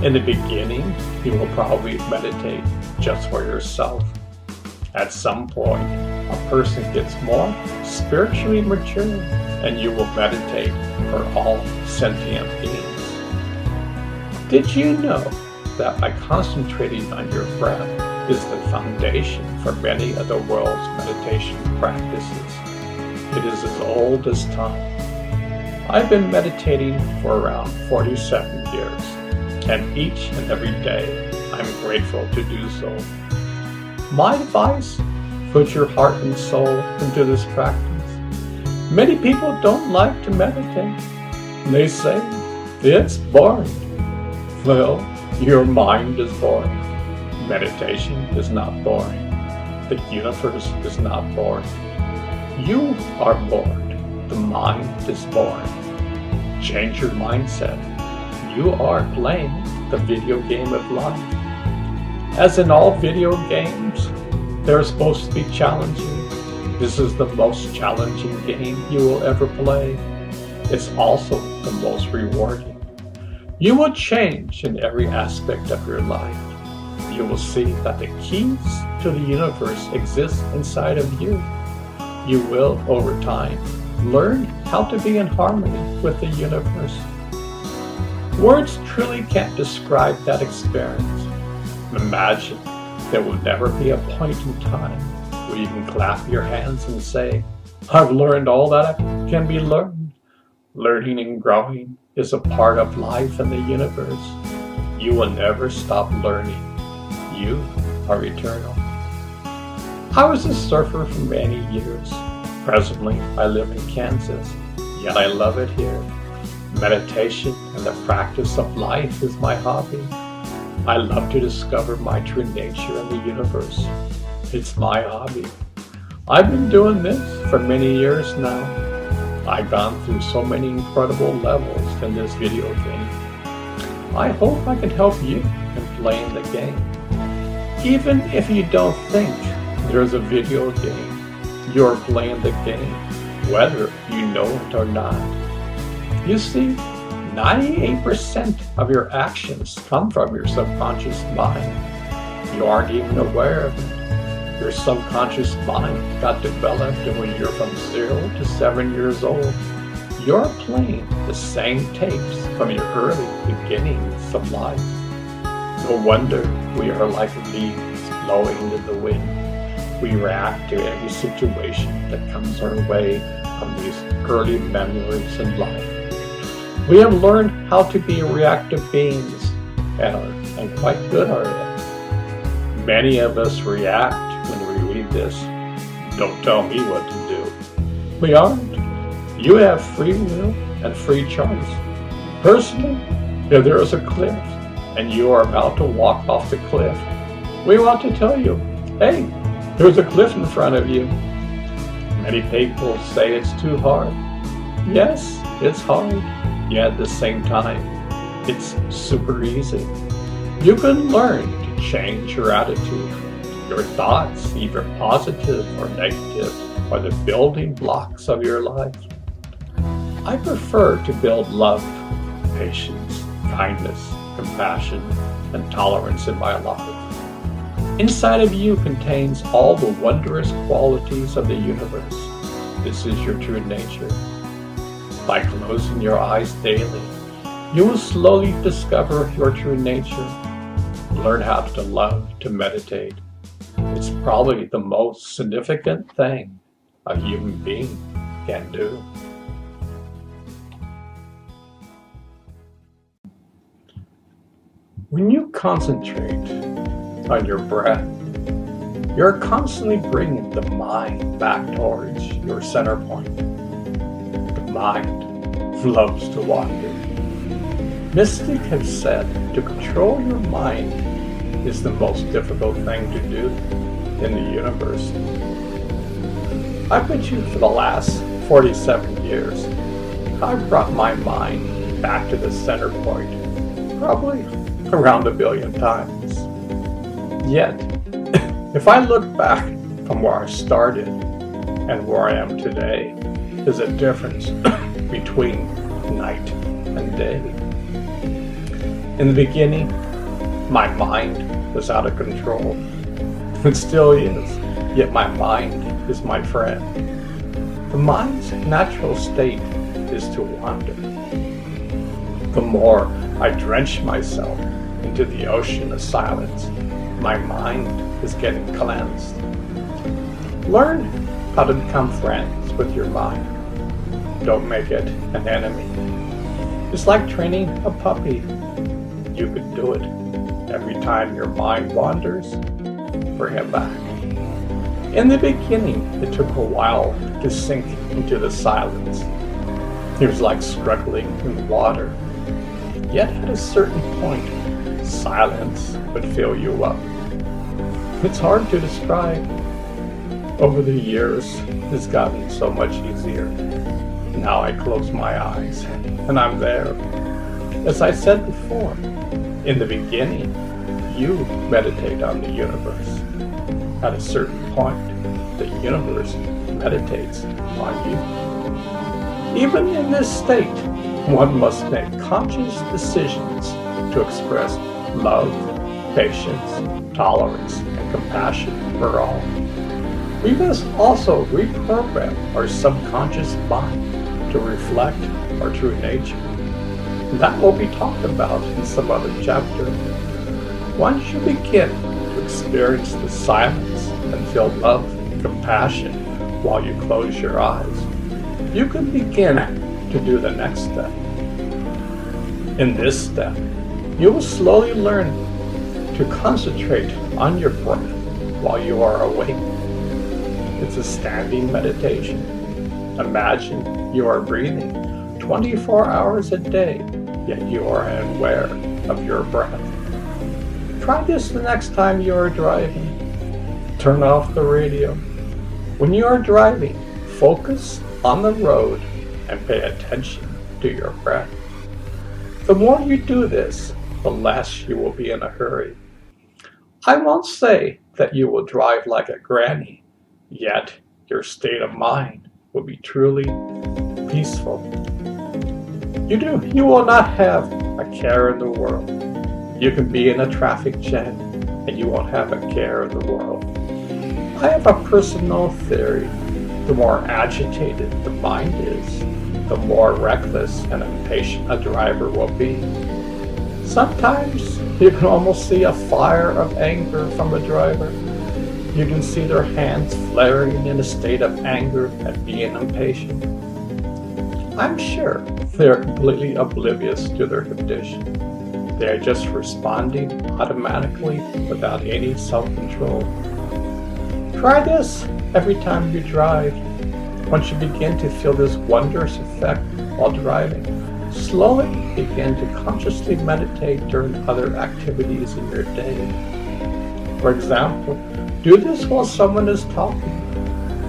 In the beginning, you will probably meditate just for yourself. At some point, a person gets more spiritually mature, and you will meditate for all sentient beings. Did you know that by concentrating on your breath is the foundation for many of the world's meditation practices? It is as old as time. I've been meditating for around 47 years, and each and every day I'm grateful to do so. My advice, put your heart and soul into this practice. Many people don't like to meditate. They say, it's boring. Well, your mind is boring. Meditation is not boring. The universe is not boring. You are bored. The mind is boring. Change your mindset. You are playing the video game of life. As in all video games, they're supposed to be challenging. This is the most challenging game you will ever play. It's also the most rewarding. You will change in every aspect of your life. You will see that the keys to the universe exist inside of you. You will, over time, learn how to be in harmony with the universe. Words truly can't describe that experience. Imagine there will never be a point in time where you can clap your hands and say, I've learned all that can be learned. Learning and growing is a part of life and the universe. You will never stop learning. You are eternal. I was a surfer for many years. Presently, I live in Kansas, yet I love it here. Meditation and the practice of life is my hobby. I love to discover my true nature in the universe. It's my hobby. I've been doing this for many years now. I've gone through so many incredible levels in this video game. I hope I can help you in playing the game. Even if you don't think there's a video game, you're playing the game, whether you know it or not. You see, 98% of your actions come from your subconscious mind. You aren't even aware of it. Your subconscious mind got developed when you're from 0 to 7 years old. You're playing the same tapes from your early beginnings of life. No wonder we are like leaves blowing in the wind. We react to every situation that comes our way from these early memories in life. We have learned how to be reactive beings and quite good at it. Many of us react when we read this. Don't tell me what to do. We aren't. You have free will and free choice. Personally, If there is a cliff and you are about to walk off the cliff, we want to tell you, hey, there's a cliff in front of you. Many people say it's too hard. Yes, it's hard, yet at the same time, it's super easy. You can learn to change your attitude. Your thoughts, either positive or negative, are the building blocks of your life. I prefer to build love, patience, kindness, compassion, and tolerance in my life. Inside of you contains all the wondrous qualities of the universe. This is your true nature. By closing your eyes daily, you will slowly discover your true nature. Learn how to love, to meditate. It's probably the most significant thing a human being can do. When you concentrate on your breath, you're constantly bringing the mind back towards your center point. The mind loves to wander. Mystics have said to control your mind is the most difficult thing to do in the universe. I bet you for the last 47 years, I've brought my mind back to the center point, probably around 1 billion times. Yet, if I look back from where I started and where I am today, there's a difference between night and day. In the beginning, my mind was out of control. It still is, yet my mind is my friend. The mind's natural state is to wander. The more I drench myself into the ocean of silence, my mind is getting cleansed. Learn how to become friends with your mind. Don't make it an enemy. It's like training a puppy. You could do it. Every time your mind wanders, bring it back. In the beginning, it took a while to sink into the silence. It was like struggling in the water. Yet at a certain point, silence would fill you up. It's hard to describe. Over the years, it's gotten so much easier. Now I close my eyes, and I'm there. As I said before, in the beginning, you meditate on the universe. At a certain point, the universe meditates on you. Even in this state, one must make conscious decisions to express love, patience, tolerance, and compassion for all. We must also reprogram our subconscious mind to reflect our true nature. That will be talked about in some other chapter. Once you begin to experience the silence and feel love and compassion while you close your eyes, you can begin to do the next step. In this step, you will slowly learn to concentrate on your breath while you are awake. It's a standing meditation. Imagine you are breathing 24 hours a day, yet you are unaware of your breath. Try this the next time you are driving. Turn off the radio. When you are driving, focus on the road and pay attention to your breath. The more you do this, the less you will be in a hurry. I won't say that you will drive like a granny, yet your state of mind will be truly peaceful. You will not have a care in the world. You can be in a traffic jam and you won't have a care in the world. I have a personal theory. The more agitated the mind is, the more reckless and impatient a driver will be. Sometimes you can almost see a fire of anger from a driver. You can see their hands flaring in a state of anger at being impatient. I'm sure they are completely oblivious to their condition. They are just responding automatically without any self-control. Try this every time you drive. Once you begin to feel this wondrous effect while driving, Slowly begin to consciously meditate during other activities in your day. For example, do this while someone is talking.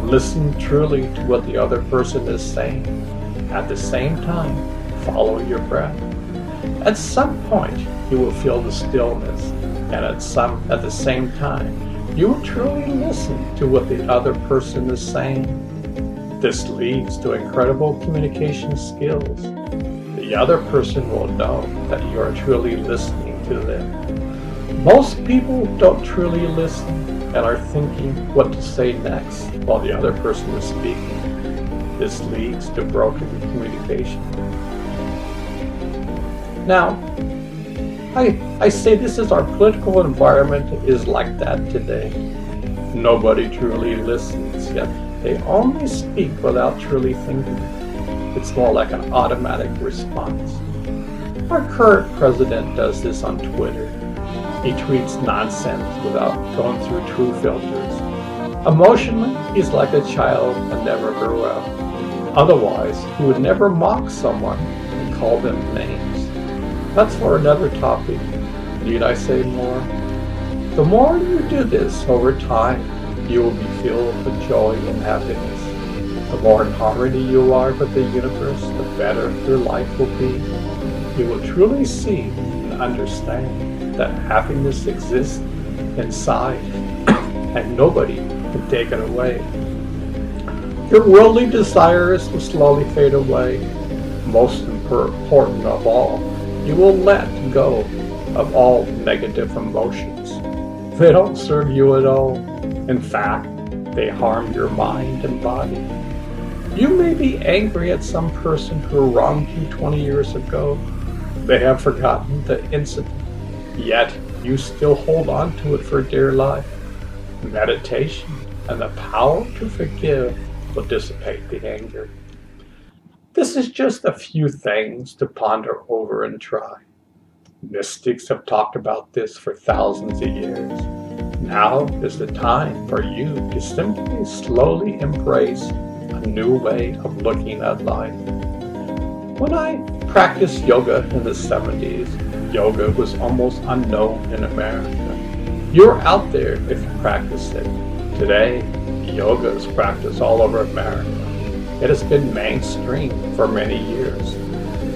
Listen truly to what the other person is saying. At the same time, follow your breath. At some point, you will feel the stillness, and at the same time, you will truly listen to what the other person is saying. This leads to incredible communication skills. The other person will know that you are truly listening to them. Most people don't truly listen and are thinking what to say next while the other person is speaking. This leads to broken communication. Now, I say this is our political environment is like that today. Nobody truly listens, yet they only speak without truly thinking. It's more like an automatic response. Our current president does this on Twitter. He tweets nonsense without going through true filters. Emotionally, he's like a child and never grew up. Otherwise, he would never mock someone and call them names. That's for another topic. Need I say more? The more you do this over time, you will be filled with joy and happiness. The more in harmony you are with the universe, the better your life will be. You will truly see and understand that happiness exists inside and nobody can take it away. Your worldly desires will slowly fade away. Most important of all, you will let go of all negative emotions. They don't serve you at all. In fact, they harm your mind and body. You may be angry at some person who wronged you 20 years ago. They have forgotten the incident, yet you still hold on to it for dear life. Meditation and the power to forgive will dissipate the anger. This is just a few things to ponder over and try. Mystics have talked about this for thousands of years. Now is the time for you to simply slowly embrace a new way of looking at life. When I practiced yoga in the 70s, yoga was almost unknown in America. You're out there if you practice it. Today, yoga is practiced all over America. It has been mainstream for many years.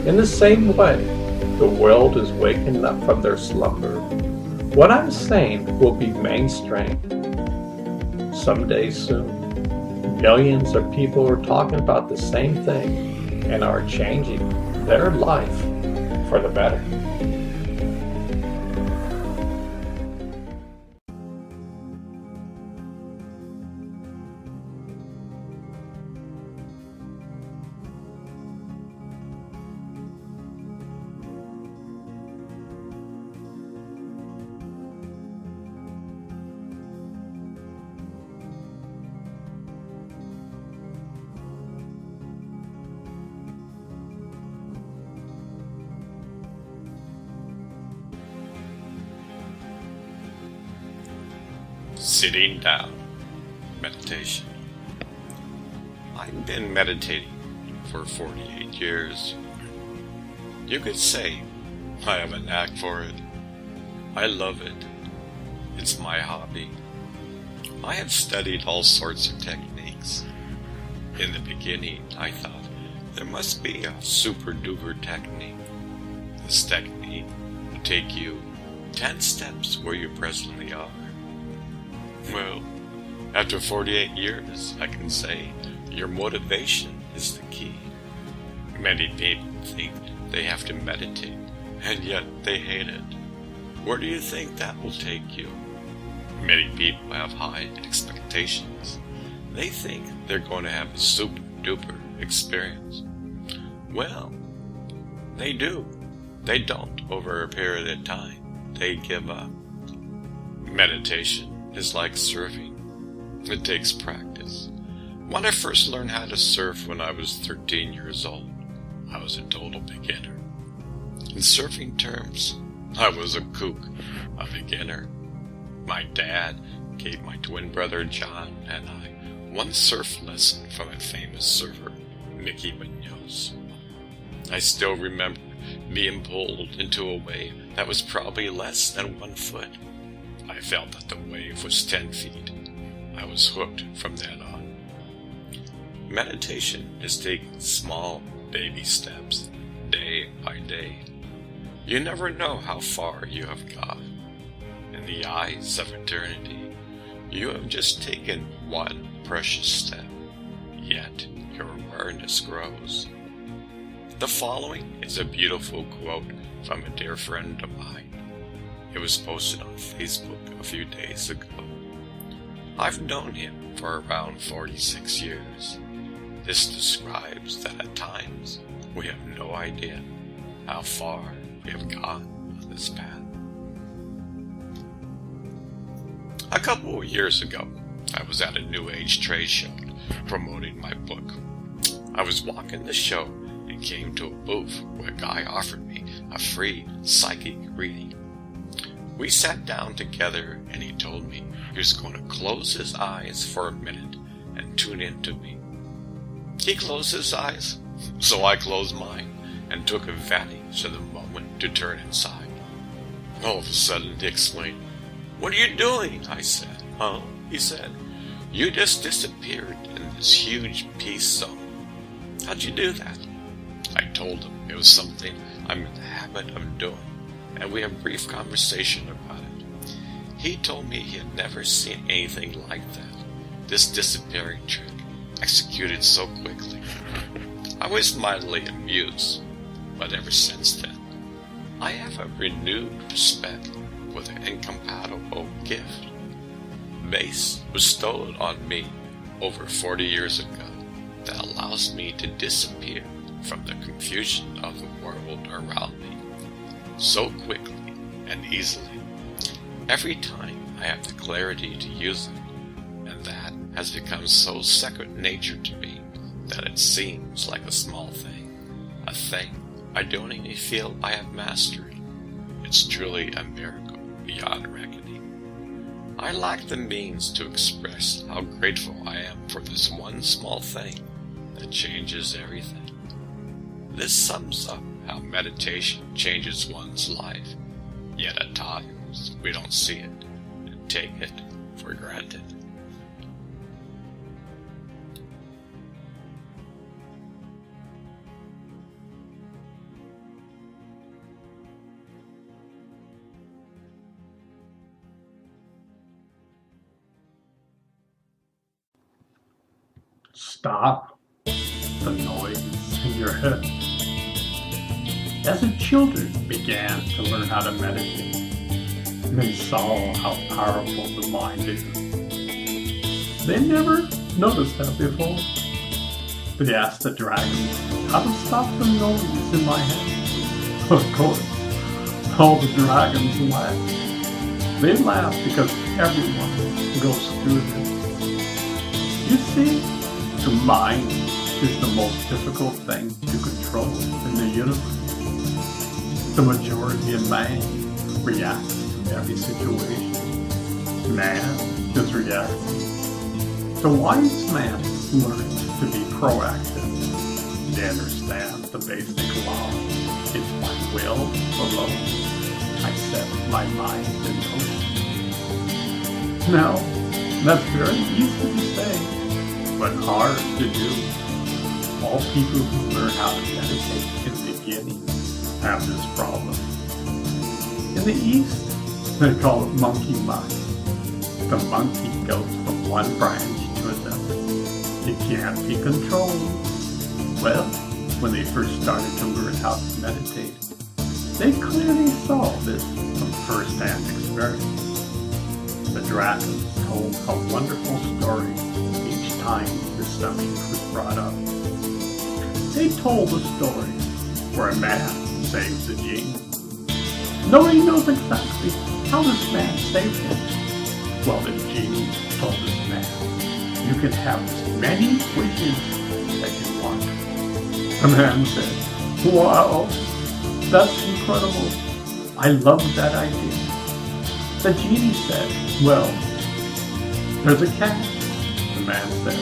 In the same way, the world is waking up from their slumber. What I'm saying will be mainstream someday soon. Millions of people are talking about the same thing and are changing their life for the better. Sitting down. Meditation. I've been meditating for 48 years. You could say I have a knack for it. I love it. It's my hobby. I have studied all sorts of techniques. In the beginning, I thought there must be a super-duper technique. This technique will take you 10 steps where you presently are. Well, after 48 years, I can say your motivation is the key. Many people think they have to meditate, and yet they hate it. Where do you think that will take you? Many people have high expectations. They think they're going to have a super-duper experience. Well, they do. They don't over a period of time. They give up. Meditation is like surfing. It takes practice. When I first learned how to surf when I was 13 years old, I was a total beginner. In surfing terms, I was a kook, a beginner. My dad gave my twin brother John and I one surf lesson from a famous surfer, Mickey Munoz. I still remember being pulled into a wave that was probably less than 1 foot. I felt that the wave was 10 feet. I was hooked from then on. Meditation is taking small baby steps, day by day. You never know how far you have gone. In the eyes of eternity, you have just taken one precious step, yet your awareness grows. The following is a beautiful quote from a dear friend of mine. It was posted on Facebook a few days ago. I've known him for around 46 years. This describes that at times we have no idea how far we have gone on this path. A couple of years ago, I was at a New Age trade show promoting my book. I was walking the show and came to a booth where a guy offered me a free psychic reading. We sat down together and he told me he was going to close his eyes for a minute and tune into me. He closed his eyes, so I closed mine and took advantage of the moment to turn inside. All of a sudden he exclaimed, "What are you doing?" I said. "Huh?" He said, "You just disappeared in this huge peace zone. How'd you do that?" I told him it was something I'm in the habit of doing, and we had a brief conversation about it. He told me he had never seen anything like that, this disappearing trick, executed so quickly. I was mildly amused, but ever since then, I have a renewed respect for the incompatible gift. Mace was stolen on me over 40 years ago that allows me to disappear from the confusion of the world around me so quickly and easily. Every time I have the clarity to use it, and that has become so second nature to me that it seems like a small thing, a thing I don't even feel I have mastered. It's truly a miracle beyond reckoning. I lack the means to express how grateful I am for this one small thing that changes everything. This sums up how meditation changes one's life, yet at times we don't see it and take it for granted. Stop the noise in your head. As the children began to learn how to meditate, they saw how powerful the mind is. They never noticed that before. They asked the dragons how to stop the noise in my head. Of course, all the dragons laughed. They laughed because everyone goes through this. You see, the mind is the most difficult thing to control in the universe. The majority of man reacts to every situation. Man is reacting. The wise man learns to be proactive. They understand the basic law. It's my will alone. I set my mind in motion. Now, that's very easy to say, but hard to do. All people who learn how to meditate in the beginning have this problem. In the East, they call it monkey mind. The monkey goes from one branch to another. It can't be controlled. Well, when they first started to learn how to meditate, they clearly saw this from first-hand experience. The dragons told a wonderful story each time the subject was brought up. They told a story where a man saves a genie. Nobody knows exactly how this man saved him. Well, the genie told this man, "You can have as many wishes as you want." The man said, "Wow, that's incredible. I love that idea." The genie said, "Well, there's a catch." The man said,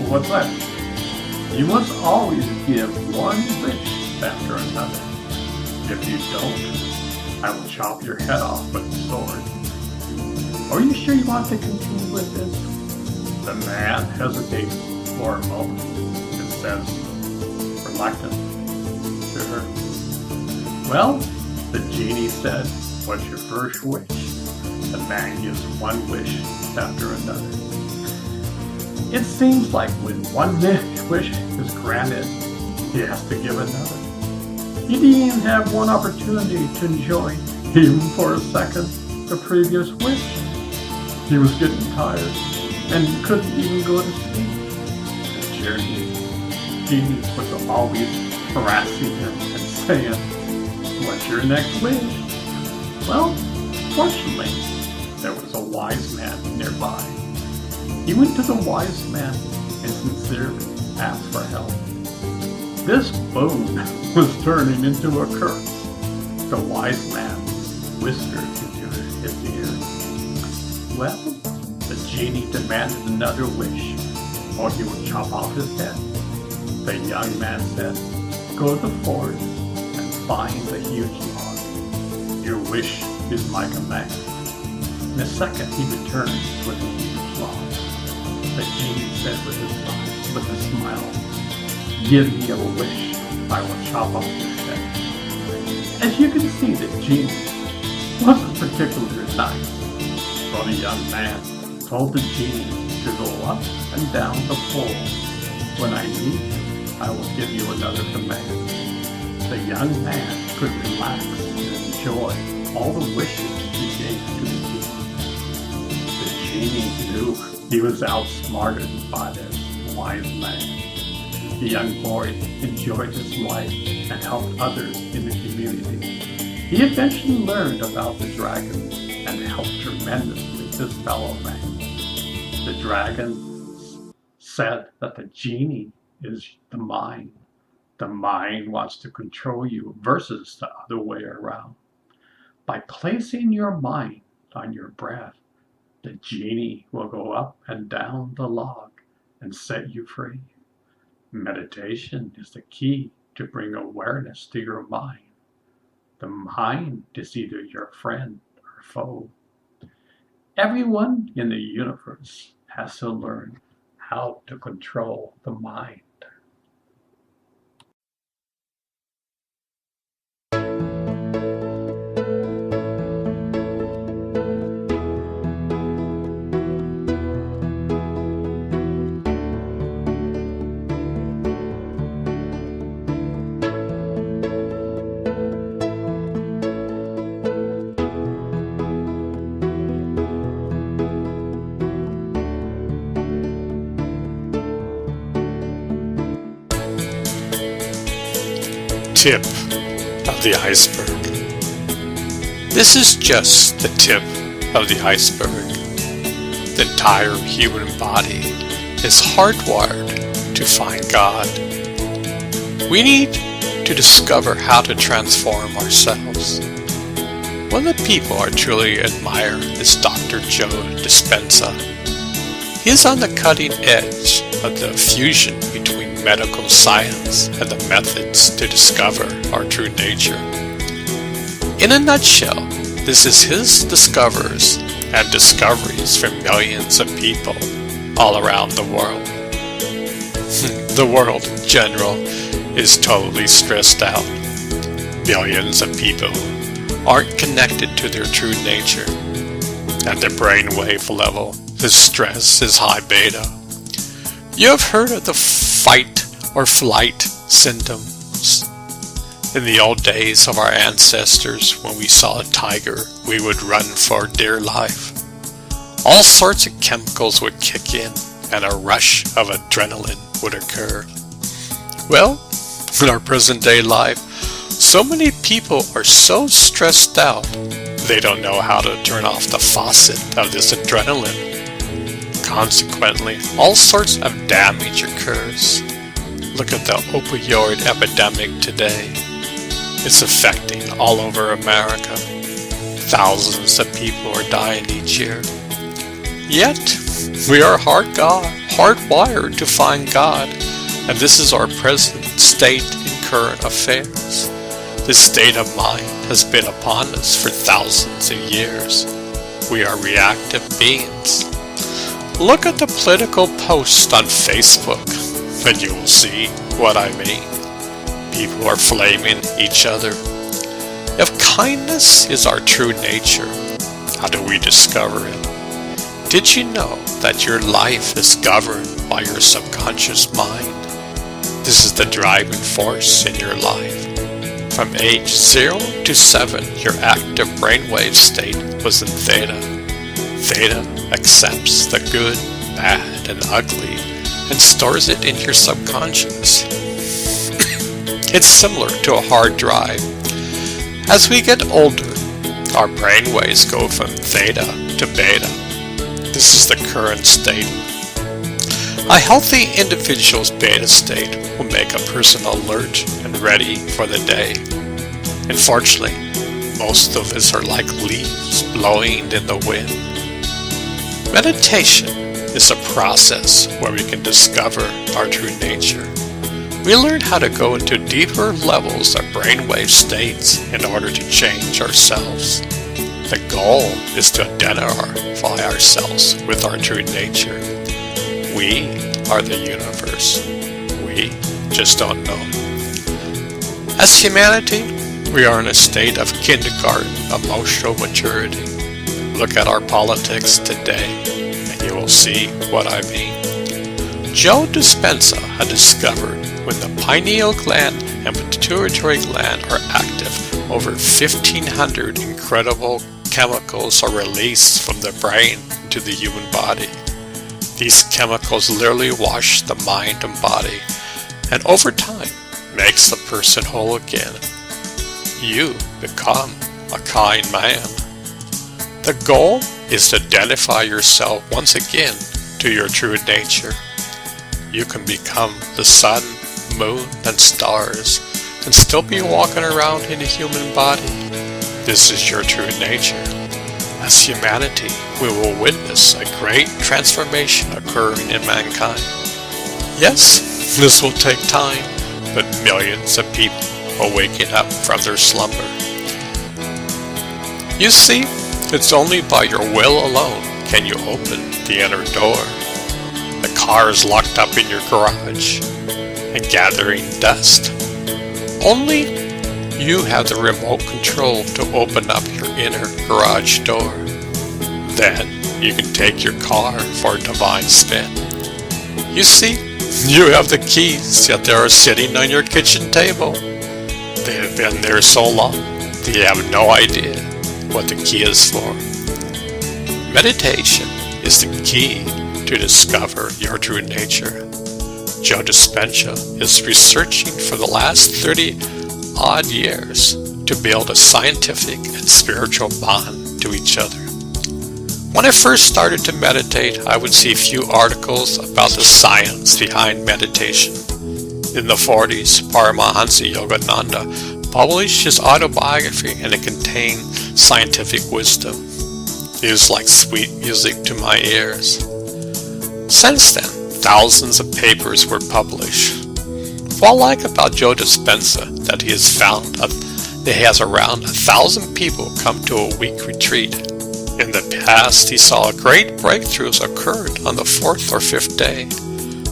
"What's that?" You must always give one wish after another. If you don't, I will chop your head off with a sword. Are you sure you want to continue with this? The man hesitates for a moment and says, reluctant to her, well, the genie said, what's your first wish? The man gives one wish after another. It seems like when one wish is granted, he has to give another. He didn't even have one opportunity to enjoy, even for a second, the previous wish. He was getting tired and couldn't even go to sleep. The genie was always harassing him and saying, what's your next wish? Well, fortunately, there was a wise man nearby. He went to the wise man and sincerely asked for help. This boon was turning into a curse. The wise man whispered into his ear, well, the genie demanded another wish, or he would chop off his head. The young man said, go to the forest and find the huge log. Your wish is my command. In a second he returned with a huge log. The genie said with a smile, give me a wish, I will chop off your head. As you can see, the genie wasn't particularly nice. So the young man told the genie to go up and down the pole. When I need you, I will give you another command. The young man could relax and enjoy all the wishes he gave to the genie. The genie knew he was outsmarted by this wise man. The young boy enjoyed his life and helped others in the community. He eventually learned about the dragons and helped tremendously his fellow man. The dragons said that the genie is the mind. The mind wants to control you versus the other way around. By placing your mind on your breath, the genie will go up and down the log and set you free. Meditation is the key to bring awareness to your mind. The mind is either your friend or foe. Everyone in the universe has to learn how to control the mind. Tip of the iceberg. This is just the tip of the iceberg. The entire human body is hardwired to find God. We need to discover how to transform ourselves. One of the people I truly admire is Dr. Joe Dispenza. He is on the cutting edge of the fusion between medical science and the methods to discover our true nature. In a nutshell, this is his discoveries and discoveries from millions of people all around the world. The world in general is totally stressed out. Billions of people aren't connected to their true nature. At the brainwave level, the stress is high beta. You have heard of the fight or flight symptoms. In the old days of our ancestors, when we saw a tiger, we would run for dear life. All sorts of chemicals would kick in, and a rush of adrenaline would occur. Well, in our present day life, so many people are so stressed out, they don't know how to turn off the faucet of this adrenaline. Consequently, all sorts of damage occurs. Look at the opioid epidemic today. It's affecting all over America. Thousands of people are dying each year. Yet, we are hardwired to find God and this is our present state in current affairs. This state of mind has been upon us for thousands of years. We are reactive beings. Look at the political posts on Facebook, and you will see what I mean. People are flaming each other. If kindness is our true nature, how do we discover it? Did you know that your life is governed by your subconscious mind? This is the driving force in your life. From age 0 to 7, your active brainwave state was in theta. Theta accepts the good, bad, and ugly and stores it in your subconscious. It's similar to a hard drive. As we get older, our brainwaves go from theta to beta. This is the current state. A healthy individual's beta state will make a person alert and ready for the day. Unfortunately, most of us are like leaves blowing in the wind. Meditation is a process where we can discover our true nature. We learn how to go into deeper levels of brainwave states in order to change ourselves. The goal is to identify ourselves with our true nature. We are the universe. We just don't know. As humanity, we are in a state of kindergarten emotional maturity. Look at our politics today, and you will see what I mean. Joe Dispenza had discovered when the pineal gland and pituitary gland are active, over 1,500 incredible chemicals are released from the brain to the human body. These chemicals literally wash the mind and body, and over time makes the person whole again. You become a kind man. The goal is to identify yourself once again to your true nature. You can become the sun, moon, and stars, and still be walking around in a human body. This is your true nature. As humanity, we will witness a great transformation occurring in mankind. Yes, this will take time, but millions of people are waking up from their slumber. You see, it's only by your will alone can you open the inner door. The car is locked up in your garage and gathering dust. Only you have the remote control to open up your inner garage door. Then you can take your car for a divine spin. You see, you have the keys, yet they are sitting on your kitchen table. They have been there so long that you have no idea what the key is for. Meditation is the key to discover your true nature. Joe Dispenza is researching for the last 30 odd years to build a scientific and spiritual bond to each other. When I first started to meditate, I would see few articles about the science behind meditation. In the 40s, Paramahansa Yogananda published his autobiography, and it contained scientific wisdom. It was like sweet music to my ears. Since then, thousands of papers were published. What I like about Joe Dispenza that he has found that he has around 1,000 people come to a week retreat. In the past, he saw great breakthroughs occurred on the 4th or 5th day.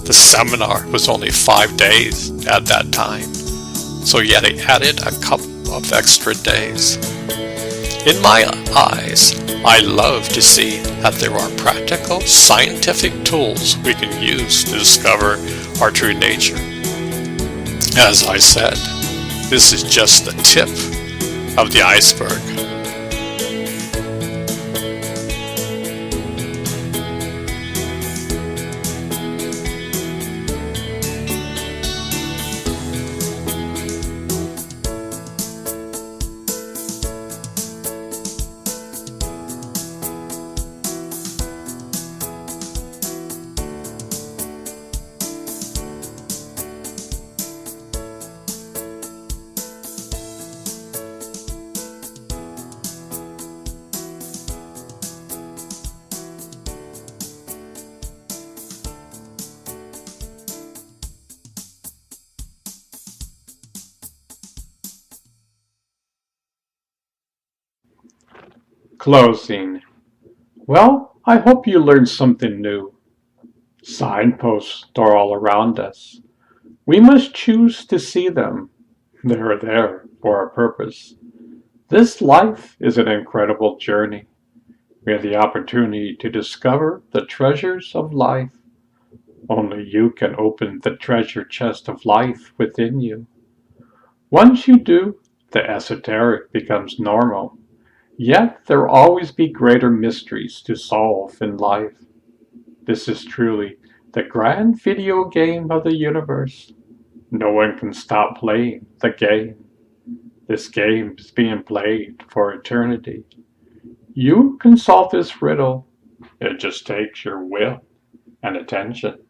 The seminar was only 5 days at that time, so yet he added a couple of extra days. In my eyes, I love to see that there are practical, scientific tools we can use to discover our true nature. As I said, this is just the tip of the iceberg. Closing. Well, I hope you learned something new. Signposts are all around us. We must choose to see them. They're there for a purpose. This life is an incredible journey. We have the opportunity to discover the treasures of life. Only you can open the treasure chest of life within you. Once you do, the esoteric becomes normal. Yet there will always be greater mysteries to solve in life. This is truly the grand video game of the universe. No one can stop playing the game. This game is being played for eternity. You can solve this riddle. It just takes your will and attention.